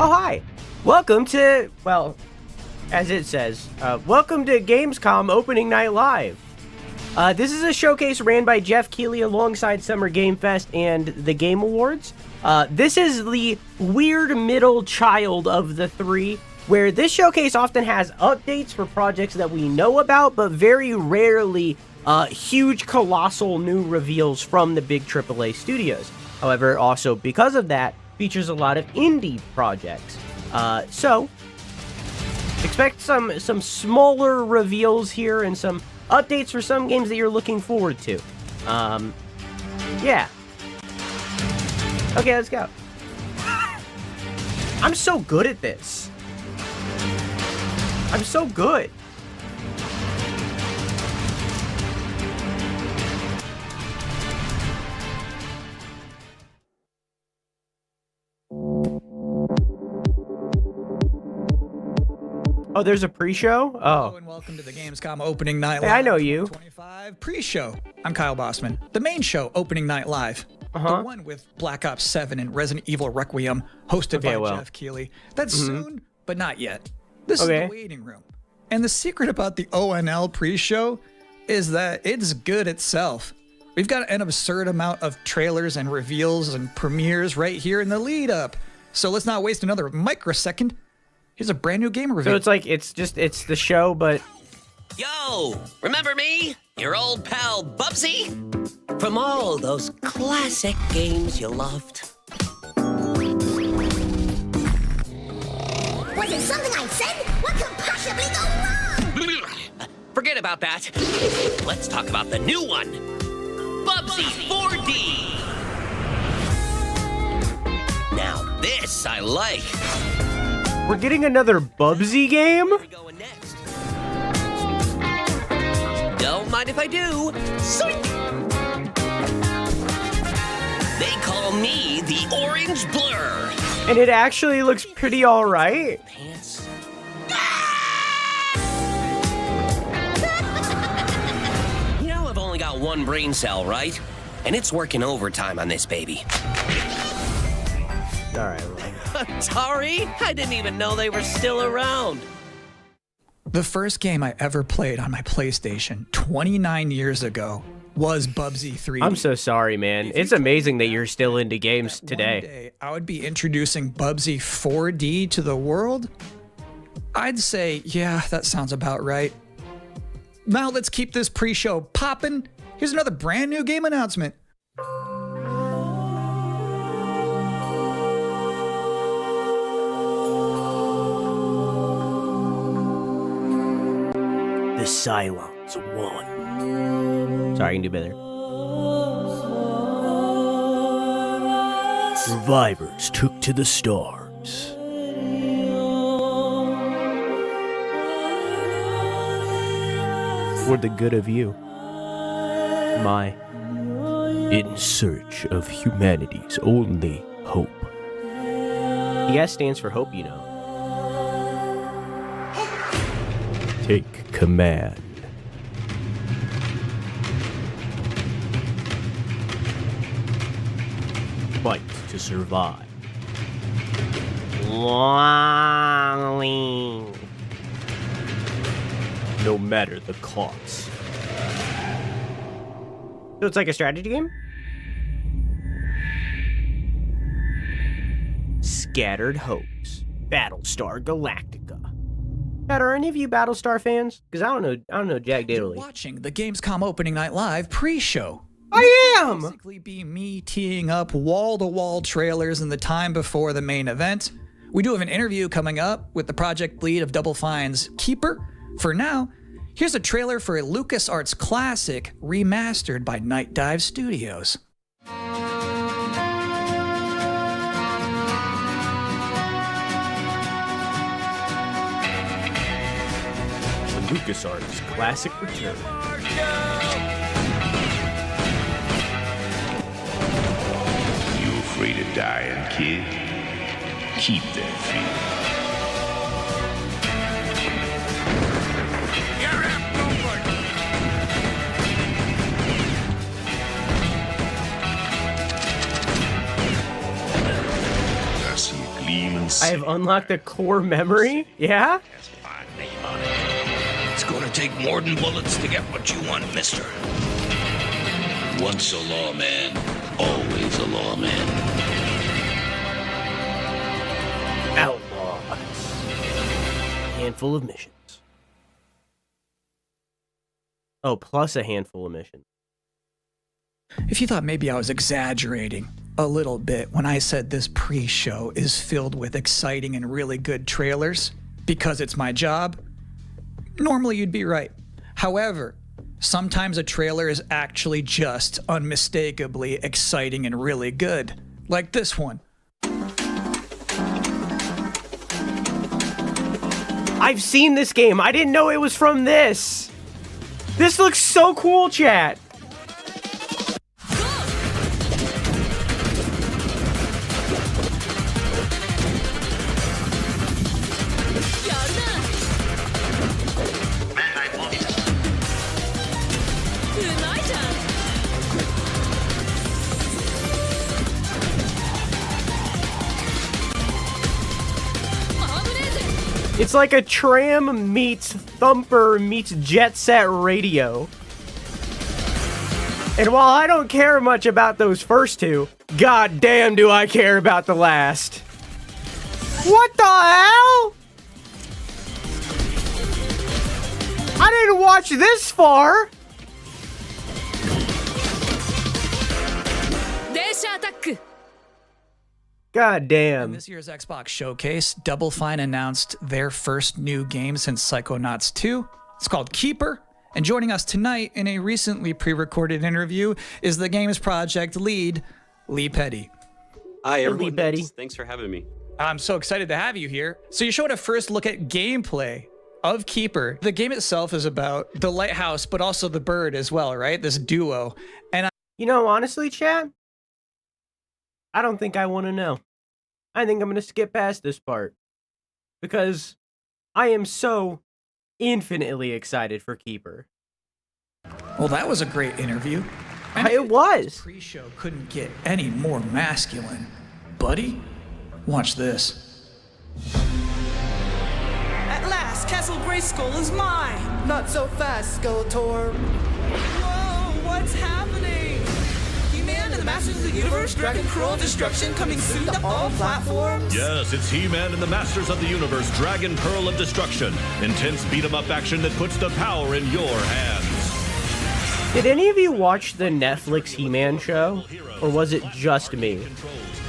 Oh, hi. Welcome to, well, as it says, welcome to Gamescom Opening Night Live. This is a showcase ran by Jeff Keighley alongside Summer Game Fest and the Game Awards. This is the weird middle child of the three, where this showcase often has updates for projects that we know about, but very rarely huge, colossal new reveals from the big AAA studios. However, also because of that, features a lot of indie projects. So expect some smaller reveals here and some updates for some games that you're looking forward to. Yeah. Okay, let's go. I'm so good at this. I'm so good. Oh, there's a pre-show? Oh. Hello and welcome to the Gamescom Opening Night Live. Hey, I know you. 25 pre-show. I'm Kyle Bossman. The main show, Opening Night Live. The one with Black Ops 7 and Resident Evil Requiem, hosted by Jeff Keighley. That's soon, but not yet. This is the waiting room. And the secret about the ONL pre-show is that it's good itself. We've got an absurd amount of trailers and reveals and premieres right here in the lead up. So let's not waste another microsecond. Here's a brand new game review. So it's like, it's the show, but... Yo, remember me? Your old pal Bubsy? From all those classic games you loved. Was it something I said? What could possibly go wrong? Forget about that. Let's talk about the new one. Bubsy 4D. Now this I like. We're getting another Bubsy game? Where are we going next? Don't mind if I do. Zoink. They call me the Orange Blur. And it actually looks pretty alright. Pants. You know I've only got one brain cell, right? And it's working overtime on this baby. Alright. Atari? I didn't even know they were still around. The first game I ever played on my PlayStation 29 years ago was Bubsy 3. I'm so sorry, man. It's amazing that you're still into games today. One day I would be introducing Bubsy 4D to the world. I'd say, yeah, that sounds about right. Now let's keep this pre-show popping. Here's another brand new game announcement. The Silence won. Sorry, I can do better. Survivors took to the stars. For the good of you. My in search of humanity's only hope. The S stands for hope, you know. Take command. Fight to survive. No matter the cost. So it's like a strategy game? Scattered Hopes. Battlestar Galactica. Pat, are any of you Battlestar fans? Because I don't know Jack Diddley. Watching the Gamescom Opening Night Live pre-show. I am! Basically be me teeing up wall-to-wall trailers in the time before the main event. We do have an interview coming up with the project lead of Double Fine's Keeper. For now, here's a trailer for a LucasArts classic remastered by Night Dive Studios. LucasArts classic return. You afraid of dying, kid? Keep that fear. I see a gleaming Once I have unlocked a core memory? Yeah? has my name on it. It's gonna take more than bullets to get what you want, mister. Once a lawman, always a lawman. Outlaws. Handful of missions. Oh, plus a handful of missions. If you thought maybe I was exaggerating a little bit when I said this pre-show is filled with exciting and really good trailers because it's my job, normally you'd be right. However, sometimes a trailer is actually just unmistakably exciting and really good, like this one. I've seen this game. I didn't know it was from this. This looks so cool, chat. It's like a tram meets Thumper meets Jet Set Radio. And while I don't care much about those first two, god damn do I care about the last. What the hell? I didn't watch this far. God In damn. this year's Xbox Showcase, Double Fine announced their first new game since Psychonauts 2. It's called Keeper. And joining us tonight in a recently pre-recorded interview is the game's project lead, Lee Petty. Hi, everyone. Betty. Thanks for having me. I'm so excited to have you here. So you showed a first look at gameplay of Keeper. The game itself is about the lighthouse, but also the bird as well, right? This duo. And You know, honestly, chat, I don't think I want to know. I think I'm going to skip past this part. Because I am so infinitely excited for Keeper. well, that was a great interview. It was. Pre-show couldn't get any more masculine. Buddy, watch this. At last, Castle Grayskull is mine! Not so fast, Skeletor. Whoa, what's happening? He-Man and the Masters of the Universe, Dragon Pearl Destruction coming soon to all platforms? Yes, it's He-Man and the Masters of the Universe, Dragon Pearl of Destruction. Intense beat-em-up action that puts the power in your hands. Did any of you watch the Netflix He-Man show? Or was it just me?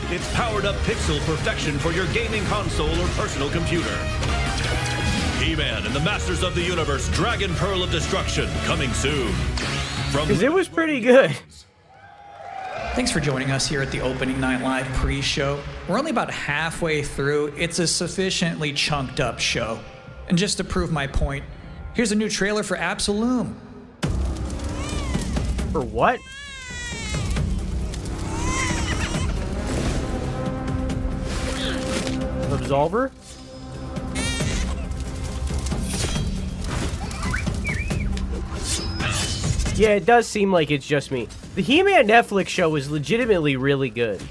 It's powered-up pixel perfection for your gaming console or personal computer. He-Man and the Masters of the Universe, Dragon Pearl of Destruction, coming soon. Because it was pretty good. Thanks for joining us here at the Opening Night Live pre-show. We're only about halfway through. It's a sufficiently chunked up show. And just to prove my point, here's a new trailer for Absolum. For what? Absolver? Yeah, it does seem like it's just me. The He-Man Netflix show is legitimately really good.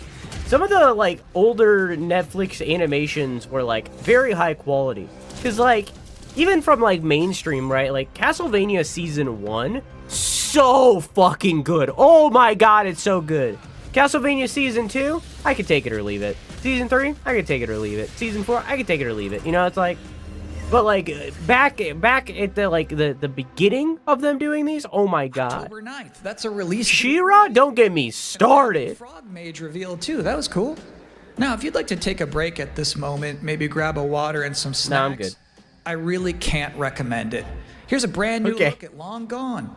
Some of the, like, older Netflix animations were, like, very high quality. Because, like, even from, like, mainstream, right? Like, Castlevania Season 1, so fucking good. Oh my god, it's so good. Castlevania Season 2, I could take it or leave it. Season 3, I could take it or leave it. Season 4, I could take it or leave it. You know, it's like... But, like, back at the, like, the beginning of them doing these, oh my god. October 9th, that's a release. She-Ra, don't get me started. Frog Mage reveal too, that was cool. Now, if you'd like to take a break at this moment, maybe grab a water and some snacks. No, I'm good. I really can't recommend it. Here's a brand new look at Long Gone.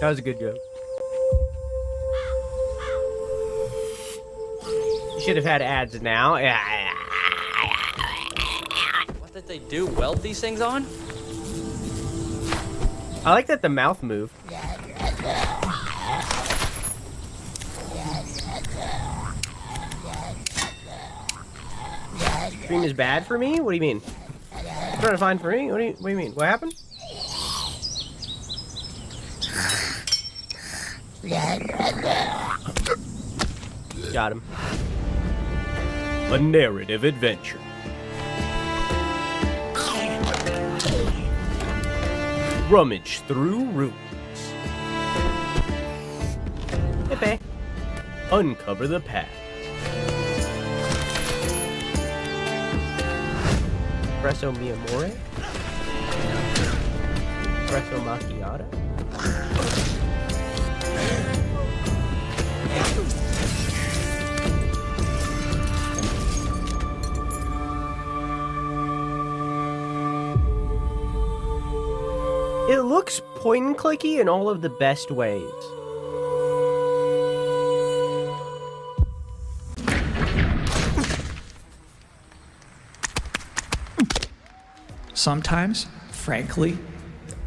That was a good joke. You should have had ads now. What did they do? Weld these things on? I like that the mouth moved. Stream is bad for me? What do you mean? Trying to find for me? What do you mean? What happened? Got him. A narrative adventure. Rummage through ruins. Pepe. Uncover the path. Espresso mi amore. Espresso macchiato. It looks point and clicky in all of the best ways. Sometimes, frankly,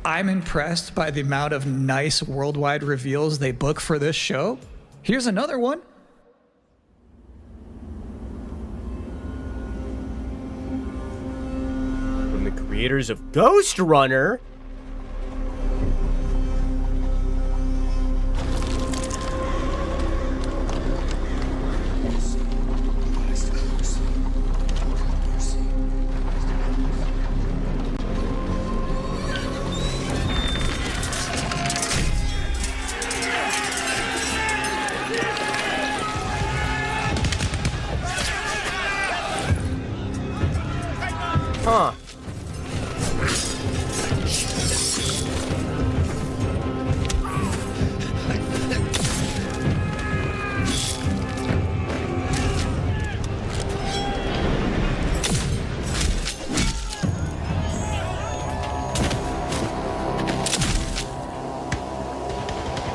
I'm impressed by the amount of nice worldwide reveals they book for this show. Here's another one. From the creators of Ghost Runner. Huh.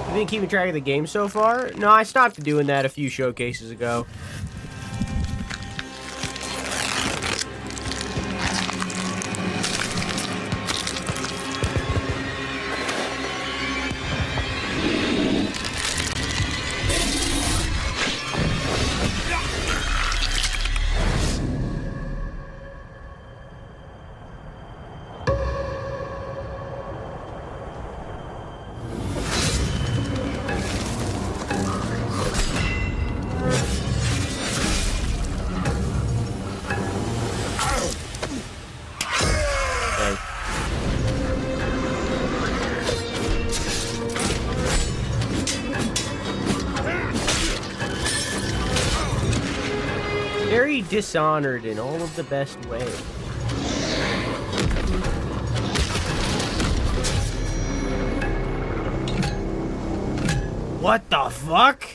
You been keeping track of the game so far? No, I stopped doing that a few showcases ago. Very dishonored in all of the best ways. What the fuck?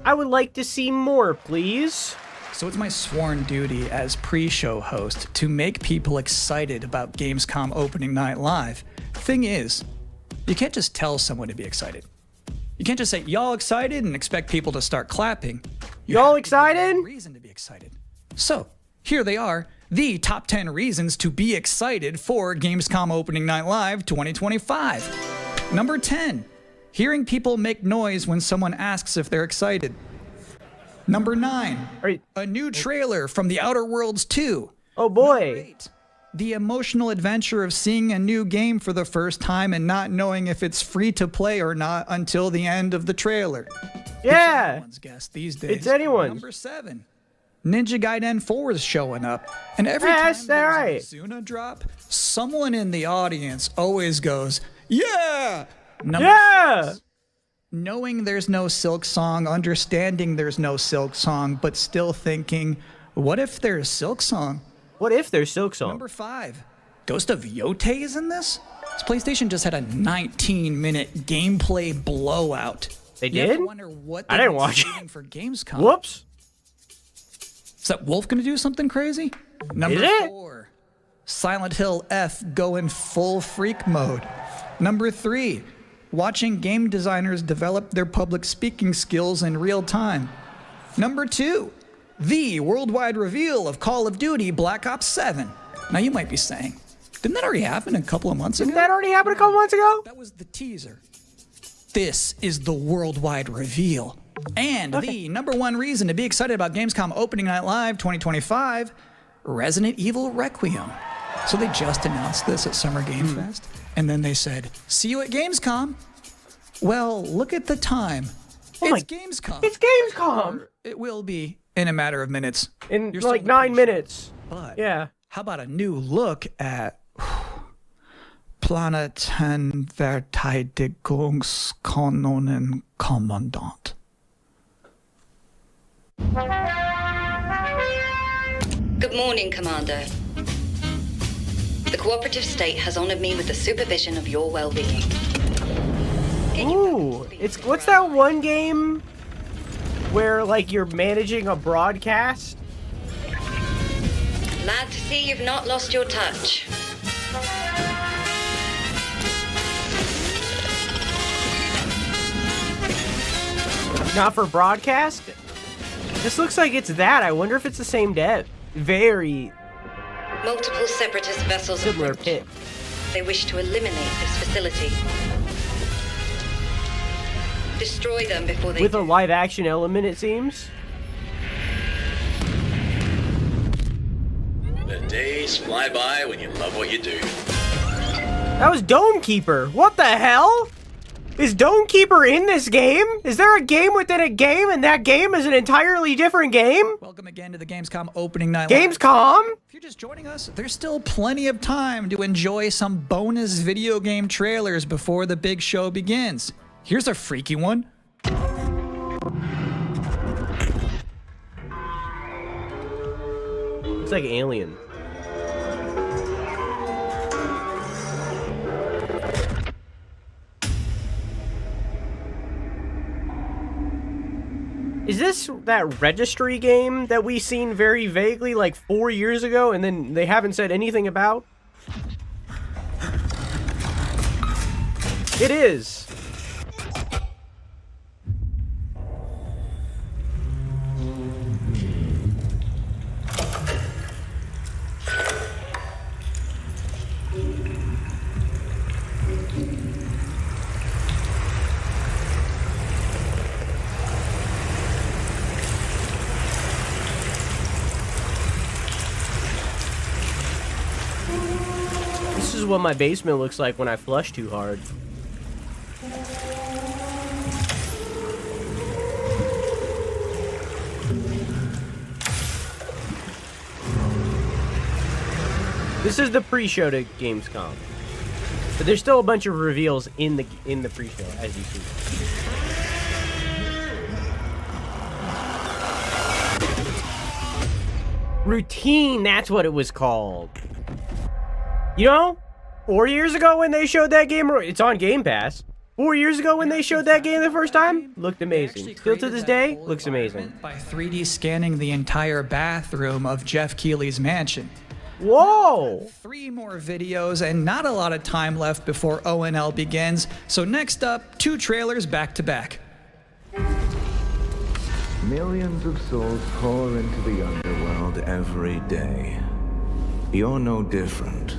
I would like to see more, please. So it's my sworn duty as pre-show host to make people excited about Gamescom opening night live. Thing is, you can't just tell someone to be excited. You can't just say, y'all excited, and expect people to start clapping. Y'all excited? Reason to be excited. So, here they are, the top 10 reasons to be excited for Gamescom Opening Night Live 2025. Number 10, hearing people make noise when someone asks if they're excited. Number 9, a new trailer from The Outer Worlds 2. Oh boy. Number 8, the emotional adventure of seeing a new game for the first time and not knowing if it's free to play or not until the end of the trailer. Yeah. It's anyone's guess these days. It's anyone's. Number 7, Ninja Gaiden 4 is showing up. And every time there's a Zuna drop, someone in the audience always goes, yeah! Number 6, knowing there's no Silksong, understanding there's no Silksong, but still thinking, what if there's Silksong? What if there's Silksong? Number 5, Ghost of Yote is in this? This PlayStation just had a 19-minute gameplay blowout. They You did? have to wonder what I didn't watch it for Gamescom. Whoops. Is that Wolf gonna do something crazy? Number 4, Silent Hill F going full freak mode. Number 3, watching game designers develop their public speaking skills in real time. Number 2, the worldwide reveal of Call of Duty Black Ops 7. Now you might be saying, didn't that already happen a couple of months ago? Didn't that already happen a couple months ago? That was the teaser. This is the worldwide reveal. And the number 1 reason to be excited about Gamescom Opening Night Live 2025, Resident Evil Requiem. So they just announced this at Summer Game Fest, and then they said, see you at Gamescom. Well, look at the time. It's Gamescom. It's Gamescom. Or it will be in a matter of minutes. In like 9 minutes. But yeah. How about a new look at Planetverteidigungskanonen Kommandant? Good morning, Commander. The cooperative state has honored me with the supervision of your well-being. Ooh, what's that one game where like you're managing a broadcast? Glad to see you've not lost your touch. Not for broadcast? This looks like it's that. I wonder if it's the same dev. Very multiple separatist vessels similar pit. They wish to eliminate this facility. Destroy them before they with a live action element, it seems. The days fly by when you love what you do. That was Dome Keeper. What the hell? Is Dome Keeper in this game? Is there a game within a game, and that game is an entirely different game? Welcome again to the Gamescom opening night. Gamescom? If you're just joining us, there's still plenty of time to enjoy some bonus video game trailers before the big show begins. Here's a freaky one. It's like Alien. Is this that registry game that we seen very vaguely like 4 years ago and then they haven't said anything about? It is. This is what my basement looks like when I flush too hard. This is the pre-show to Gamescom, but there's still a bunch of reveals in the pre-show, as you see. Routine, that's what it was called. You know, 4 years ago when they showed that game, it's on Game Pass. 4 years ago when they showed that game the first time, looked amazing. Still to this day, looks amazing. By 3D scanning the entire bathroom of Jeff Keighley's mansion. Whoa! 3 more videos and not a lot of time left before ONL begins. So next up, 2 trailers back to back. Millions of souls pour into the underworld every day. You're no different.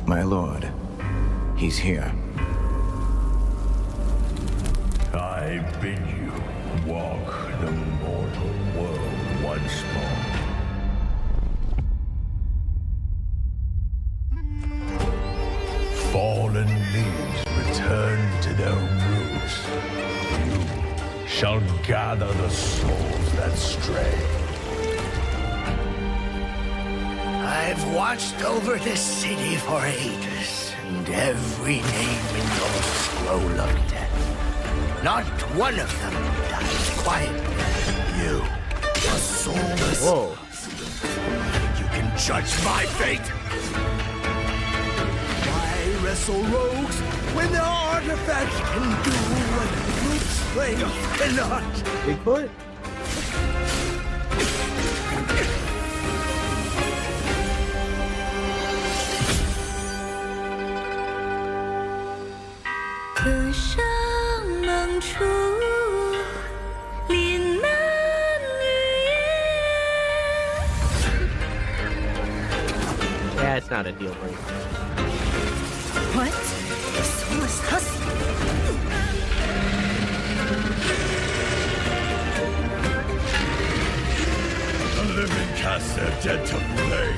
My lord, he's here. I bid you walk the mortal world once more. Fallen leaves return to their roots. You shall gather the souls that stray. I've watched over this city for ages, and every name in your scroll of death. Not one of them dies quietly. You, a soulless. Whoa. You can judge my fate. Why wrestle rogues when their artifacts can do what brute slaves cannot? Bigfoot? Yeah, it's not a deal breaker. What? The soulless husk? The living cast their dead to flame,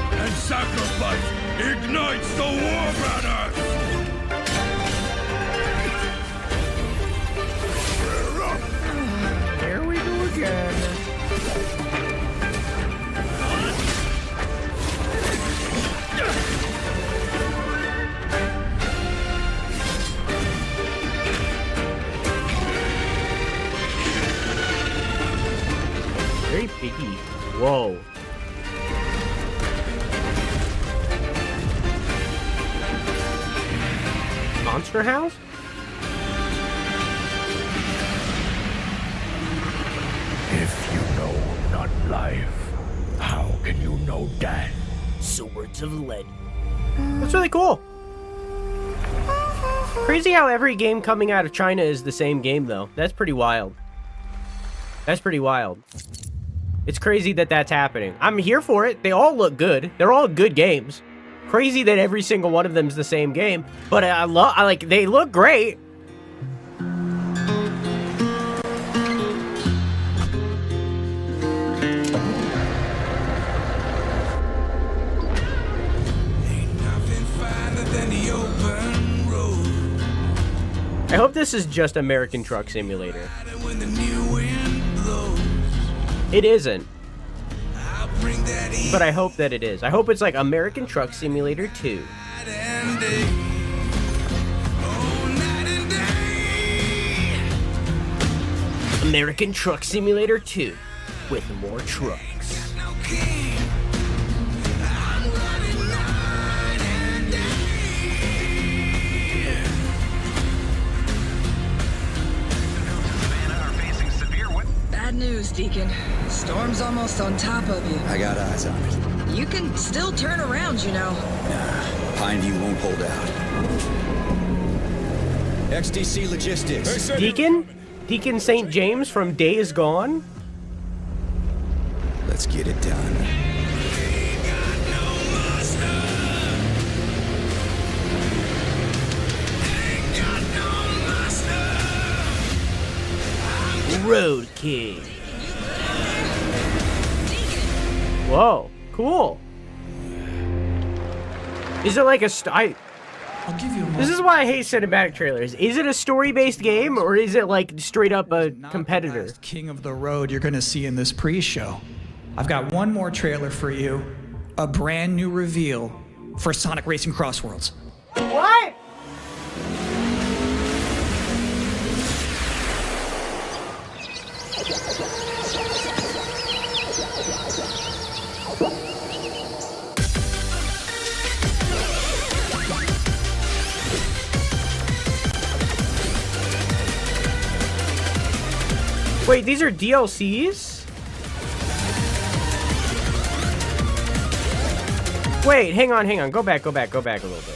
and sacrifice ignites the war banners! Here we go again. Very biggy. Whoa. Monster House? If you know not life, how can you know death? Swords of lead. That's really cool. Crazy how every game coming out of China is the same game, though. That's pretty wild. That's pretty wild. It's crazy that that's happening. I'm here for it. They all look good. They're all good games. Crazy that every single one of them is the same game. But I like, they look great. I hope this is just American Truck Simulator. It isn't. But I hope that it is. I hope it's like American Truck Simulator 2. American Truck Simulator 2 with more trucks. Bad news, Deacon. Storm's almost on top of you. I got eyes on it. You can still turn around, you know. Nah, Pineview won't hold out. XDC Logistics. Deacon? Deacon St. James from Days Gone? Let's get it done. Road King. Whoa, cool. Is it like a I'll give you a This is why I hate cinematic trailers. Is it a story-based game, or is it like straight up a competitor? King of the road you're gonna see in this pre-show. I've got one more trailer for you. A brand new reveal for Sonic Racing Cross Worlds. What? Wait, these are DLCs? Wait, hang on. Go back a little bit.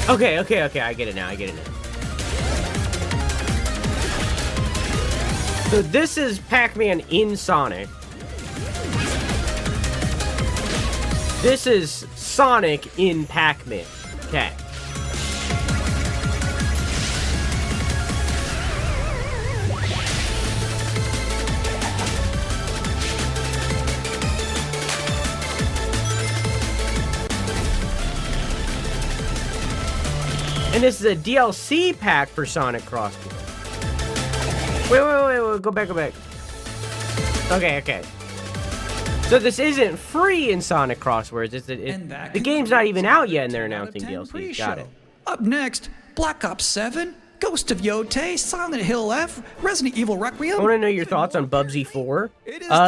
Okay, I get it now. So this is Pac-Man in Sonic. This is Sonic in Pac-Man. Okay. And this is a DLC pack for Sonic Crossbow. Wait. Go back. Okay. So this isn't free in Sonic Crosswords. The game's not even out yet, and they're announcing DLC. Got it. Up next, Black Ops 7, Ghost of Yotei, Silent Hill F, Resident Evil Requiem. I want to know your thoughts on Bubsy 4.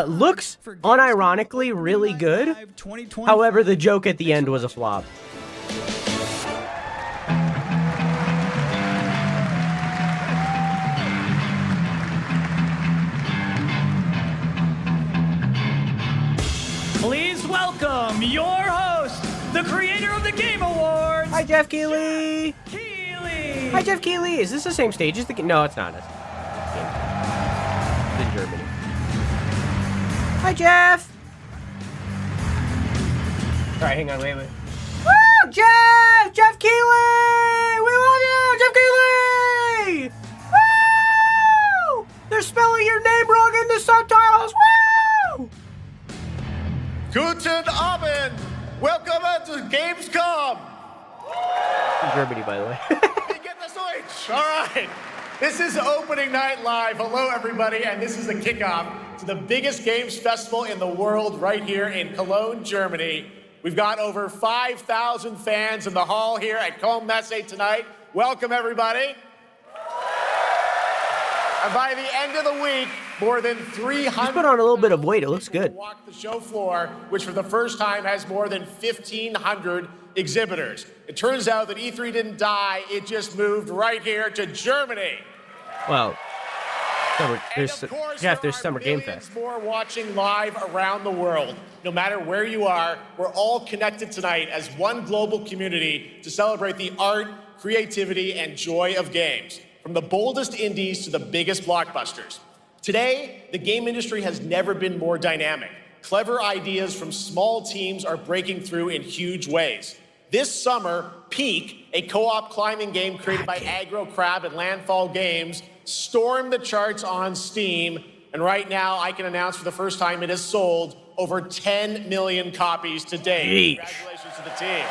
Looks unironically really good. However, the joke at the end was a flop. Please welcome your host, the creator of the Game Awards. Hi, Jeff Keighley. Hi, Jeff Keighley. Is this the same stage as the game? No, it's not. It's in Germany. Hi, Jeff. All right, hang on. Wait. Woo! Jeff Keighley! We love you, Jeff Keighley! Woo! They're spelling your name wrong in the subtitles. Woo! Guten Abend! Welcome to Gamescom! Germany, by the way. Get the switch! All right. This is opening night live. Hello, everybody, and this is the kickoff to the biggest games festival in the world right here in Cologne, Germany. We've got over 5,000 fans in the hall here at Cologne Messe tonight. Welcome, everybody. And by the end of the week, more than 300... He's put on a little bit of weight. It looks good. ...walk the show floor, which for the first time has more than 1,500 exhibitors. It turns out that E3 didn't die. It just moved right here to Germany. Well, there's Summer Game Fest. More watching live around the world. No matter where you are, we're all connected tonight as one global community to celebrate the art, creativity, and joy of games. From the boldest indies to the biggest blockbusters. Today, the game industry has never been more dynamic. Clever ideas from small teams are breaking through in huge ways. This summer, Peak, a co-op climbing game created by Aggro Crab and Landfall Games, stormed the charts on Steam, and right now I can announce for the first time it has sold over 10 million copies to date. Congratulations to the team.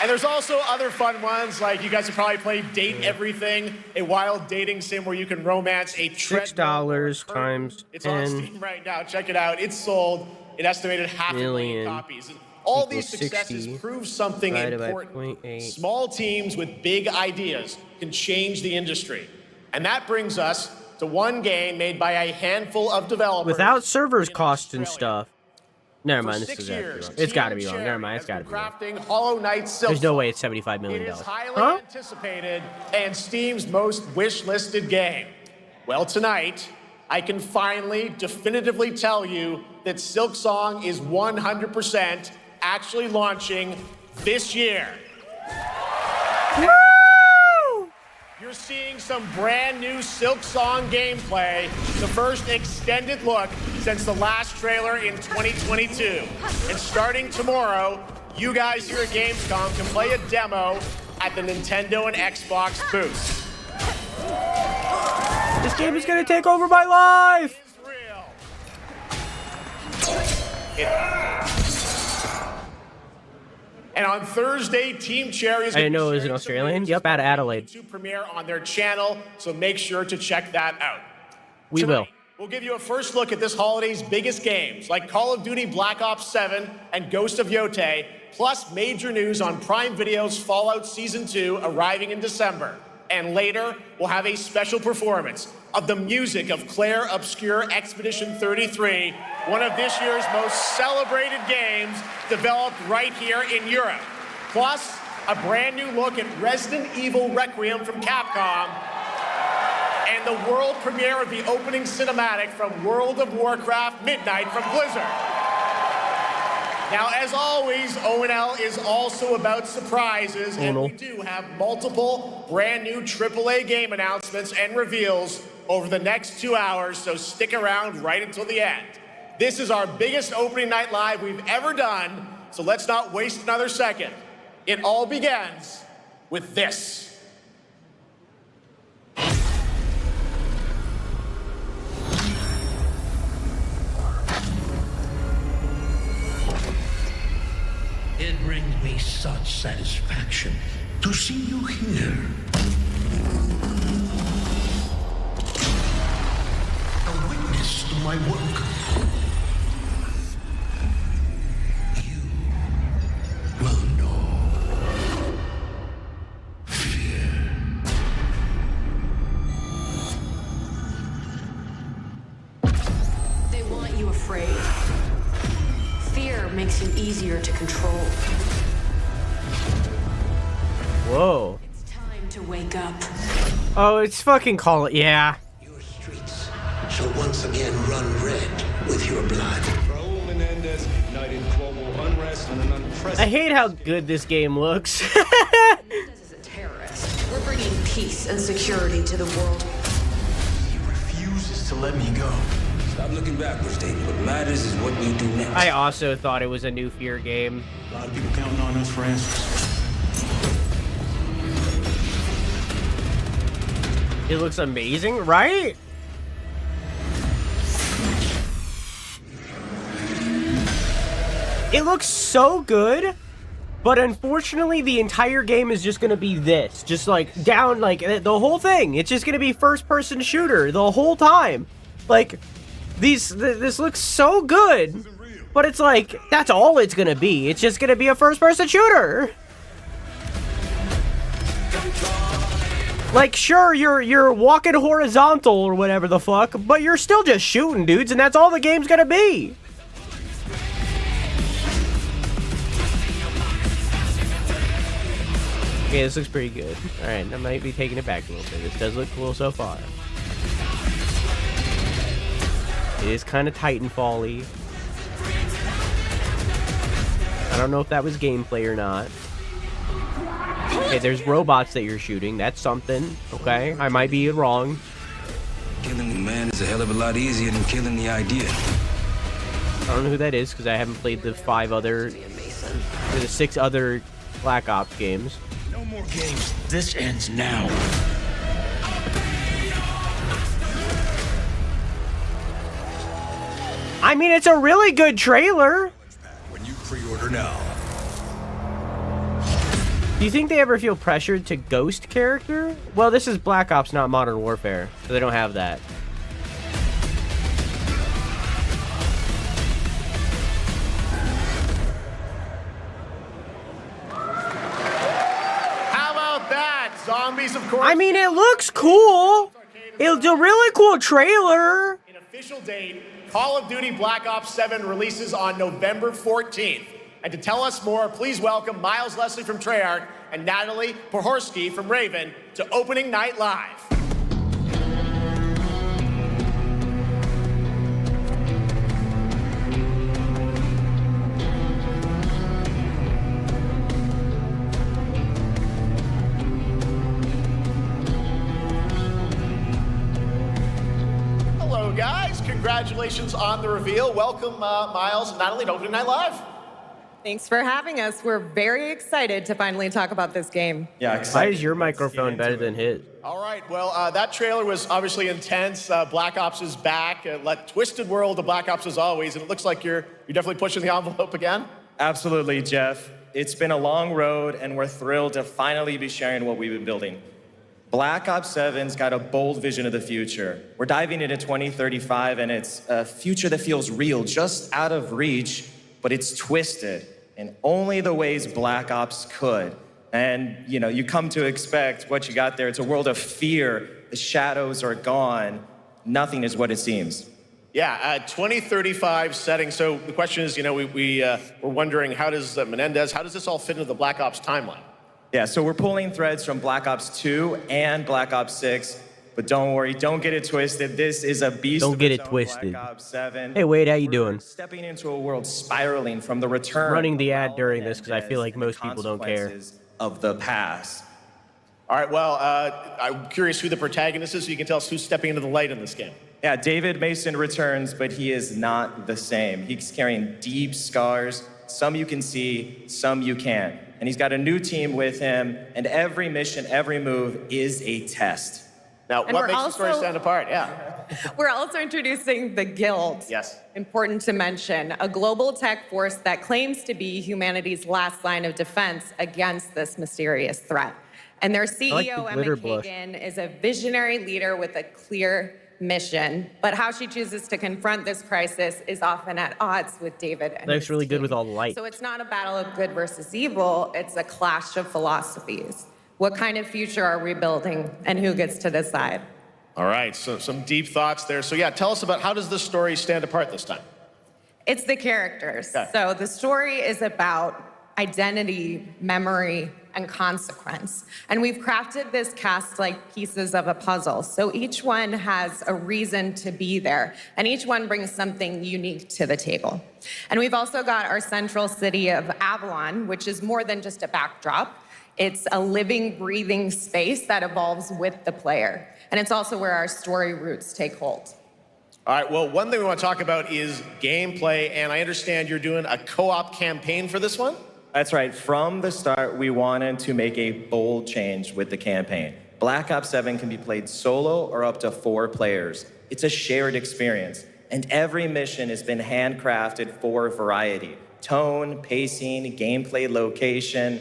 And there's also other fun ones, like you guys have probably played Date Everything, a wild dating sim where you can romance a $6 times 10. It's on Steam right now. Check it out. It's sold an estimated 500,000 copies. And all these successes prove something important. Small teams with big ideas can change the industry. And that brings us to one game made by a handful of developers. Without servers costs and stuff. Never mind, this is actually wrong. It's got to be wrong. Never mind, it's got to be wrong. Hollow Knight Silksong. There's no way it's $75 million. It is highly anticipated and Steam's most wish-listed game. Well, tonight, I can finally definitively tell you that Silksong is 100% actually launching this year. Woo! You're seeing some brand new Silksong gameplay, the first extended look since the last trailer in 2022. And starting tomorrow, you guys here at Gamescom can play a demo at the Nintendo and Xbox booths. This game is going to take over my life! And on Thursday, Team Cherry is I didn't know it was an Australian. Yep, out of Adelaide. To premiere on their channel, so make sure to check that out. We will. We'll give you a first look at this holiday's biggest games, like Call of Duty Black Ops 7 and Ghost of Yotei, plus major news on Prime Video's Fallout Season 2 arriving in December. And later, we'll have a special performance of the music of Claire Obscure Expedition 33, one of this year's most celebrated games developed right here in Europe. Plus, a brand new look at Resident Evil Requiem from Capcom, and the world premiere of the opening cinematic from World of Warcraft Midnight from Blizzard. Now, as always, O&L is also about surprises, and we do have multiple brand new AAA game announcements and reveals over the next 2 hours, so stick around right until the end. This is our biggest opening night live we've ever done, so let's not waste another second. It all begins with this. It brings me such satisfaction to see you here. A witness to my work. You will know fear. They want you afraid. Fear makes you easier to control. Whoa. It's time to wake up. Oh, it's fucking Call it, yeah. Your streets shall once again run red with your blood. Raul Menendez ignited global unrest and an unprecedented... I hate how good this game looks. Menendez is a terrorist. We're bringing peace and security to the world. He refuses to let me go. Stop looking backwards, David. What matters is what we do next. I also thought it was a new Fear game. A lot of people counting on us for answers. It looks amazing, right? It looks so good, but unfortunately the entire game is just gonna be this. Just like down, like the whole thing. It's just gonna be first-person shooter the whole time. Like, this looks so good, but it's like, that's all it's gonna be. It's just gonna be a first-person shooter. Like, sure, you're walking horizontal or whatever the fuck, but you're still just shooting dudes, and that's all the game's gonna be. Okay, this looks pretty good. Alright, I might be taking it back a little bit. This does look cool so far. It is kind of Titanfall-y. I don't know if that was gameplay or not. Okay, there's robots that you're shooting. That's something. Okay, I might be wrong. Killing the man is a hell of a lot easier than killing the idea. I don't know who that is because I haven't played the 6 other Black Ops games. No more games. This ends now. I mean, it's a really good trailer. When you pre-order now. Do you think they ever feel pressured to ghost character? Well, this is Black Ops, not Modern Warfare, so they don't have that. How about that? Zombies, of course. I mean, it looks cool. It's a really cool trailer. An official date, Call of Duty Black Ops 7 releases on November 14th. And to tell us more, please welcome Miles Leslie from Treyarch and Natalie Pohorski from Raven to Opening Night Live. Hello, guys. Congratulations on the reveal. Welcome, Miles and Natalie to Opening Night Live. Thanks for having us. We're very excited to finally talk about this game. Yeah, why is your microphone better than his? All right, well, that trailer was obviously intense. Black Ops is back. Twisted world of Black Ops as always, and it looks like you're definitely pushing the envelope again. Absolutely, Jeff. It's been a long road, and we're thrilled to finally be sharing what we've been building. Black Ops 7's got a bold vision of the future. We're diving into 2035, and it's a future that feels real, just out of reach, but it's twisted in only the ways Black Ops could. And, you know, you come to expect what you got there. It's a world of fear. The shadows are gone. Nothing is what it seems. Yeah, 2035 setting. So the question is, you know, we're wondering, how does Menendez, how does this all fit into the Black Ops timeline? Yeah, so we're pulling threads from Black Ops 2 and Black Ops 6. But don't worry, don't get it twisted. This is a beast. Don't get it twisted. Black Ops 7. Hey, Wade, how you doing? Stepping into a world spiraling from the return. Running the ad during this because I feel like most people don't care. Of the past. All right, well, I'm curious who the protagonist is, so you can tell us who's stepping into the light in this game. Yeah, David Mason returns, but he is not the same. He's carrying deep scars. Some you can see, some you can't. And he's got a new team with him, and every mission, every move is a test. Now, And what makes the story stand apart? Yeah. We're also introducing the Guild. Yes. Important to mention, a global tech force that claims to be humanity's last line of defense against this mysterious threat. And their CEO, Emma Kagan, is a visionary leader with a clear mission. But how she chooses to confront this crisis is often at odds with David and Looks really good with all the light. So it's not a battle of good versus evil, it's a clash of philosophies. What kind of future are we building, and who gets to decide? All right, so some deep thoughts there. So yeah, tell us about, how does this story stand apart this time? It's the characters. Okay. So the story is about identity, memory, and consequence. And we've crafted this cast like pieces of a puzzle. So each one has a reason to be there, and each one brings something unique to the table. And we've also got our central city of Avalon, which is more than just a backdrop. It's a living, breathing space that evolves with the player. And it's also where our story roots take hold. All right, well, one thing we want to talk about is gameplay, and I understand you're doing a co-op campaign for this one? That's right. From the start, we wanted to make a bold change with the campaign. Black Ops 7 can be played solo or up to 4 players. It's a shared experience, and every mission has been handcrafted for variety. Tone, pacing, gameplay location.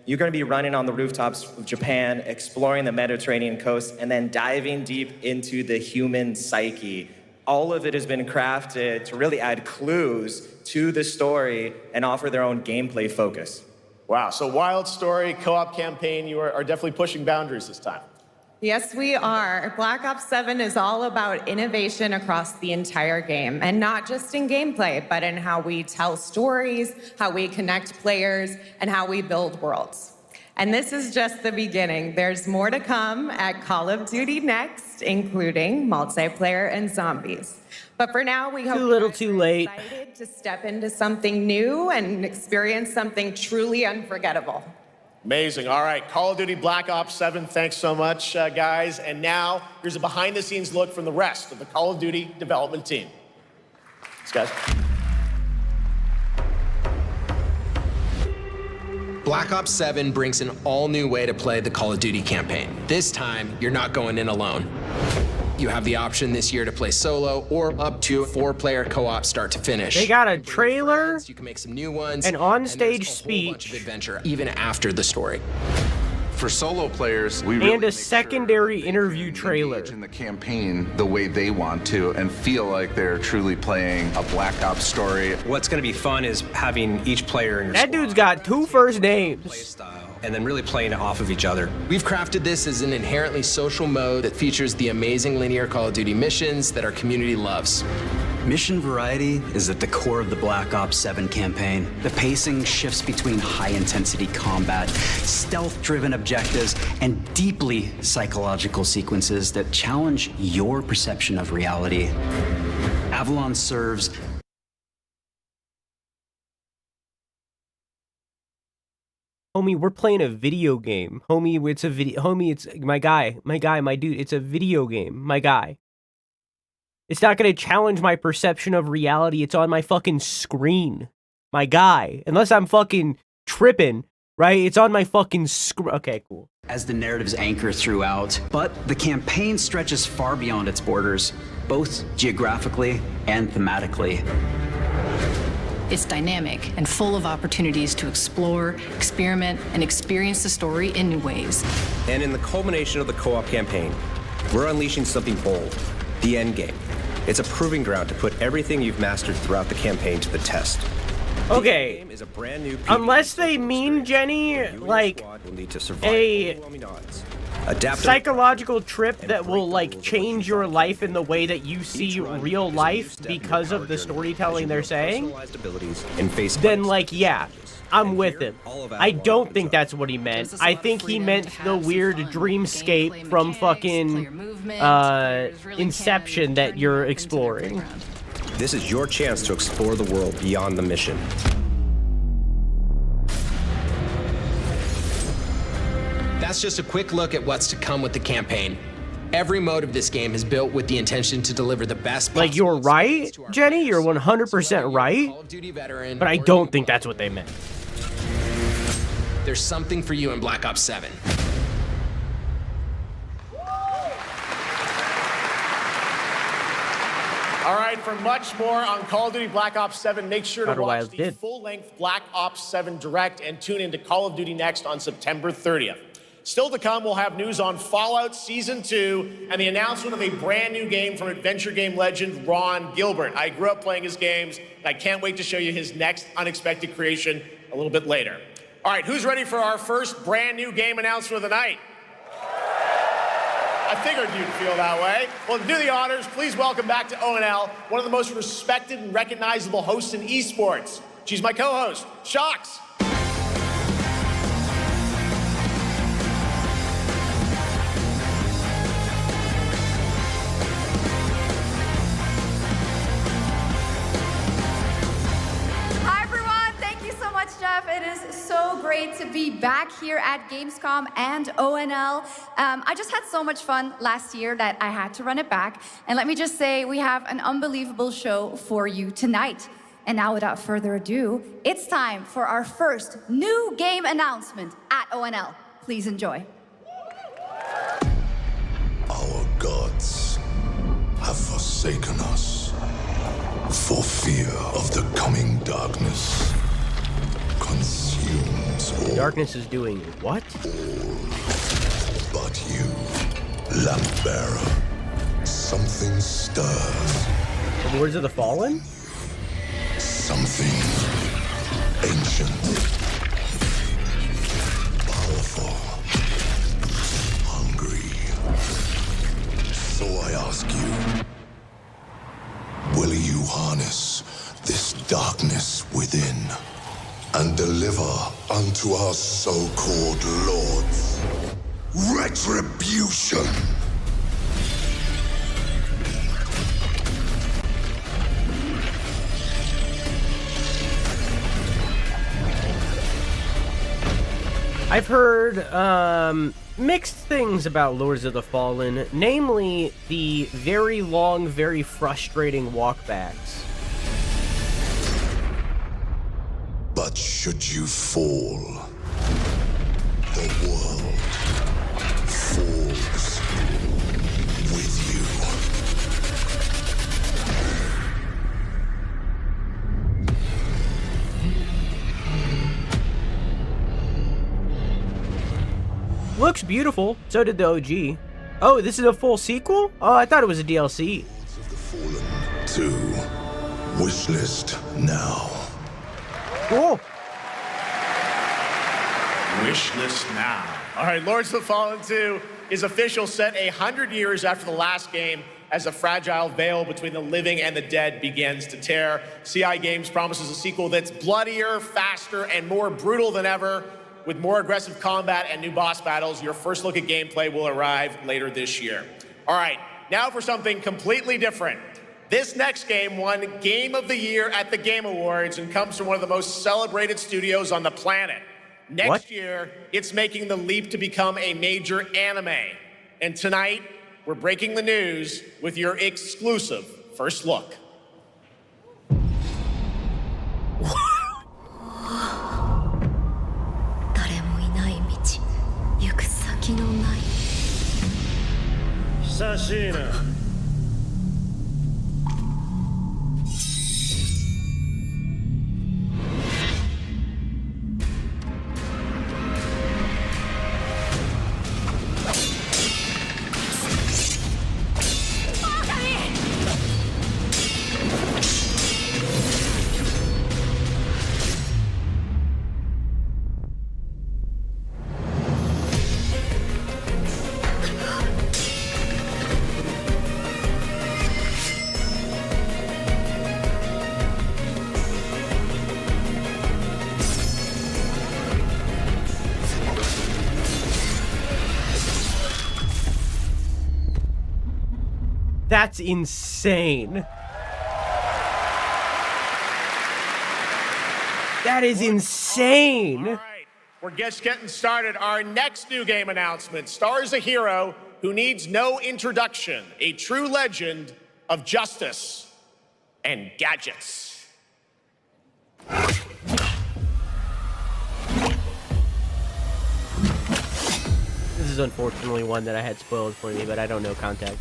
You're going to be running on the rooftops of Japan, exploring the Mediterranean coast, and then diving deep into the human psyche. All of it has been crafted to really add clues to the story and offer their own gameplay focus. Wow, so wild story, co-op campaign, you are definitely pushing boundaries this time. Yes, we are. Black Ops 7 is all about innovation across the entire game, and not just in gameplay, but in how we tell stories, how we connect players, and how we build worlds. And this is just the beginning. There's more to come at Call of Duty Next, including multiplayer and zombies. But for now, we hope you're excited to step into something new and experience something truly unforgettable. Amazing. All right, Call of Duty Black Ops 7, thanks so much, guys. And now, here's a behind-the-scenes look from the rest of the Call of Duty development team. Thanks, guys. Black Ops 7 brings an all-new way to play the Call of Duty campaign. This time, you're not going in alone. You have the option this year to play solo or up to 4-player co-op start to finish. They got a trailer, you can make some new ones, an on-stage speech, of adventure even after the story. For solo players, we really and a secondary interview trailer in the campaign the way they want to and feel like they're truly playing a Black Ops story. What's going to be fun is having each player in your That dude's got 2 first names. And then really playing it off of each other. We've crafted this as an inherently social mode that features the amazing linear Call of Duty missions that our community loves. Mission variety is at the core of the Black Ops 7 campaign. The pacing shifts between high-intensity combat, stealth-driven objectives, and deeply psychological sequences that challenge your perception of reality. Avalon serves Homie, we're playing a video game. Homie, it's a video. Homie, it's my guy, my dude. It's a video game, my guy. It's not gonna challenge my perception of reality. It's on my fucking screen, my guy. Unless I'm fucking tripping, right? It's on my fucking screen. Okay, cool. as the narrative's anchor throughout, but the campaign stretches far beyond its borders, both geographically and thematically. It's dynamic and full of opportunities to explore, experiment, and experience the story in new ways. And in the culmination of the co-op campaign, we're unleashing something bold, the end game. It's a proving ground to put everything you've mastered throughout the campaign to the test. Okay, unless they mean, Jenny, like a psychological trip that will like change your life in the way that you see real life because of the storytelling they're saying, then like, yeah, I'm with him. I don't think that's what he meant. I think he meant the weird dreamscape from fucking Inception that you're exploring. This is your chance to explore the world beyond the mission. That's just a quick look at what's to come with the campaign. Every mode of this game is built with the intention to deliver the best possible. Like, you're right, Jenny, you're 100% right, but I don't think that's what they meant. There's something for you in Black Ops 7. All right, for much more on Call of Duty Black Ops 7, make sure to watch the full-length Black Ops 7 Direct and tune into Call of Duty Next on September 30th. Still to come, we'll have news on Fallout Season 2 and the announcement of a brand new game from adventure game legend Ron Gilbert. I grew up playing his games, and I can't wait to show you his next unexpected creation a little bit later. All right, who's ready for our first brand new game announcement of the night? I figured you'd feel that way. Well, to do the honors, please welcome back to ONL, one of the most respected and recognizable hosts in esports. She's my co-host, Shox. Hi, everyone. Thank you so much, Jeff. it is so great to be back here at Gamescom and ONL. I just had so much fun last year that I had to run it back. And let me just say, we have an unbelievable show for you tonight. And now, without further ado, it's time for our first new game announcement at ONL. Please enjoy. Our gods have forsaken us for fear of the coming darkness. Consumes all. Darkness is doing what? But you, lamp bearer, something stirs. The Lords of the Fallen? Something ancient, powerful, hungry. So I ask you, will you harness this darkness within and deliver unto our so-called lords retribution? I've heard mixed things about Lords of the Fallen, namely the very long, very frustrating walkbacks. But should you fall, the world falls with you. Looks beautiful. So did the OG. Oh, this is a full sequel? Oh, I thought it was a DLC. To wishlist now. Cool. Wishlist now. All right, Lords of the Fallen 2 is official, set 100 years after the last game, as a fragile veil between the living and the dead begins to tear. CI Games promises a sequel that's bloodier, faster, and more brutal than ever. With more aggressive combat and new boss battles, your first look at gameplay will arrive later this year. All right, now for something completely different. This next game won Game of the Year at the Game Awards and comes from one of the most celebrated studios on the planet. Next year, it's making the leap to become a major anime. And tonight, we're breaking the news with your exclusive first look. Sashina. That's insane. That is insane. All right, we're just getting started. Our next new game announcement stars a hero who needs no introduction, a true legend of justice and gadgets. This is unfortunately one that I had spoiled for me, but I don't know context.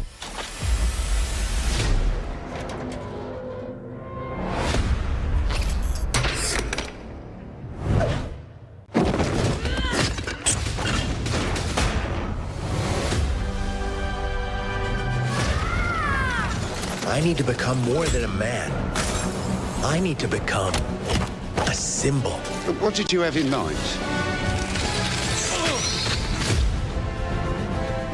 I need to become more than a man. I need to become a symbol. What did you have in mind?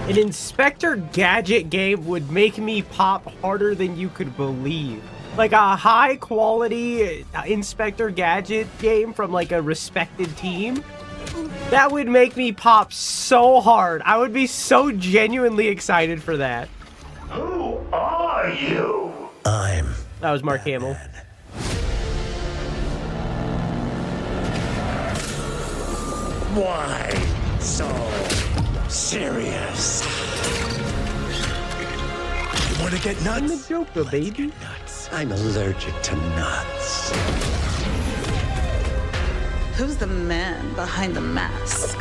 An Inspector Gadget game would make me pop harder than you could believe. Like a high quality Inspector Gadget game from like a respected team. That would make me pop so hard. I would be so genuinely excited for that. Who are you? That was Mark Hamill. Why so serious? You want to get nuts? I'm the Joker, baby. Nuts. I'm allergic to nuts. Who's the man behind the mask?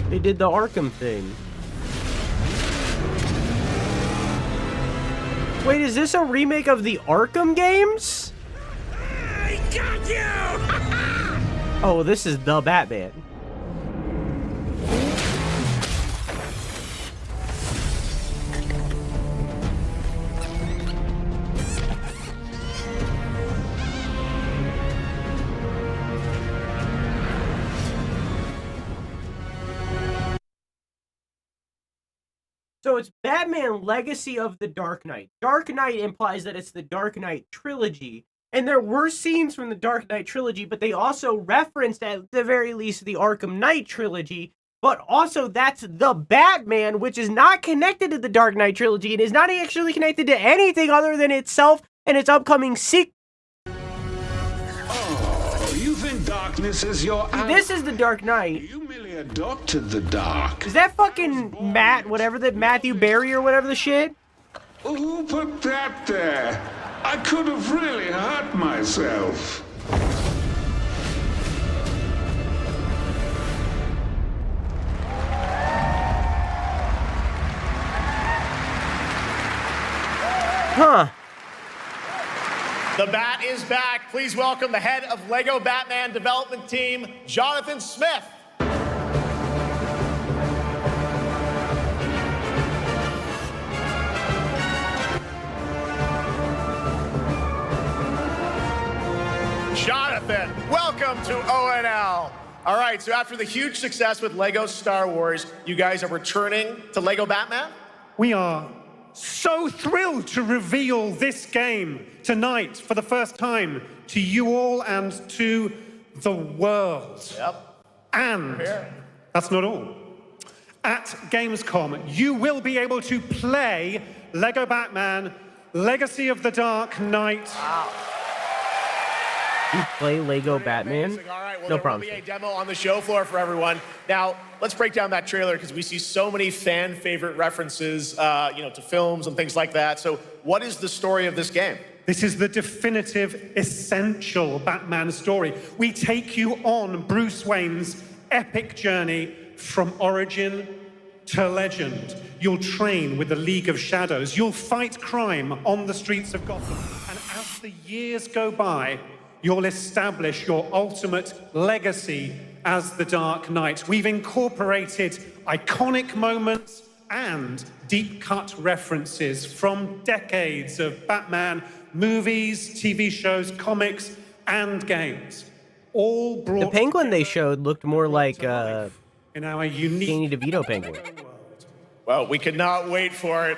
They did the Arkham thing. Wait, is this a remake of the Arkham games? I got you! Oh, this is the Batman. So it's Batman Legacy of the Dark Knight. Dark Knight implies that it's the Dark Knight trilogy. And there were scenes from the Dark Knight trilogy, but they also referenced, at the very least, the Arkham Knight trilogy. But also, that's the Batman, which is not connected to the Dark Knight trilogy and is not actually connected to anything other than itself and its upcoming sequel. Oh, you think darkness is your... This is the Dark Knight. You merely adopted the dark. Is that fucking Matt, whatever that Matthew Berry or whatever the shit? Who put that there? I could have really hurt myself. Huh. The Bat is back. Please welcome the head of Lego Batman development team, Jonathan Smith. Jonathan, welcome to ONL. All right, so after the huge success with Lego Star Wars, you guys are returning to Lego Batman? We are so thrilled to reveal this game tonight for the first time to you all and to the world. Yep. And that's not all. At Gamescom, you will be able to play Lego Batman Legacy of the Dark Knight. Wow. You play Lego Batman? All right, well, No there problem. will be a demo on the show floor for everyone. Now, let's break down that trailer because we see so many fan favorite references, to films and things like that. So, what is the story of this game? This is the definitive, essential Batman story. We take you on Bruce Wayne's epic journey from origin to legend. You'll train with the League of Shadows. You'll fight crime on the streets of Gotham. And as the years go by, you'll establish your ultimate legacy as the Dark Knight. We've incorporated iconic moments and deep-cut references from decades of Batman movies, TV shows, comics, and games. All brought... The penguin they showed looked more like in our unique Danny DeVito penguin. Well, we could not wait for it.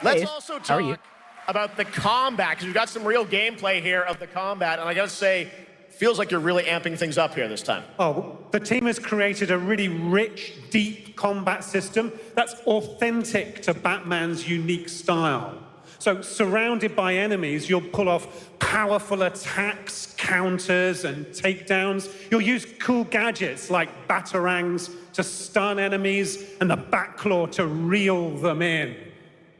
Let's also How are you? talk about the combat, because we've got some real gameplay here of the combat, and I gotta say, feels like you're really amping things up here this time. Oh, the team has created a really rich, deep combat system that's authentic to Batman's unique style. So, surrounded by enemies, you'll pull off powerful attacks, counters, and takedowns. You'll use cool gadgets like batarangs to stun enemies and the Batclaw to reel them in.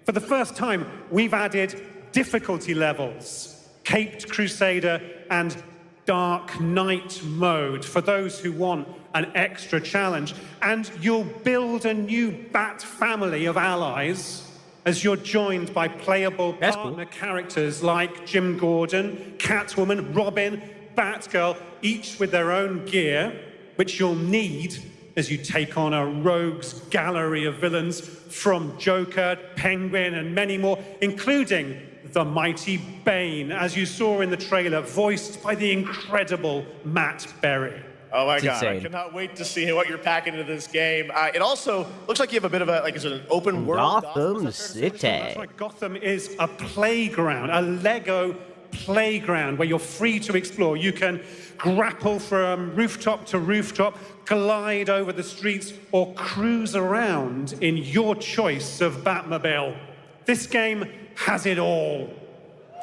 For the first time, we've added difficulty levels, Caped Crusader and Dark Knight mode for those who want an extra challenge. And you'll build a new Bat family of allies as you're joined by playable partner characters like Jim Gordon, Catwoman, Robin, Batgirl, each with their own gear, which you'll need as you take on a rogues gallery of villains from Joker, Penguin, and many more, including the mighty Bane, as you saw in the trailer, voiced by the incredible Matt Berry. Oh my It's God, insane. I cannot wait to see what you're packing into this game. It also looks like you have a bit of is it an open world? Gotham City. That's right, Gotham is a playground, a Lego playground where you're free to explore. You can grapple from rooftop to rooftop, glide over the streets, or cruise around in your choice of Batmobile. This game has it all.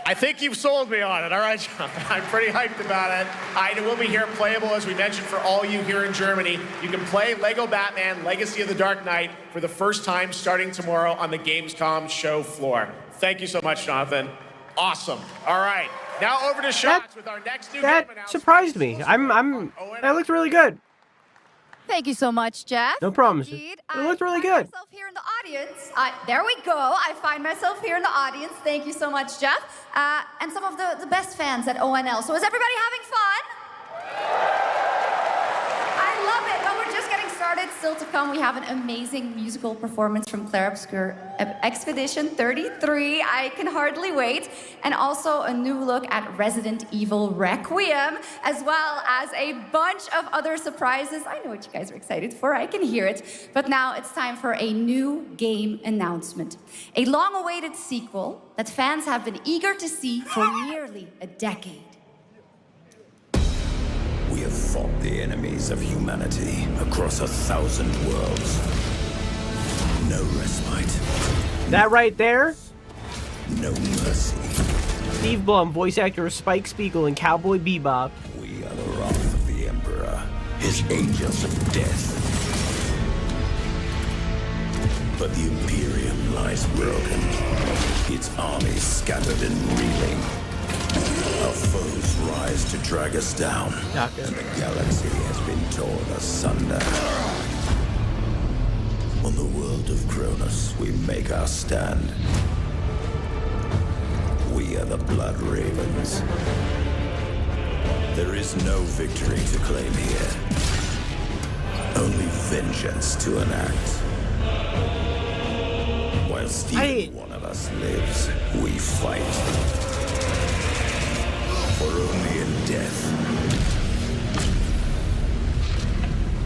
I think you've sold me on it. All right, John. I'm pretty hyped about it. It will be here playable, as we mentioned, for all you here in Germany. You can play Lego Batman Legacy of the Dark Knight for the first time starting tomorrow on the Gamescom show floor. Thank you so much, Jonathan. Awesome. All right. Now over to Shots with our next new game announcement. That surprised me. That looked really good. Thank you so much, Jeff. No problems. Indeed. It looked really good. Myself here in the audience. There we go. I find myself here in the audience. Thank you so much, Jeff. And some of the best fans at ONL. So is everybody having fun? I love it. Well, we're just getting started. Still to come, we have an amazing musical performance from Claire Obscure Expedition 33. I can hardly wait. And also a new look at Resident Evil Requiem, as well as a bunch of other surprises. I know what you guys are excited for. I can hear it. But now it's time for a new game announcement. A long-awaited sequel that fans have been eager to see for nearly a decade. We have fought the enemies of humanity across 1,000 worlds. No respite. That right there? No mercy. Steve Blum, voice actor of Spike Spiegel and Cowboy Bebop. We are the wrath of the Emperor, his angels of death. But the Imperium lies broken, its armies scattered and reeling. Our foes rise to drag us down, and the galaxy has been torn asunder. On the world of Kronos, we make our stand. We are the Blood Ravens. There is no victory to claim here, only vengeance to enact. Whilst even one of us lives, we fight. For only in death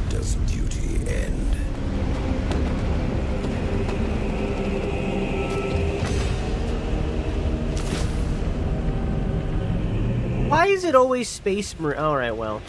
does duty end. Why is it always Space Marine? Alright, well.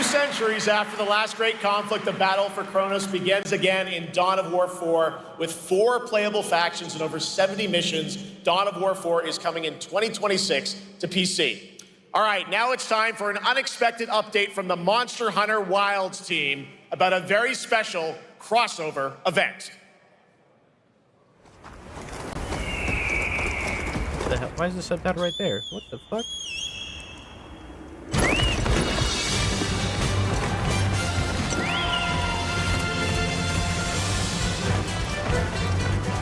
Centuries after the last great conflict, the battle for Kronos begins again in Dawn of War 4 with 4 playable factions and over 70 missions. Dawn of War 4 is coming in 2026 to PC. All right, now it's time for an unexpected update from the Monster Hunter Wilds team about a very special crossover event. What the hell? Why is the subtitle right there? What the fuck?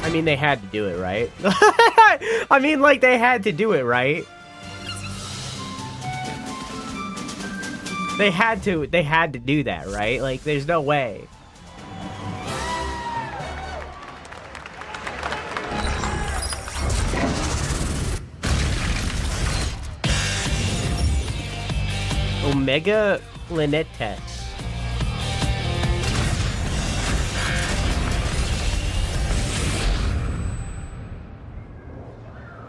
I mean, they had to do it, right? I mean, like, they had to do it, right? They had to do that, right? Like, there's no way. Omega Planetes.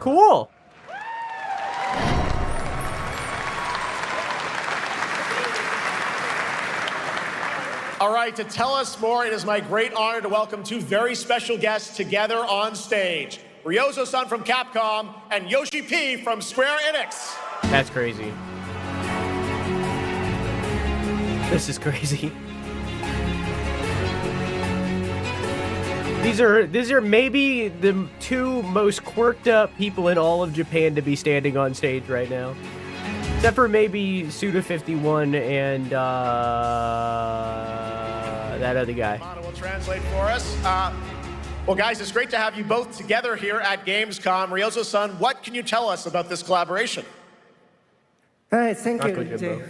Cool. All right, to tell us more, it is my great honor to welcome 2 very special guests together on stage. Ryozo-san from Capcom and Yoshi P from Square Enix. That's crazy. This is crazy. These are maybe the 2 most quirked up people in all of Japan to be standing on stage right now. Except for maybe Suda51 and that other guy. Will translate for us. Well, guys, it's great to have you both together here at Gamescom. Ryozo-san, what can you tell us about this collaboration? Thank you.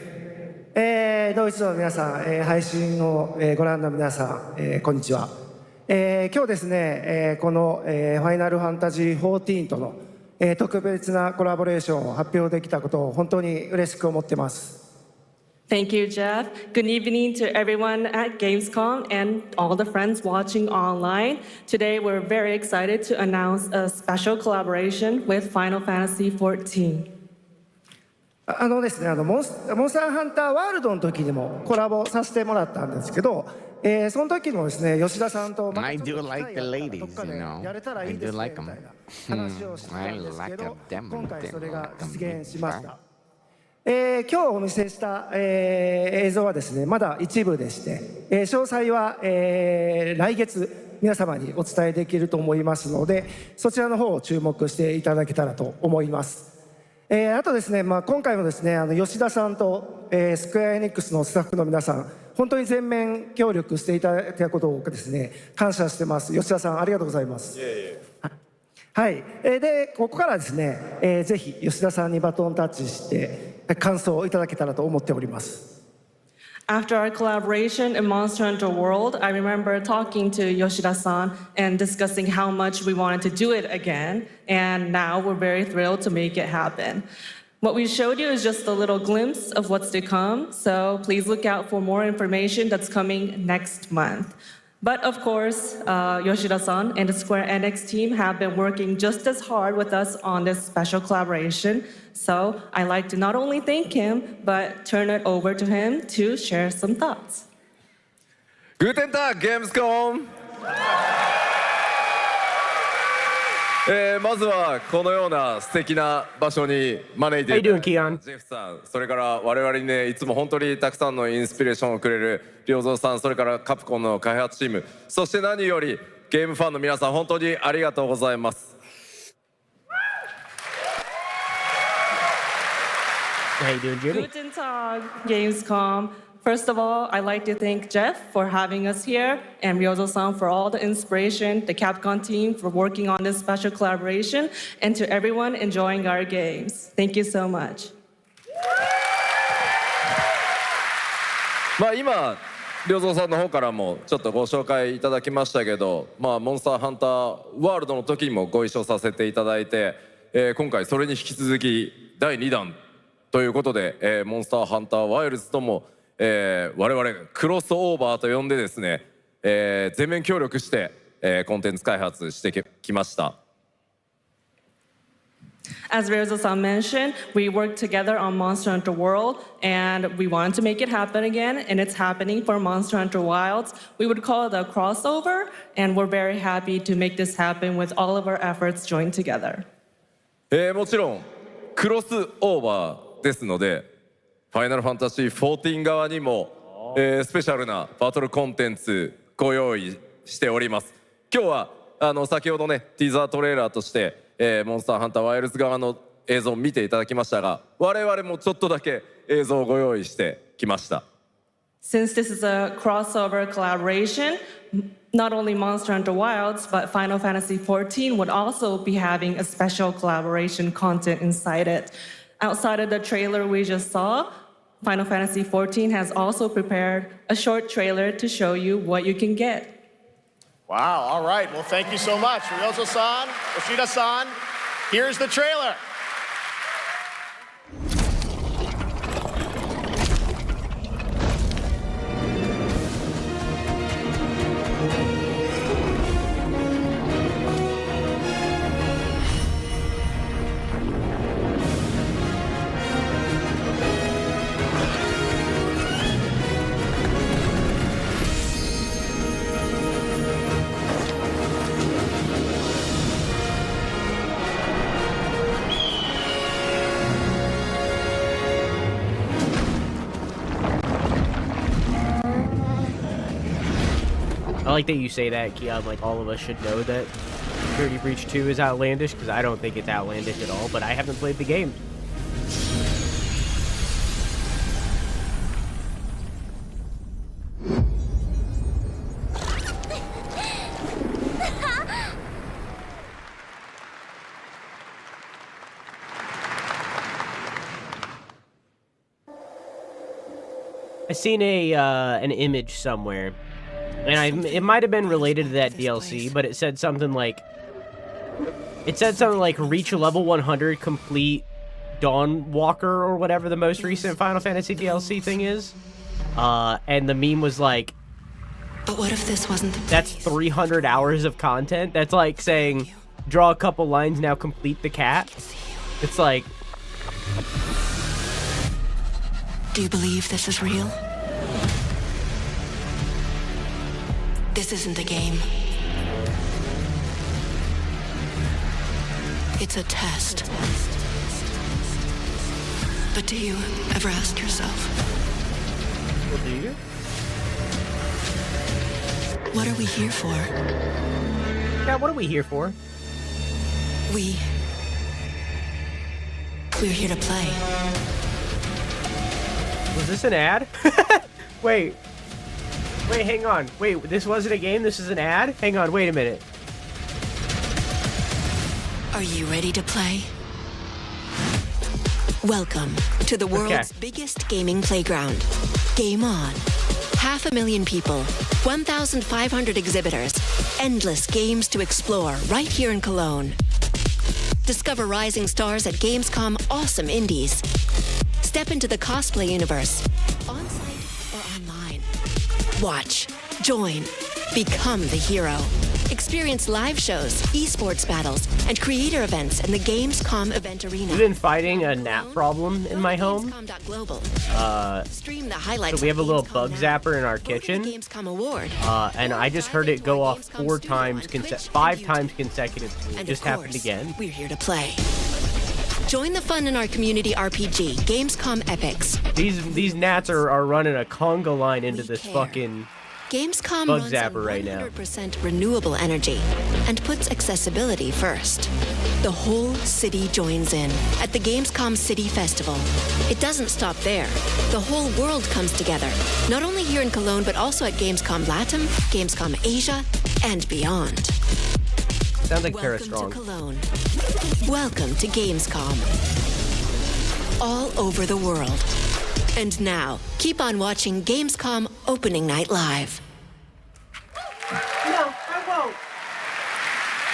ドイツの皆さん、配信をご覧の皆さん、こんにちは。今日ですね、このファイナルファンタジー14との特別なコラボレーションを発表できたことを本当に嬉しく思ってます。Thank you, Jeff. Good evening to everyone at Gamescom and all the friends watching online. Today, we're very excited to announce a special collaboration with Final Fantasy XIV. ですね、モンスターハンターワールドの時にもコラボさせてもらったんですけど、その時もですね、吉田さんとI do like the ladies, you know. I do like them. 話をしてたんですけど、今回それが実現しました。今日お見せした、映像はですね、まだ一部でして、詳細は、来月皆様にお伝えできると思いますので、そちらの方を注目していただけたらと思います。あとですね、今回もですね、吉田さんと、スクエアエニックスのスタッフの皆さん、本当に全面協力していただいたことをですね、感謝してます。吉田さん、ありがとうございます。はい、でここからですね、ぜひ吉田さんにバトンタッチして感想をいただけたらと思っております。After our collaboration in Monster Hunter World, I remember talking to Yoshida-san and discussing how much we wanted to do it again, and now we're very thrilled to make it happen. What we showed you is just a little glimpse of what's to come, so please look out for more information that's coming next month. But of course, Yoshida-san and the Square Enix team have been working just as hard with us on this special collaboration. So I'd like to not only thank him, but turn it over to him to share some thoughts. Guten Tag, Gamescom! まずはこのような素敵な場所に招いていただきジェフさん、それから我々にね、いつも本当にたくさんのインスピレーションをくれる良三さん、それからカプコンの開発チーム、そして何よりゲームファンの皆さん、本当にありがとうございます。Guten Tag, Gamescom. First of all, I'd like to thank Jeff for having us here and Ryozo-san for all the inspiration, the Capcom team for working on this special collaboration, and to everyone enjoying our games. Thank you so much. 今、良三さんの方からもちょっとご紹介いただきましたけど、モンスターハンターワールドの時にもご一緒させていただいて、今回それに引き続き第2弾ということで、モンスターハンターワイルズとも我々クロスオーバーと呼んでですね、全面協力して、コンテンツ開発してきました。As Ryozo-san mentioned, we worked together on Monster Hunter World, and we wanted to make it happen again, and it's happening for Monster Hunter Wilds. We would call it a crossover, and we're very happy to make this happen with all of our efforts joined together. もちろんクロスオーバーですので、ファイナルファンタジー14側にも、スペシャルなバトルコンテンツご用意しております。今日は先ほどねティザートレーラーとして、モンスターハンターワイルズ側の映像を見ていただきましたが、我々もちょっとだけ映像をご用意してきました。Since this is a crossover collaboration, not only Monster Hunter Wilds, but Final Fantasy XIV would also be having a special collaboration content inside it. Outside of the trailer we just saw, Final Fantasy XIV has also prepared a short trailer to show you what you can get. Wow, all right. Well, thank you so much. Ryozo-san, Yoshida-san, here's the trailer. I like that you say that, Keon, like all of us should know that Security Breach 2 is outlandish, because I don't think it's outlandish at all, but I haven't played the game. I seen an image somewhere, and it might have been related to that DLC, but it said something like, It said something like reach level 100, complete Dawnwalker or whatever the most recent Final Fantasy DLC thing is. And the meme was like, but what if this wasn't the that's 300 hours of content? That's like saying, draw a couple lines, now complete the cat. It's like... Do you believe this is real? This isn't a game. It's a test. But do you ever ask yourself? Well, do you? What are we here for? Yeah, what are we here for? We're here to play. Was this an ad? Wait, hang on. Wait, this wasn't a game? This is an ad? Hang on, wait a minute. Are you ready to play? Welcome to the world's biggest gaming playground. Game on. 500,000 people, 1,500 exhibitors, endless games to explore right here in Cologne. Discover rising stars at Gamescom awesome indies. Step into the cosplay universe, on-site or online. Watch, join, become the hero. Experience live shows, esports battles, and creator events in the Gamescom event arena. We've been fighting a gnat problem in my home. Stream the highlights. So we have a little bug zapper in our kitchen. And I just heard it go off 5 times consecutively. It just happened again. We're here to play. Join the fun in our community RPG, Gamescom Epics. These gnats are running a conga line into this fucking Gamescom bug runs zapper on right now. 100% renewable energy and puts accessibility first. The whole city joins in at the Gamescom City Festival. It doesn't stop there. The whole world comes together, not only here in Cologne, but also at Gamescom Latam, Gamescom Asia, and beyond. Sounds like Welcome Parastrong. to Cologne. Welcome to Gamescom. All over the world. And now, keep on watching Gamescom Opening Night Live. No, I won't.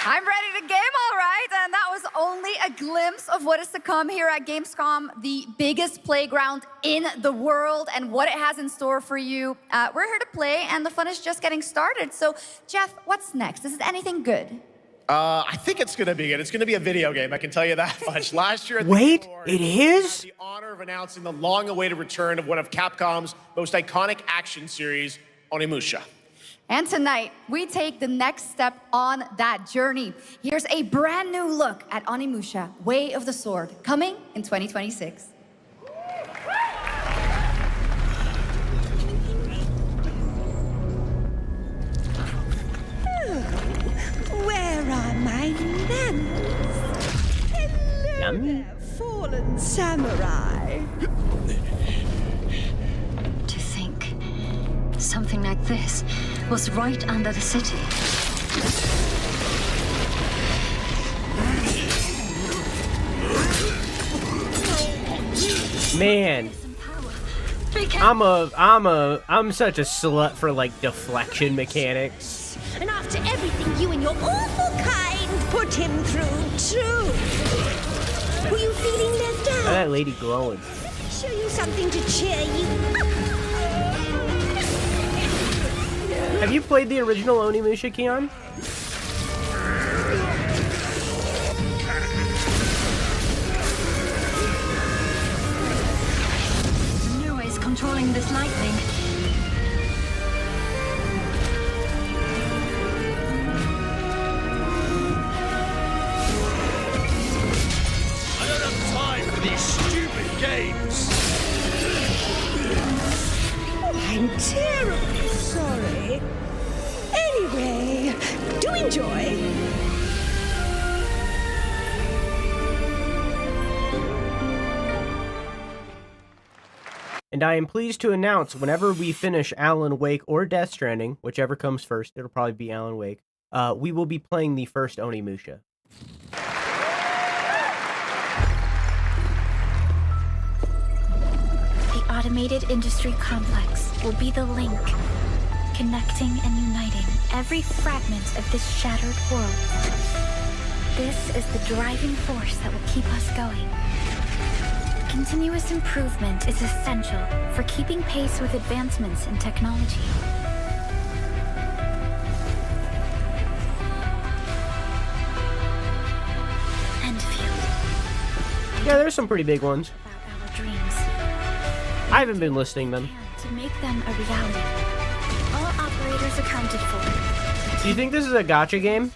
I'm ready to game, all right. And that was only a glimpse of what is to come here at Gamescom, the biggest playground in the world, and what it has in store for you. We're here to play, and the fun is just getting started. So, Jeff, what's next? Is it anything good? I think it's going to be good. It's going to be a video game, I can tell you that much. Last year at the Wait, Award, it is? we had the honor of announcing the long-awaited return of one of Capcom's most iconic action series, Onimusha. And tonight, we take the next step on that journey. Here's a brand new look at Onimusha, Way of the Sword, coming in 2026. Where are my nuns? Hello there, fallen samurai. To think something like this was right under the city. Man, I'm such a slut for like deflection mechanics. And after everything you and your awful kind put him through, too. Were you feeling left out? That lady glowing. Show you something to cheer you up. Have you played the original Onimusha, Keon? New ways controlling this lightning. I don't have time for these stupid games. Oh, I'm terribly sorry. Anyway, do enjoy. And I am pleased to announce whenever we finish Alan Wake or Death Stranding, whichever comes first, it'll probably be Alan Wake, we will be playing the first Onimusha. The automated industry complex will be the link, connecting and uniting every fragment of this shattered world. This is the driving force that will keep us going. Continuous improvement is essential for keeping pace with advancements in technology. Yeah, there's some pretty big ones. About our dreams. I haven't been listing them. To make them a reality. All operators accounted for. Do you think this is a gacha game?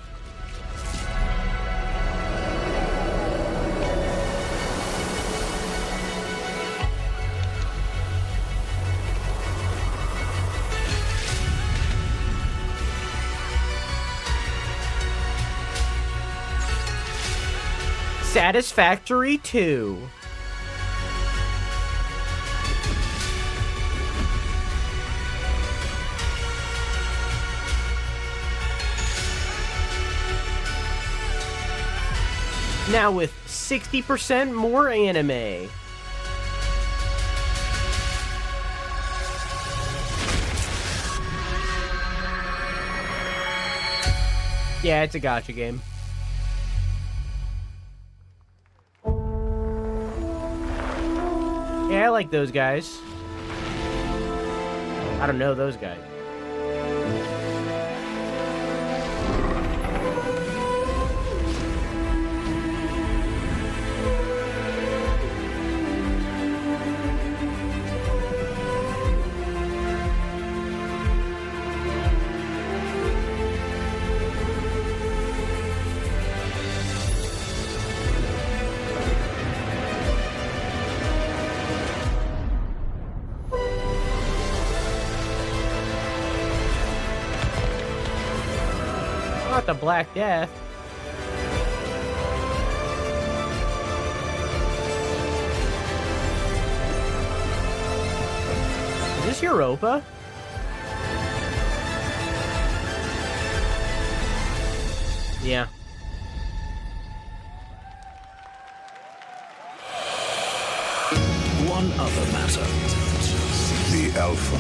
Satisfactory 2. Now with 60% more anime. Yeah, it's a gacha game. Yeah, I like those guys. I don't know those guys. Not the Black Death. Is this Europa? Yeah. One other matter. The Alpha.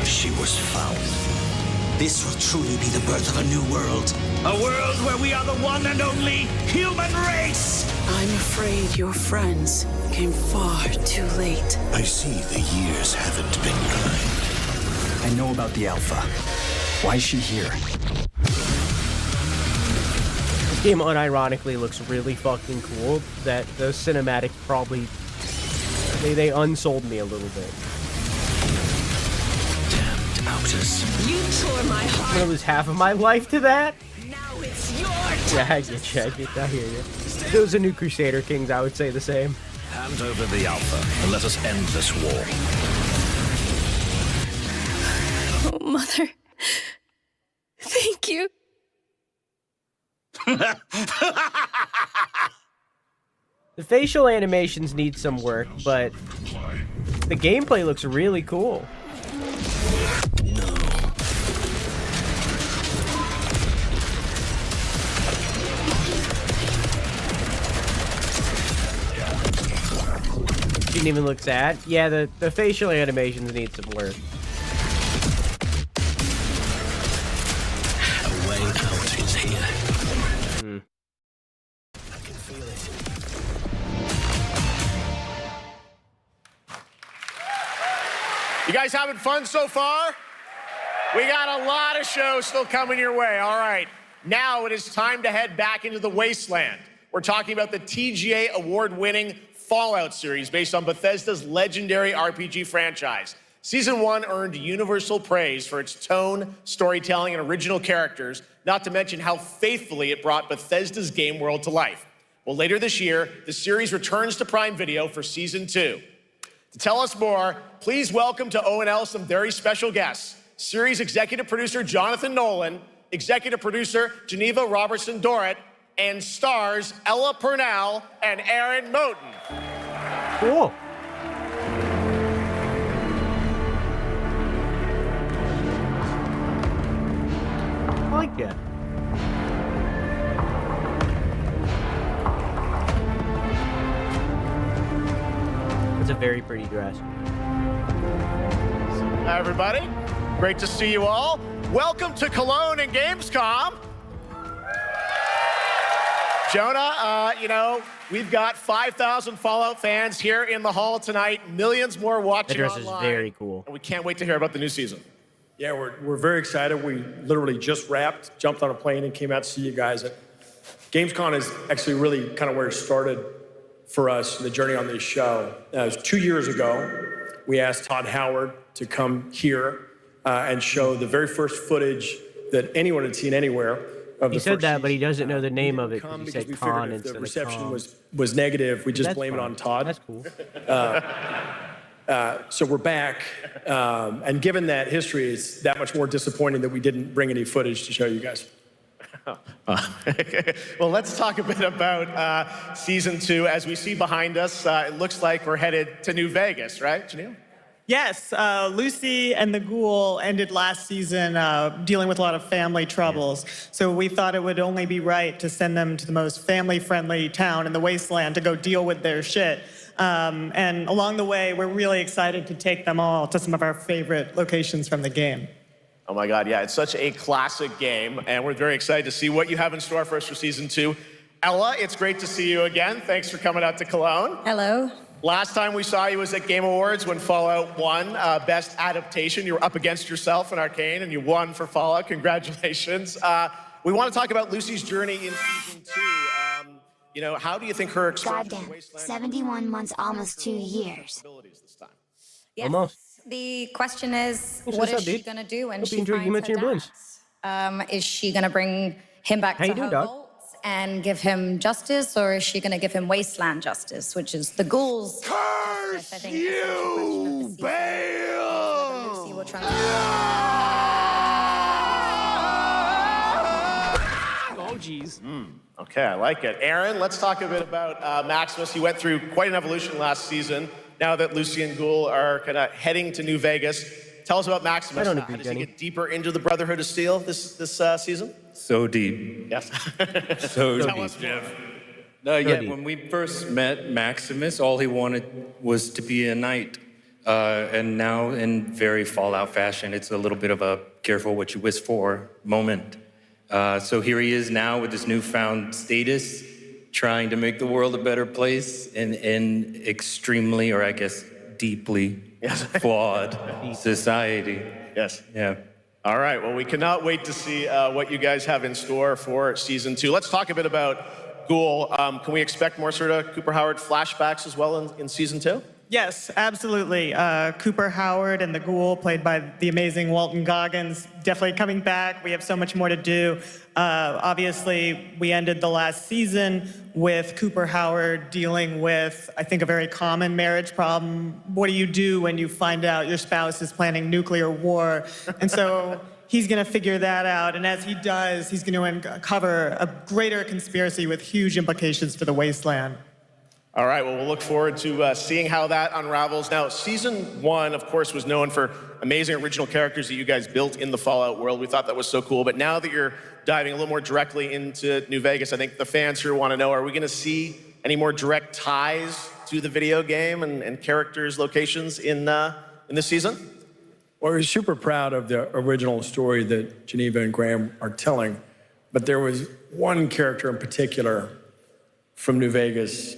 She was found. This will truly be the birth of a new world. A world where we are the one and only human race! I'm afraid your friends came far too late. I see the years haven't been kind. I know about the Alpha. Why is she here? This game unironically looks really fucking cool. That the cinematic probably... They unsold me a little bit. You tore my heart. I'm gonna lose half of my life to that? Now it's your turn. Yeah, I hear you. If it was a new Crusader Kings, I would say the same. Hand over the Alpha and let us end this war. Oh, Mother. Thank you. The facial animations need some work, but the gameplay looks really cool. Didn't even look sad. Yeah, the facial animations need some work. A way out is here. I can feel it. You guys having fun so far? We got a lot of shows still coming your way. All right, now it is time to head back into the wasteland. We're talking about the TGA award-winning Fallout series based on Bethesda's legendary RPG franchise. Season 1 earned universal praise for its tone, storytelling, and original characters, not to mention how faithfully it brought Bethesda's game world to life. Well, later this year, the series returns to Prime Video for Season 2. To tell us more, please welcome to ONL some very special guests. Series executive producer Jonathan Nolan, executive producer Geneva Robertson-Dorrit, and stars Ella Purnell and Aaron Moten. Cool. I like that. It's a very pretty dress. Hi, everybody. Great to see you all. Welcome to Cologne and Gamescom. Jonah, we've got 5,000 Fallout fans here in the hall tonight, millions more watching That dress online. is very cool. And we can't wait to hear about the new season. Yeah, we're very excited. We literally just wrapped, jumped on a plane, and came out to see you guys. Gamescom is actually really kind of where it started for us, the journey on this show. It was 2 years ago. We asked Todd Howard to come here and show the very first footage that anyone had seen anywhere. He said that, but he doesn't know the name of it because he said Con if instead the of reception Con. was negative, we just That's blame fine. it on Todd. That's cool. So we're back, and given that history, it's that much more disappointing that we didn't bring any footage to show you guys. Well, let's talk a bit about season 2. As we see behind us, it looks like we're headed to New Vegas, right, Janelle? Yes, Lucy and the Ghoul ended last season dealing with a lot of family troubles. So we thought it would only be right to send them to the most family-friendly town in the wasteland to go deal with their shit. And along the way, we're really excited to take them all to some of our favorite locations from the game. Oh my God, yeah, it's such a classic game, and we're very excited to see what you have in store for us for season 2. Ella, it's great to see you again. Thanks for coming out to Cologne. Hello. Last time we saw you was at Game Awards when Fallout won Best Adaptation. You were up against yourself in Arcane, and you won for Fallout. Congratulations. We want to talk about Lucy's journey in season 2. How do you think her experience Goddamn, 71 months, almost 2 years. Yes. Almost. The question is, What's what up, is she dude? going to do when Hope you she enjoyed finds you her mentioned your dad? Is she going to bring him back How to you doing, her dog? vault and give him justice, or is she going to give him wasteland justice, which is the ghouls? Curse justice, I think, you, Bale! Lucy will try Oh, geez. Okay, I like it. Aaron, let's talk a bit about Maximus. He went through quite an evolution last season. Now that Lucy and Ghoul are kind of heading to New Vegas, tell us about Maximus. I don't How agree, does he Jenny. get deeper into the Brotherhood of Steel this season? So deep. Yes. So Tell deep. us, Jeff. Yeah, when we first met Maximus, all he wanted was to be a knight. And now, in very Fallout fashion, it's a little bit of a careful what you wish for moment. So here he is now with this newfound status, trying to make the world a better place in extremely, or I guess deeply flawed society. Yes. Yeah. All right, well, we cannot wait to see what you guys have in store for season 2. Let's talk a bit about Ghoul. Can we expect more sort of Cooper Howard flashbacks as well in season 2? Yes, absolutely. Cooper Howard and the Ghoul, played by the amazing Walton Goggins, definitely coming back. We have so much more to do. Obviously, we ended the last season with Cooper Howard dealing with, I think, a very common marriage problem. What do you do when you find out your spouse is planning nuclear war? And so he's going to figure that out. And as he does, he's going to uncover a greater conspiracy with huge implications for the wasteland. All right, well, we'll look forward to seeing how that unravels. Now, season 1, of course, was known for amazing original characters that you guys built in the Fallout world. We thought that was so cool. But now that you're diving a little more directly into New Vegas, I think the fans here want to know, are we going to see any more direct ties to the video game and characters, locations in this season? Well, we're super proud of the original story that Geneva and Graham are telling, but there was one character in particular from New Vegas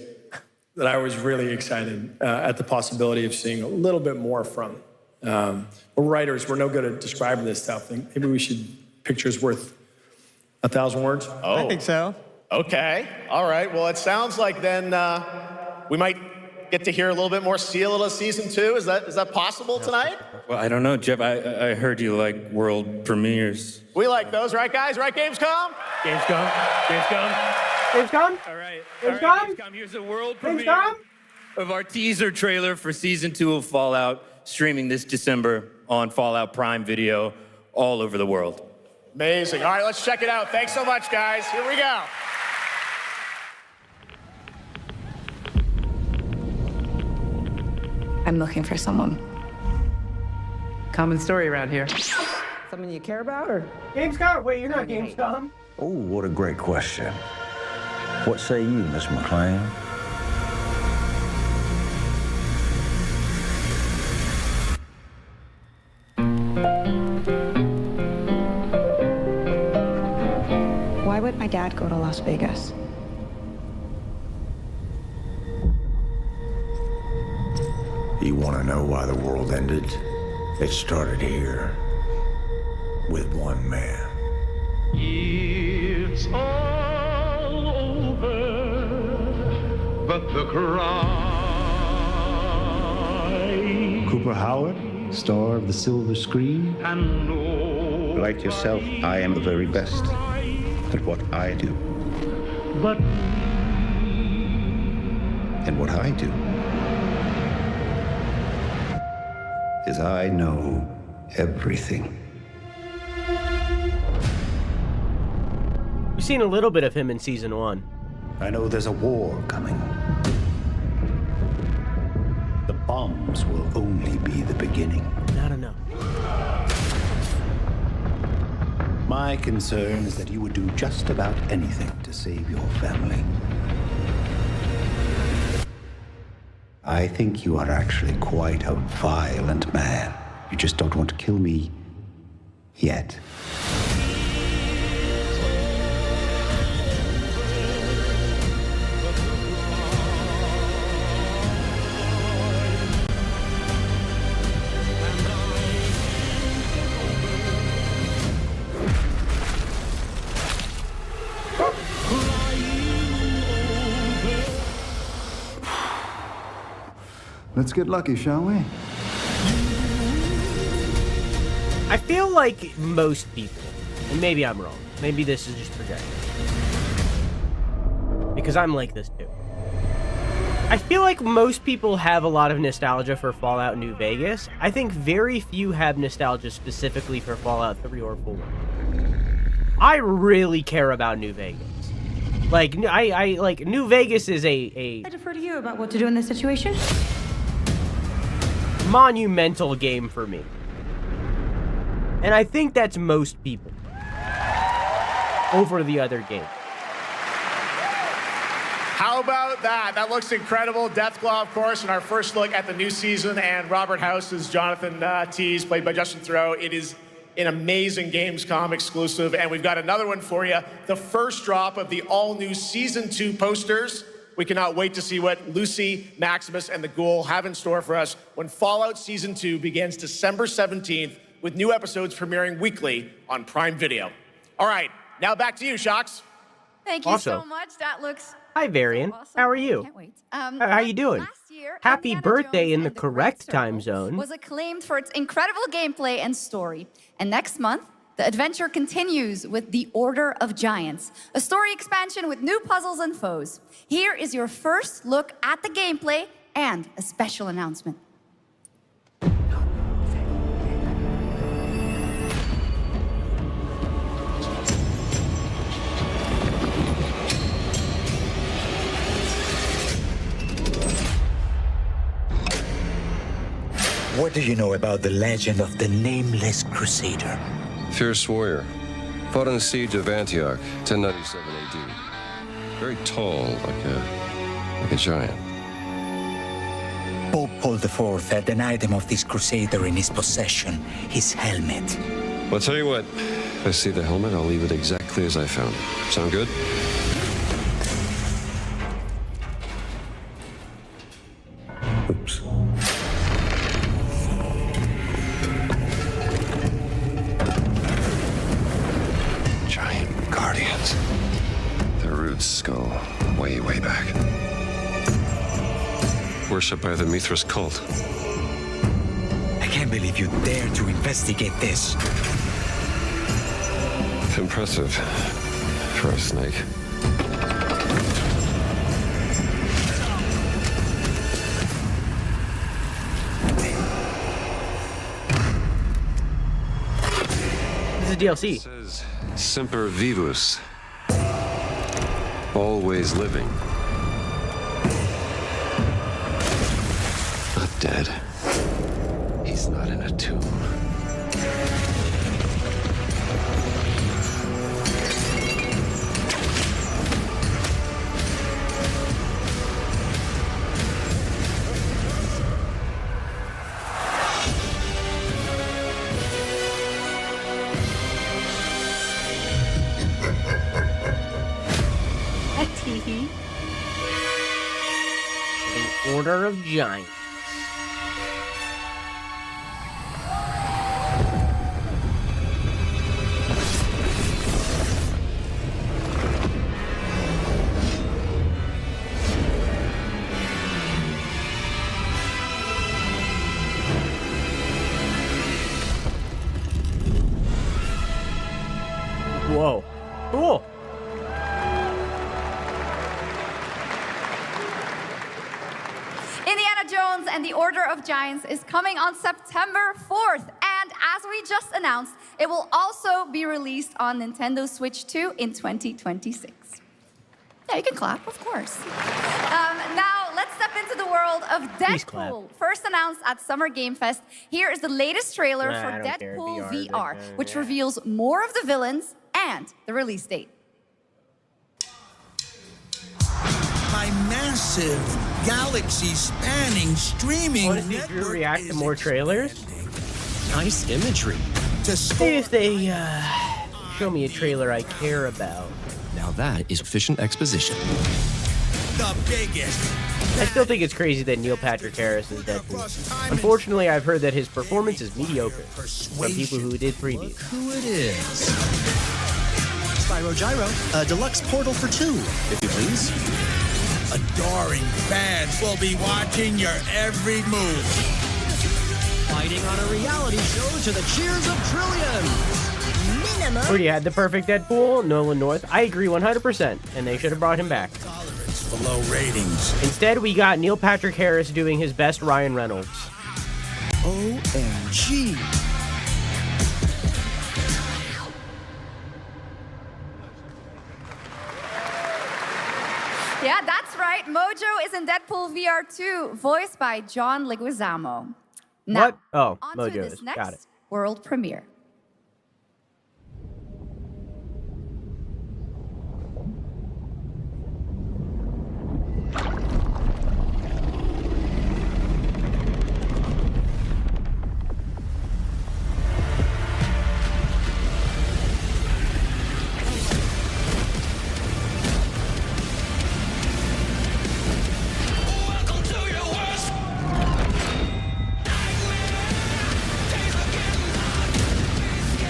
that I was really excited at the possibility of seeing a little bit more from. We're writers, we're no good at describing this stuff. Maybe we should, pictures worth 1,000 words? Oh. I think so. Okay, all right. Well, it sounds like then we might get to hear a little bit more Seal of season 2. Is that possible tonight? Well, I don't know, Jeff. I heard you like world premieres. We like those, right, guys? Right, Gamescom? Gamescom. Gamescom? All right. Gamescom? Here's a world premiere Gamescom? of our teaser trailer for season 2 of Fallout, streaming this December on Fallout Prime Video all over the world. Amazing. All right, let's check it out. Thanks so much, guys. Here we go. I'm looking for someone. Common story around here. Someone you care about, or? Gamescom? Wait, you're not Gamescom. Oh, what a great question. What say you, Miss McClane? Why would my dad go to Las Vegas? Do you want to know why the world ended? It started here with one man. It's all over, but the cry. Cooper Howard, star of the silver screen. Like yourself, I am the very best at what I do. But And what I do is I know everything. We've seen a little bit of him in season 1. I know there's a war coming. The bombs will only be the beginning. I don't know. My concern is that you would do just about anything to save your family. I think you are actually quite a violent man. You just don't want to kill me yet. Let's get lucky, shall we? I feel like most people, and maybe I'm wrong, maybe this is just projecting, because I'm like this too. I feel like most people have a lot of nostalgia for Fallout New Vegas. I think very few have nostalgia specifically for Fallout 3 or 4. I really care about New Vegas. Like, I like New Vegas is a I defer to you about what to do in this situation. monumental game for me. And I think that's most people over the other game. How about that? That looks incredible. Deathclaw, of course, in our first look at the new season, and Robert House is Jonathan Tease, played by Justin Theroux. It is an amazing Gamescom exclusive, and we've got another one for you. The first drop of the all-new Season 2 posters. We cannot wait to see what Lucy, Maximus, and the Ghoul have in store for us when Fallout Season 2 begins December 17th, with new episodes premiering weekly on Prime Video. All right, now back to you, Shox. Thank you so much. That looks Hi, Varian. so awesome. How are you? Can't wait. How you doing? Last year, Happy Indiana birthday Jones in the and correct Great time Circle zone. was acclaimed for its incredible gameplay and story. And next month, the adventure continues with The Order of Giants, a story expansion with new puzzles and foes. Here is your first look at the gameplay and a special announcement. What do you know about the legend of the Nameless Crusader? Fierce warrior. Fought in the siege of Antioch, 1097 AD. Very tall, like a giant. Pope Paul IV had an item of this crusader in his possession, his helmet. Well, I'll tell you what. If I see the helmet, I'll leave it exactly as I found it. Sound good? Oops. Giant guardians. Their root skull, way back. Worshipped by the Mithras cult. I can't believe you dare to investigate this. Impressive for a snake. This is DLC. It says Semper Vivus. Always living. Not dead. He's not in a tomb. The Order of Giants. Jones and the Order of Giants is coming on September 4th. And as we just announced, it will also be released on Nintendo Switch 2 in 2026. Yeah, you can clap, of course. Now, let's step into the world of Deadpool. First announced at Summer Game Fest, here is the latest trailer for Deadpool VR, which reveals more of the villains and the release date. My massive, galaxy-spanning streaming network. Want to react to more trailers? Nice imagery. See if they show me a trailer I care about. Now that is efficient exposition. The biggest. I still think it's crazy that Neil Patrick Harris is Deadpool. Unfortunately, I've heard that his performance is mediocre from people who did previews. Who it is? Spyro Gyro, a deluxe portal for 2, if you please. Adoring fans will be watching your every move. Fighting on a reality show to the cheers of trillions. Already had the perfect Deadpool, Nolan North. I agree 100%, and they should have brought him back. Below ratings. Instead, we got Neil Patrick Harris doing his best Ryan Reynolds. OMG. Yeah, that's right. Mojo is in Deadpool VR 2, voiced by John Leguizamo. Now, what? Oh, on Mojo to this is. next Got it. world premiere.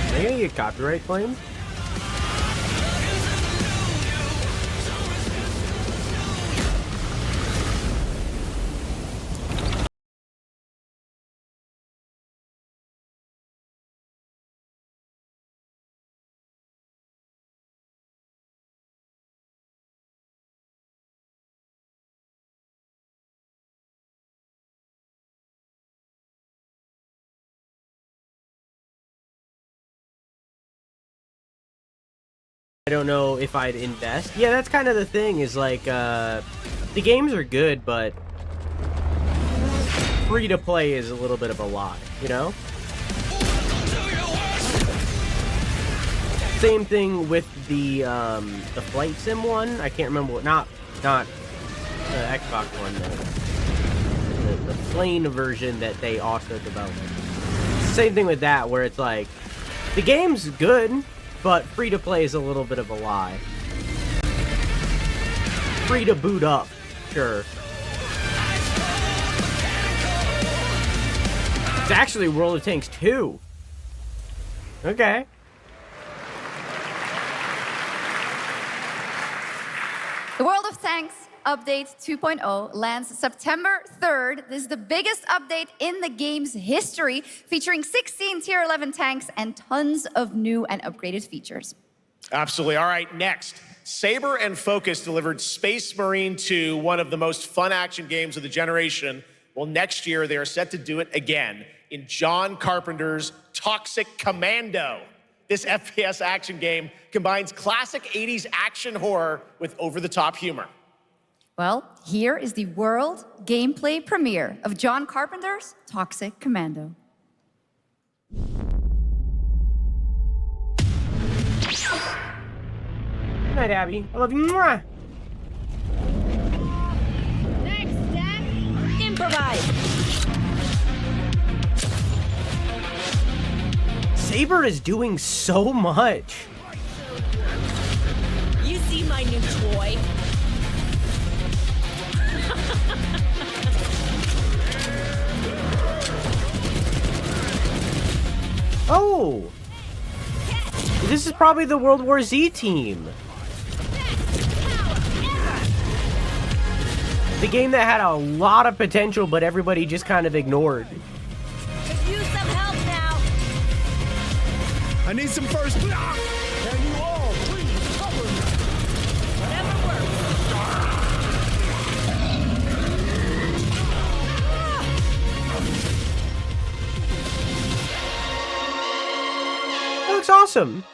Are you gonna get copyright claimed? I don't know if I'd invest. Yeah, that's kind of the thing, is like, the games are good, but free to play is a little bit of a lie, you know? Same thing with the flight sim one. I can't remember what, not the Xbox one, the plane version that they also developed. Same thing with that, where it's like, the game's good, but free to play is a little bit of a lie. Free to boot up, sure. It's actually World of Tanks 2. Okay. The World of Tanks Update 2.0 lands September 3rd. This is the biggest update in the game's history, featuring 16 Tier 11 tanks and tons of new and upgraded features. Absolutely. All right, next. Saber and Focus delivered Space Marine 2, one of the most fun action games of the generation. Well, next year, they are set to do it again in John Carpenter's Toxic Commando. This FPS action game combines classic 80s action horror with over-the-top humor. Well, here is the world gameplay premiere of John Carpenter's Toxic Commando. Good night, Abby. I love you. Mwah. Next step, improvise. Saber is doing so much. You see my new toy? Oh! This is probably the World War Z team. The game that had a lot of potential, but everybody just kind of ignored. Could use some help now. I need some first. Can you all please cover me? Whatever works. awesome.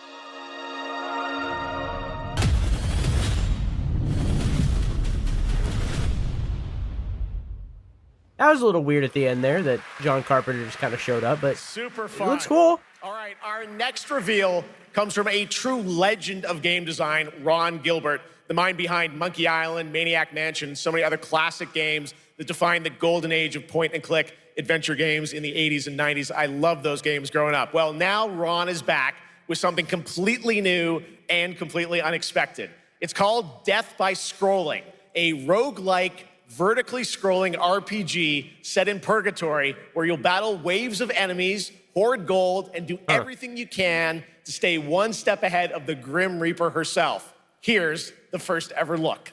That was a little weird at the end there that John Carpenter just kind of showed up, but super fun. It looks cool. All right, our next reveal comes from a true legend of game design, Ron Gilbert, the mind behind Monkey Island, Maniac Mansion, and so many other classic games that defined the golden age of point-and-click adventure games in the 80s and 90s. I loved those games growing up. Well, now Ron is back with something completely new and completely unexpected. It's called Death by Scrolling, a roguelike, vertically scrolling RPG set in purgatory where you'll battle waves of enemies, hoard gold, and do everything you can to stay one step ahead of the Grim Reaper herself. Here's the first ever look.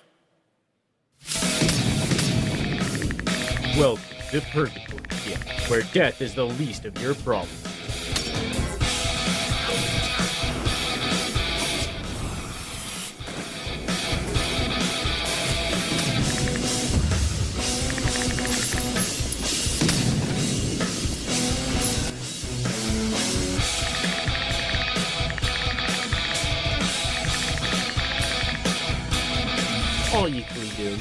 Welcome to Purgatory, where death is the least of your problems. All equally doomed.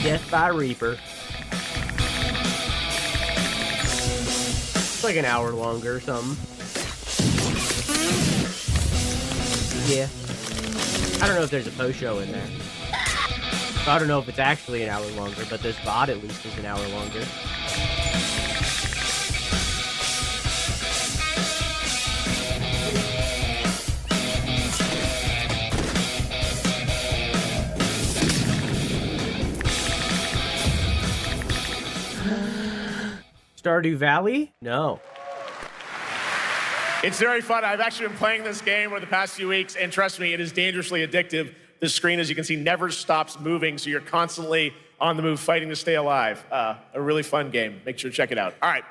Death by Reaper. It's like an hour longer or something. Yeah. I don't know if there's a post show in there. I don't know if it's actually an hour longer, but this VOD at least is an hour longer. Stardew Valley? No. It's very fun. I've actually been playing this game over the past few weeks, and trust me, it is dangerously addictive. The screen, as you can see, never stops moving, so you're constantly on the move fighting to stay alive. A really fun game. Make sure to check it out. All right,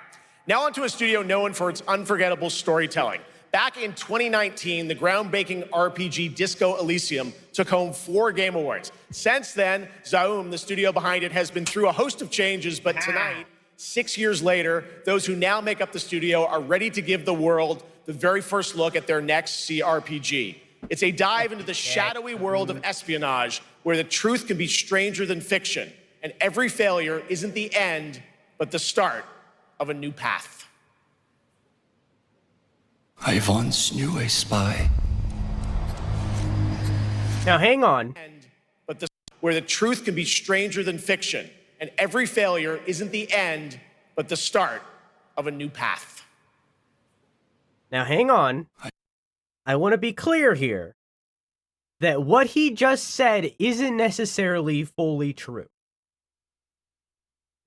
now onto a studio known for its unforgettable storytelling. Back in 2019, the groundbreaking RPG Disco Elysium took home 4 Game Awards. Since then, Zaum, the studio behind it, has been through a host of changes, but tonight, 6 years later, those who now make up the studio are ready to give the world the very first look at their next CRPG. It's a dive into the shadowy world of espionage, where the truth can be stranger than fiction, and every failure isn't the end, but the start of a new path. I once knew a spy. Now hang on. But where the truth can be stranger than fiction, and every failure isn't the end, but the start of a new path. Now hang on. I want to be clear here that what he just said isn't necessarily fully true.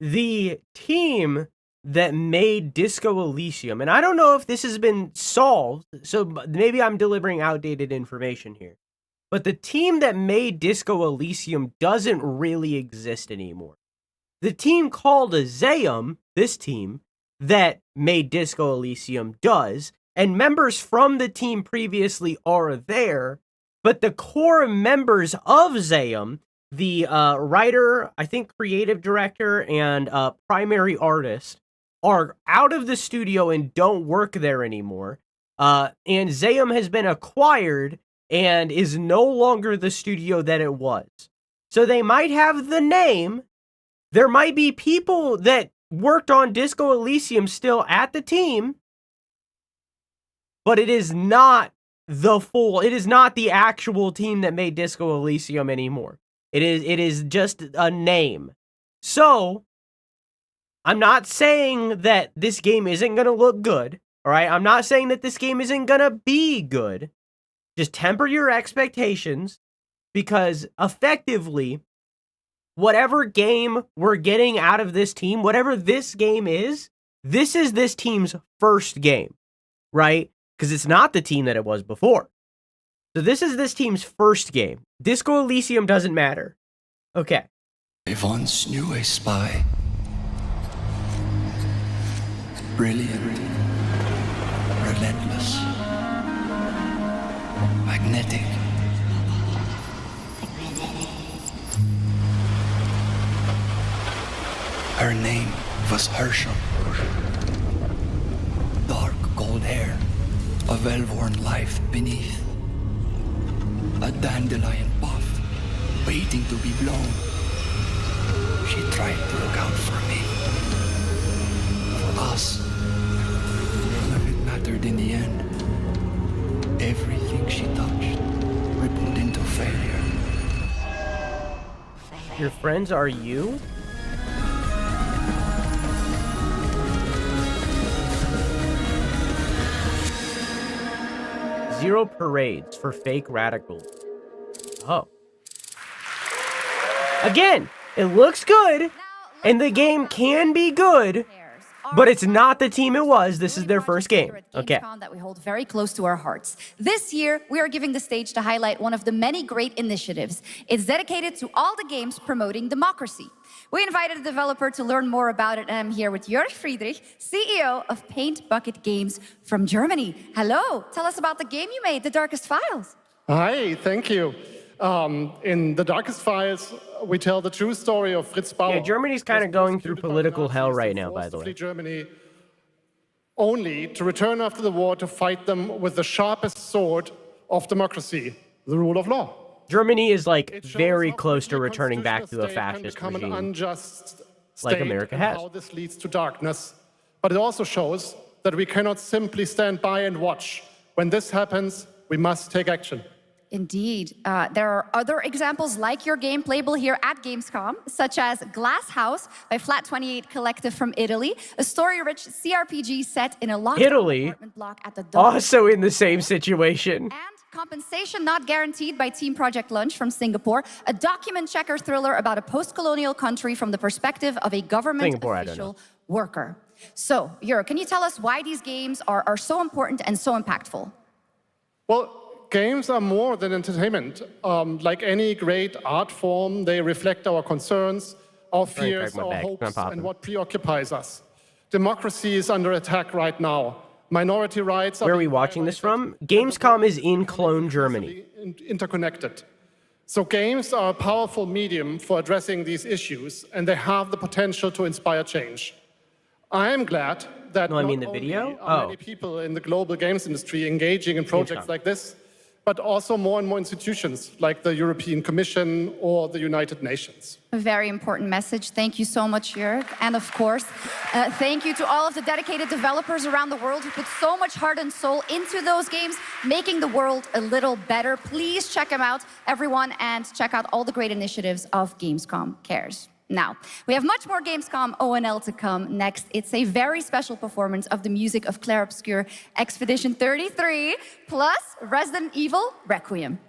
The team that made Disco Elysium, and I don't know if this has been solved, so maybe I'm delivering outdated information here, but the team that made Disco Elysium doesn't really exist anymore. The team called Zaum, this team that made Disco Elysium, does, and members from the team previously are there, but the core members of Zaum, the writer, I think creative director, and primary artist, are out of the studio and don't work there anymore. And Zaum has been acquired and is no longer the studio that it was. So they might have the name. There might be people that worked on Disco Elysium still at the team, but it is not it is not the actual team that made Disco Elysium anymore. It is just a name. So, I'm not saying that this game isn't going to look good, all right? I'm not saying that this game isn't going to be good. Just temper your expectations, because effectively, whatever game we're getting out of this team, whatever this game is this team's first game, right? Because it's not the team that it was before. So this is this team's first game. Disco Elysium doesn't matter. Okay. I once knew a spy. Brilliant. Relentless. Magnetic. Her name was Herschel. Dark gold hair, a well-worn life beneath. A dandelion puff, waiting to be blown. She tried to look out for me. For us. None of it mattered in the end. Everything she touched rippled into failure. Your friends are you? Zero parades for fake radicals. Oh. Again, it looks good, and the game can be good, but it's not the team it was. This is their first game. Okay. That we hold very close to our hearts. This year, we are giving the stage to highlight one of the many great initiatives. It's dedicated to all the games promoting democracy. We invited a developer to learn more about it, and I'm here with Jörg Friedrich, CEO of Paint Bucket Games from Germany. Hello, tell us about the game you made, The Darkest Files. Hi, thank you. In The Darkest Files, we tell the true story of Fritz Bauer. Yeah, Germany's kind of going through political hell right now, by the way. Germany only to return after the war to fight them with the sharpest sword of democracy, the rule of law. Germany is like very close to returning back to a fascist regime, unjust like America has. How this leads to darkness, but it also shows that we cannot simply stand by and watch. When this happens, we must take action. Indeed. There are other examples like your game playable here at Gamescom, such as Glass House by Flat28 Collective from Italy, a story-rich CRPG set in a locked apartment block at the also in the same situation. Compensation Not Guaranteed by Team Project Lunch from Singapore, a document checker thriller about a post-colonial country from the perspective of a government official worker. So, Jörg, can you tell us why these games are so important and so impactful? Well, games are more than entertainment. Like any great art form, they reflect our concerns, our fears, our hopes, and what preoccupies us. Democracy is under attack right now. Minority rights are... Where are we watching this from? Gamescom is in Cologne, Germany. Interconnected. So games are a powerful medium for addressing these issues, and they have the potential to inspire change. I am glad that no, I mean the video? Many people in the global games industry engaging in projects like this, but also more and more institutions like the European Commission or the United Nations. A very important message. Thank you so much, Jörg. And of course, thank you to all of the dedicated developers around the world who put so much heart and soul into those games, making the world a little better. Please check them out, everyone, and check out all the great initiatives of Gamescom Cares. Now, we have much more Gamescom ONL to come. Next, it's a very special performance of the music of Clair Obscur Expedition 33, plus Resident Evil Requiem.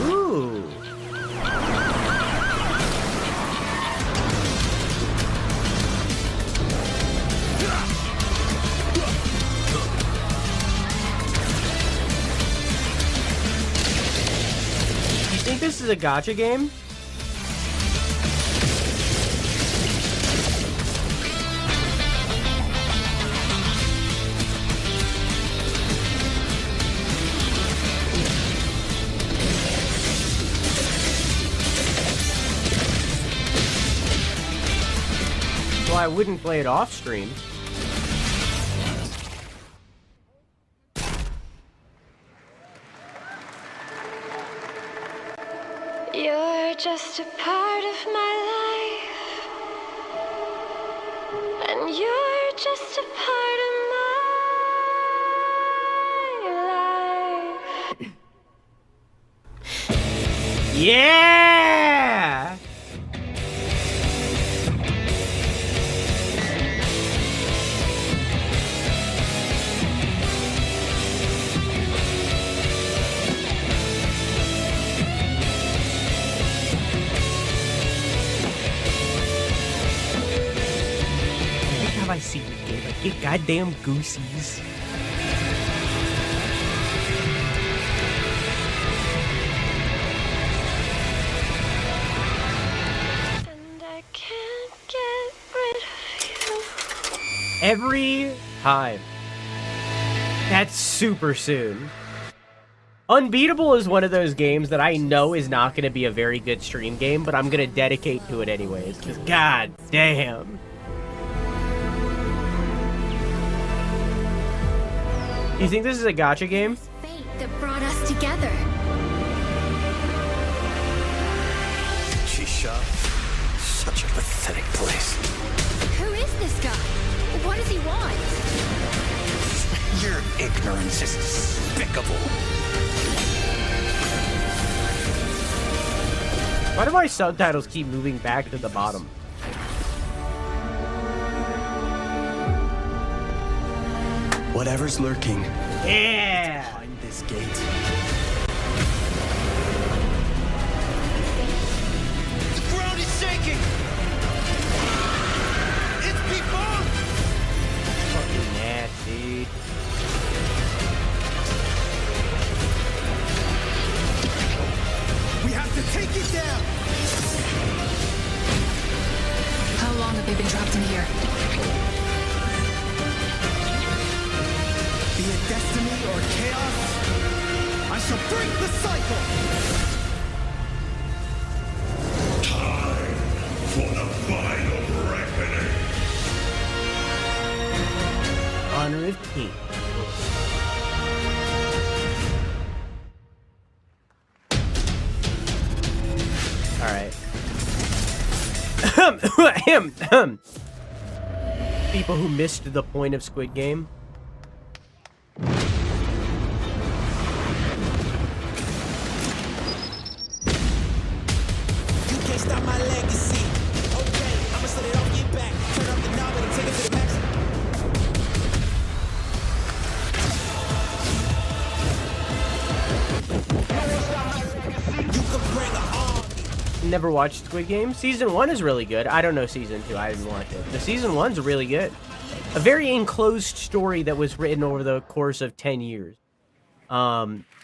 Ooh. You think this is a gacha game? Well, I wouldn't play it off stream. You're just a part of my life, and you're just a part of my life. Yeah! I see you, Gabe. I get goddamn goosies. Every time. That's super soon. Unbeatable is one of those games that I know is not going to be a very good stream game, but I'm going to dedicate to it anyways, because god damn. You think this is a gacha game? Fate that brought us together. Shisha. Such a pathetic place. Who is this guy? What does he want? Your ignorance is despicable. Why do my subtitles keep moving back to the bottom? Whatever's lurking. Yeah. Behind this gate. The ground is shaking. It's people. Fucking nasty. We have to take it down. How long have they been trapped in here? Be it destiny or chaos, I shall break the cycle. Time for the final reckoning. Honor of King. Alright. People who missed the point of Squid Game. Stop my legacy. Okay, I'ma set it off, get back. Turn up the knob and take it to the max. You can bring an army. Never watched Squid Game. Season 1 is really good. I don't know Season 2. I didn't watch it. The Season 1's really good. A very enclosed story that was written over the course of 10 years.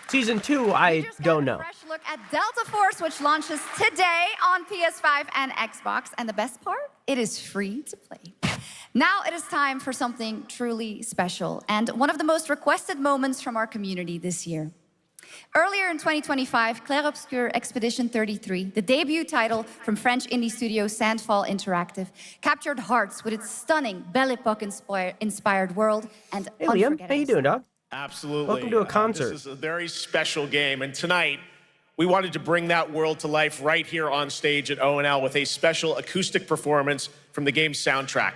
Season 2, I don't know. Fresh look at Delta Force, which launches today on PS5 and Xbox. And the best part, it is free to play. Now it is time for something truly special and one of the most requested moments from our community this year. Earlier in 2025, Clair Obscur Expedition 33, the debut title from French indie studio Sandfall Interactive, captured hearts with its stunning Belle Epoque-inspired world and Hey Liam, how you doing, dog? Absolutely. Welcome to a concert. This is a very special game, and tonight we wanted to bring that world to life right here on stage at ONL with a special acoustic performance from the game's soundtrack.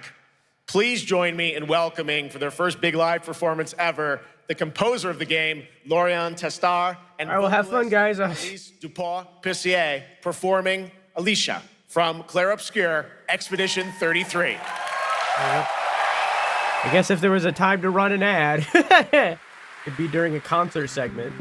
Please join me in welcoming, for their first big live performance ever, the composer of the game, Laurent Testard, and I will have fun, guys. Elise Dupont-Pissier performing Alicia from Clair Obscur Expedition 33. I guess if there was a time to run an ad, it'd be during a concert segment.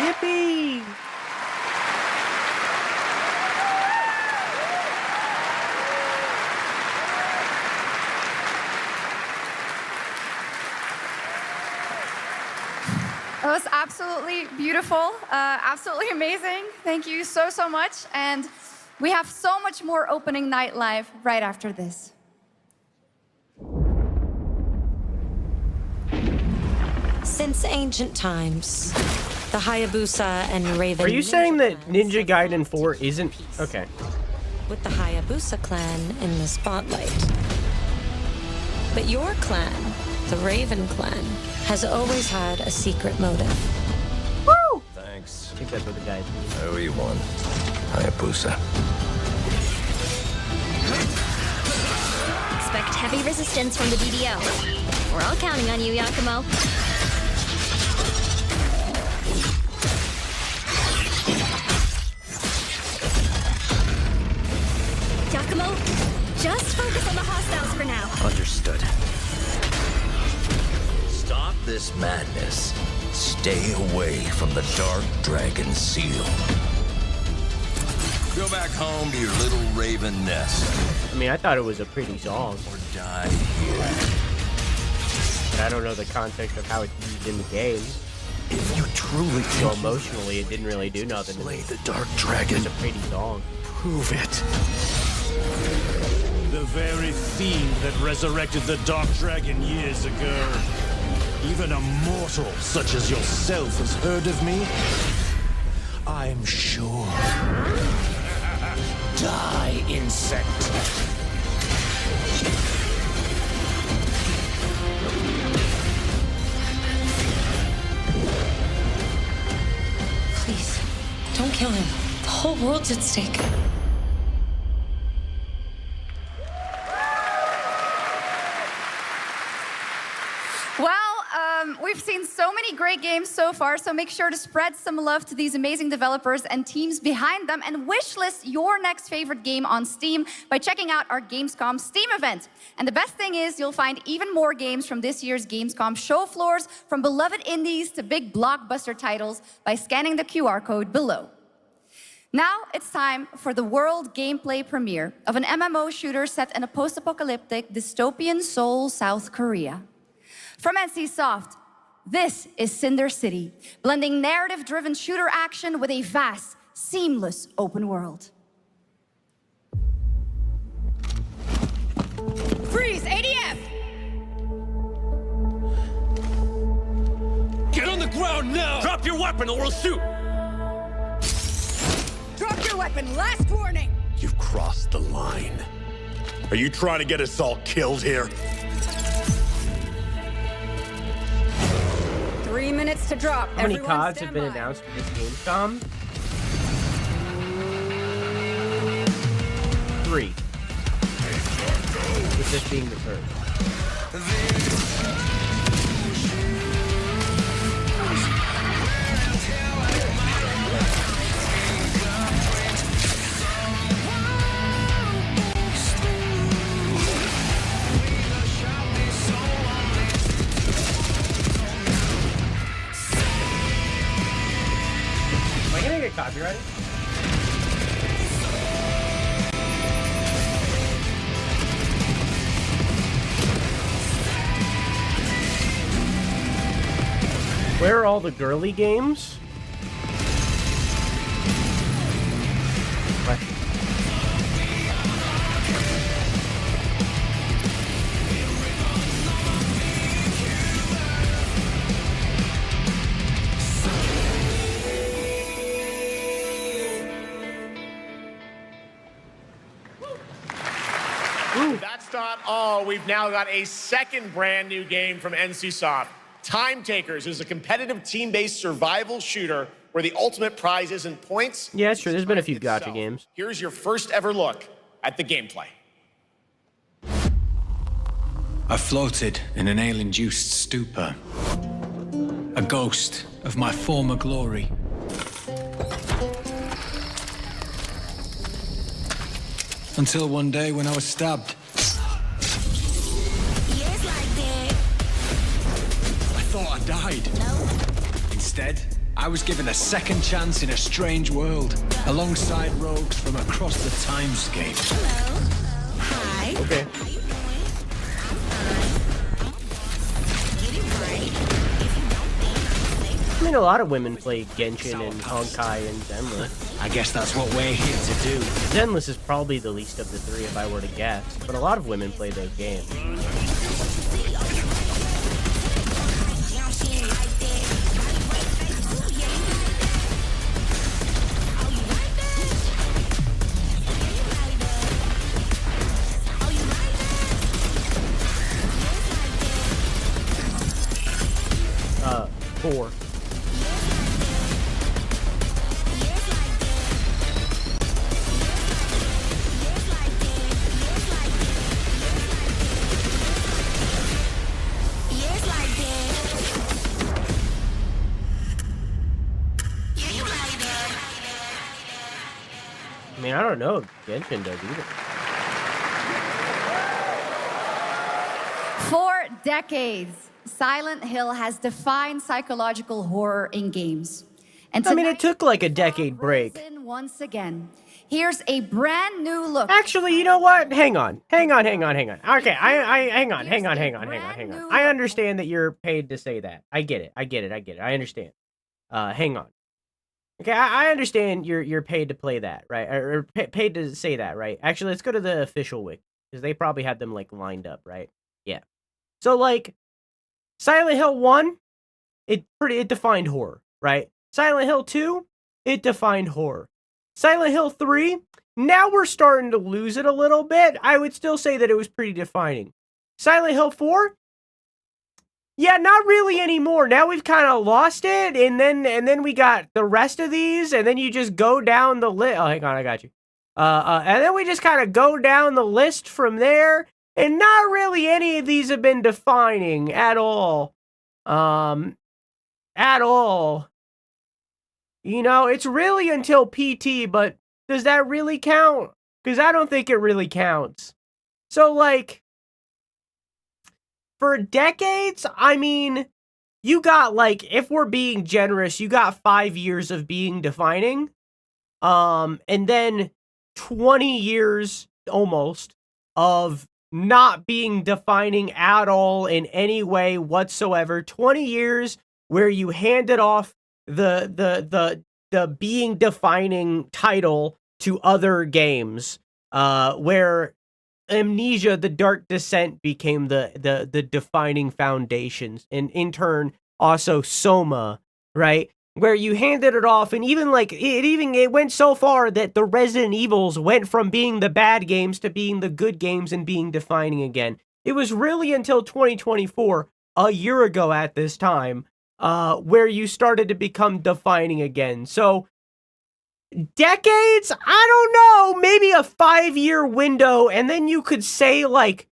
Yippee! That was absolutely beautiful, absolutely amazing. Thank you so, so much. And we have so much more opening night live right after this. Since ancient times, the Hayabusa and Raven... Are you saying that Ninja Gaiden 4 isn't... Okay. With the Hayabusa clan in the spotlight. But your clan, the Raven clan, has always had a secret motive. Woo! Thanks. I think that's what the guys mean. I owe you one. Hayabusa. Expect heavy resistance from the DDO. We're all counting on you, Yakumo. Yakumo, just focus on the hostiles for now. Understood. Stop this madness. Stay away from the Dark Dragon Seal. Go back home to your little raven nest. I mean, I thought it was a pretty song. Or die here. But I don't know the context of how it's used in the game. If you truly so emotionally, it didn't really do nothing to me. The Dark Dragon. It's a pretty song. Prove it. The very fiend that resurrected the Dark Dragon years ago. Even a mortal such as yourself has heard of me? I'm sure. Die, insect. Please, don't kill him. The whole world's at stake. We've seen so many great games so far, so make sure to spread some love to these amazing developers and teams behind them, and wishlist your next favorite game on Steam by checking out our Gamescom Steam event. And the best thing is you'll find even more games from this year's Gamescom show floors, from beloved indies to big blockbuster titles, by scanning the QR code below. Now it's time for the world gameplay premiere of an MMO shooter set in a post-apocalyptic dystopian Seoul, South Korea. From NCSoft, this is Cinder City, blending narrative-driven shooter action with a vast, seamless open world. Freeze, ADF! Get on the ground now! Drop your weapon or we'll shoot! Drop your weapon, last warning! You've crossed the line. Are you trying to get us all killed here? 3 minutes to drop. How many CODs have been announced for this Gamescom? 3. With this being the first. Am I gonna get copyrighted? Where are all the girly games? Question. That's not all. We've now got a second brand new game from NCSoft. Time Takers is a competitive team-based survival shooter where the ultimate prize isn't points. Yeah, sure. There's been a few gacha games. Here's your first ever look at the gameplay. I floated in an ale-induced stupor, a ghost of my former glory. Until one day when I was stabbed. Yes, like that. I thought I died. No. Instead, I was given a second chance in a strange world, alongside rogues from across the timescape. Hello. Hi. Okay. I mean, a lot of women play Genshin and Honkai and Zenless. I guess that's what we're here to do. Zenless is probably the least of the three if I were to guess, but a lot of women play those games. Four. I mean, I don't know if Genshin does either. For decades, Silent Hill has defined psychological horror in games. And I mean, it took like a decade break. Once again, here's a brand new look. Actually, you know what? Hang on. Okay, hang on. I understand that you're paid to say that. I get it. I understand. Hang on. Okay, I understand you're paid to play that, right? Or paid to say that, right? Actually, let's go to the official wiki, because they probably had them like lined up, right? Yeah. So like, Silent Hill 1, it defined horror, right? Silent Hill 2, it defined horror. Silent Hill 3, now we're starting to lose it a little bit. I would still say that it was pretty defining. Silent Hill 4, yeah, not really anymore. Now we've kind of lost it, and then we got the rest of these, and then you just go down the list. Oh, hang on, I got you. And then we just kind of go down the list from there, and not really any of these have been defining at all. At all. You know, it's really until PT, but does that really count? Because I don't think it really counts. So, like, for decades, I mean, you got, like, if we're being generous, you got 5 years of being defining. And then 20 years, almost, of not being defining at all in any way whatsoever. 20 years where you handed off the being defining title to other games, where Amnesia: The Dark Descent became the defining foundations, and in turn also Soma, right? Where you handed it off, and even like it went so far that the Resident Evils went from being the bad games to being the good games and being defining again. It was really until 2024, a year ago at this time, where you started to become defining again. So decades? I don't know, maybe a 5-year window, and then you could say like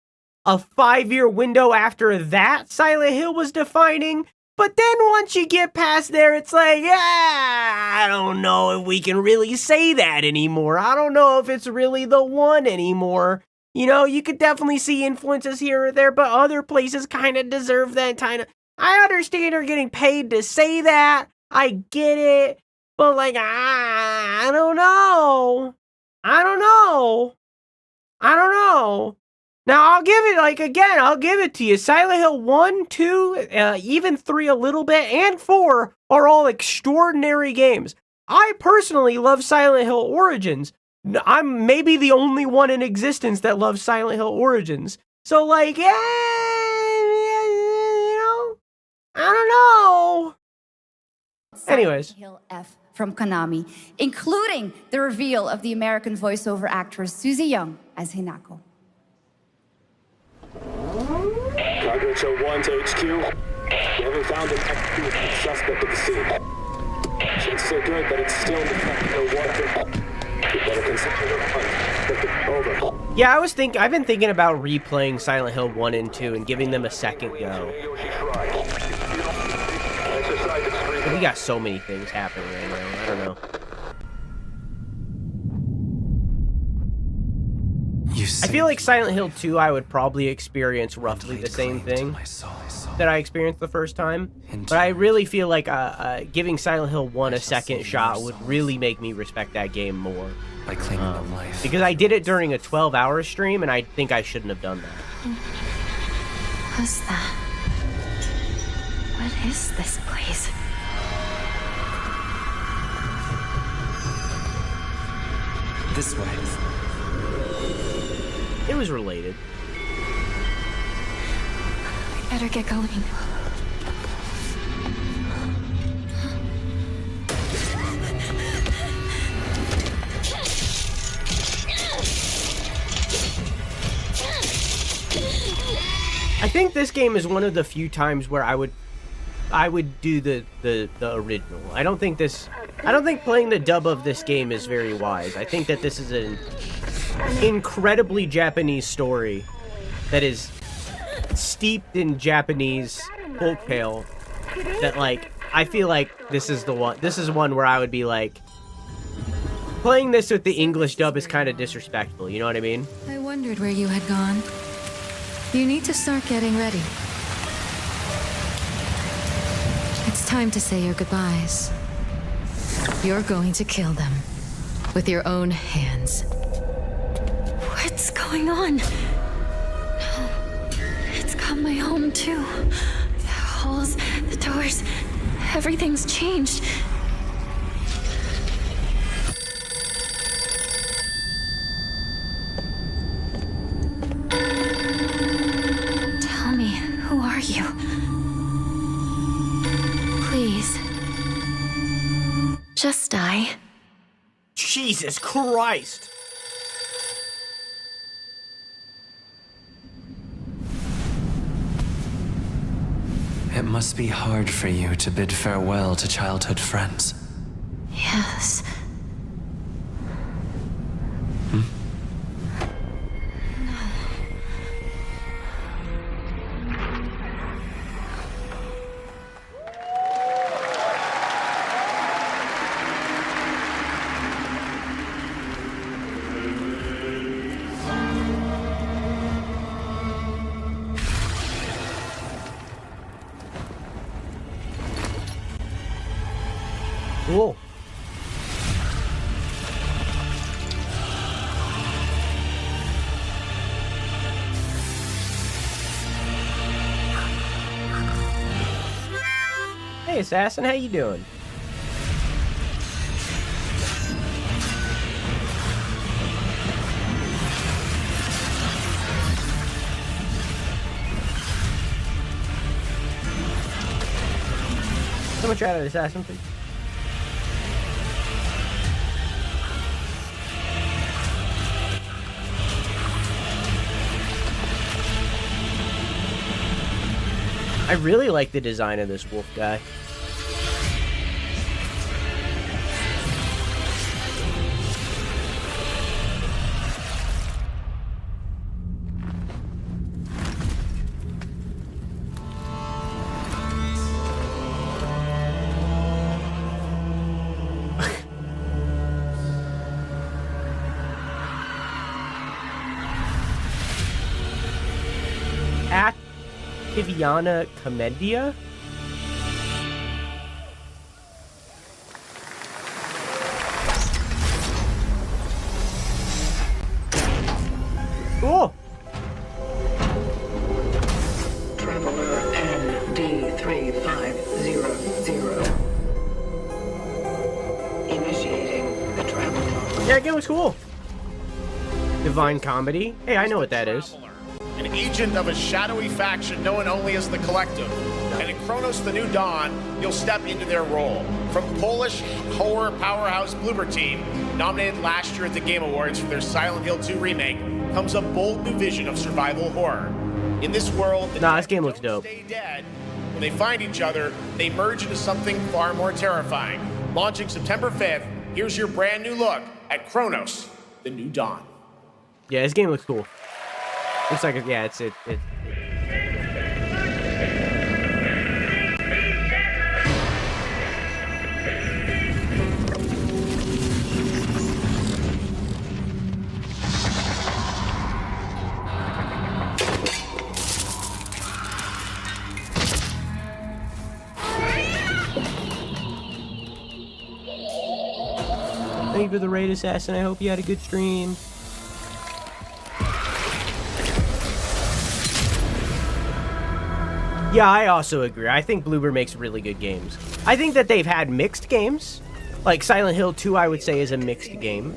a 5-year window after that Silent Hill was defining. But then once you get past there, it's like, yeah, I don't know if we can really say that anymore. I don't know if it's really the one anymore. You know, you could definitely see influences here or there, but other places kind of deserve that kind of. I understand you're getting paid to say that. I get it. But, like, I don't know. Now, I'll give it, like, again, I'll give it to you. Silent Hill 1, 2, even 3 a little bit, and 4 are all extraordinary games. I personally love Silent Hill Origins. I'm maybe the only one in existence that loves Silent Hill Origins. So, like, yeah, you know, I don't know. Anyways. Hill F from Konami, including the reveal of the American voiceover actress Susie Young as Hinako. Targets are 1 to HQ. We haven't found an active suspect at the scene. Chances are good, but it's still in the fact no water. You better consider the hunt. Over. Yeah, I've been thinking about replaying Silent Hill 1 and 2 and giving them a second go. We got so many things happening right now. I don't know. I feel like Silent Hill 2, I would probably experience roughly the same thing. that I experienced the first time. But I really feel like giving Silent Hill 1 a second shot would really make me respect that game more. By claiming a life. Because I did it during a 12-hour stream, and I think I shouldn't have done that. What's that? What is this place? This way. It was related. We better get going. I think this game is one of the few times where I would do the original. I don't think playing the dub of this game is very wise. I think that this is an incredibly Japanese story that is steeped in Japanese folktale that, like, I feel like this is one where I would be like, playing this with the English dub is kind of disrespectful, you know what I mean? I wondered where you had gone. You need to start getting ready. It's time to say your goodbyes. You're going to kill them with your own hands. What's going on? No, it's got my home too. The halls, the doors, everything's changed. Tell me, who are you? Please. Just die. Jesus Christ! It must be hard for you to bid farewell to childhood friends. Yes. Cool. Hey, Assassin, how you doing? Someone try to Assassin, please. I really like the design of this wolf guy. Viana Comedia? Cool. Traveler ND3500. Initiating the travel pod. Yeah, that game was cool. Divine Comedy. Hey, I know what that is. An agent of a shadowy faction known only as the Collective. And in Kronos the New Dawn, you'll step into their role. From Polish horror powerhouse Bloober Team, nominated last year at the Game Awards for their Silent Hill 2 remake, comes a bold new vision of survival horror. In this world, this game looks dope. Stay dead. When they find each other, they merge into something far more terrifying. Launching September 5th, here's your brand new look at Kronos the New Dawn. Yeah, this game looks cool. Looks like yeah, it's Thank you for the raid, Assassin. I hope you had a good stream. Yeah, I also agree. I think Bloober makes really good games. I think that they've had mixed games. Like Silent Hill 2, I would say, is a mixed game.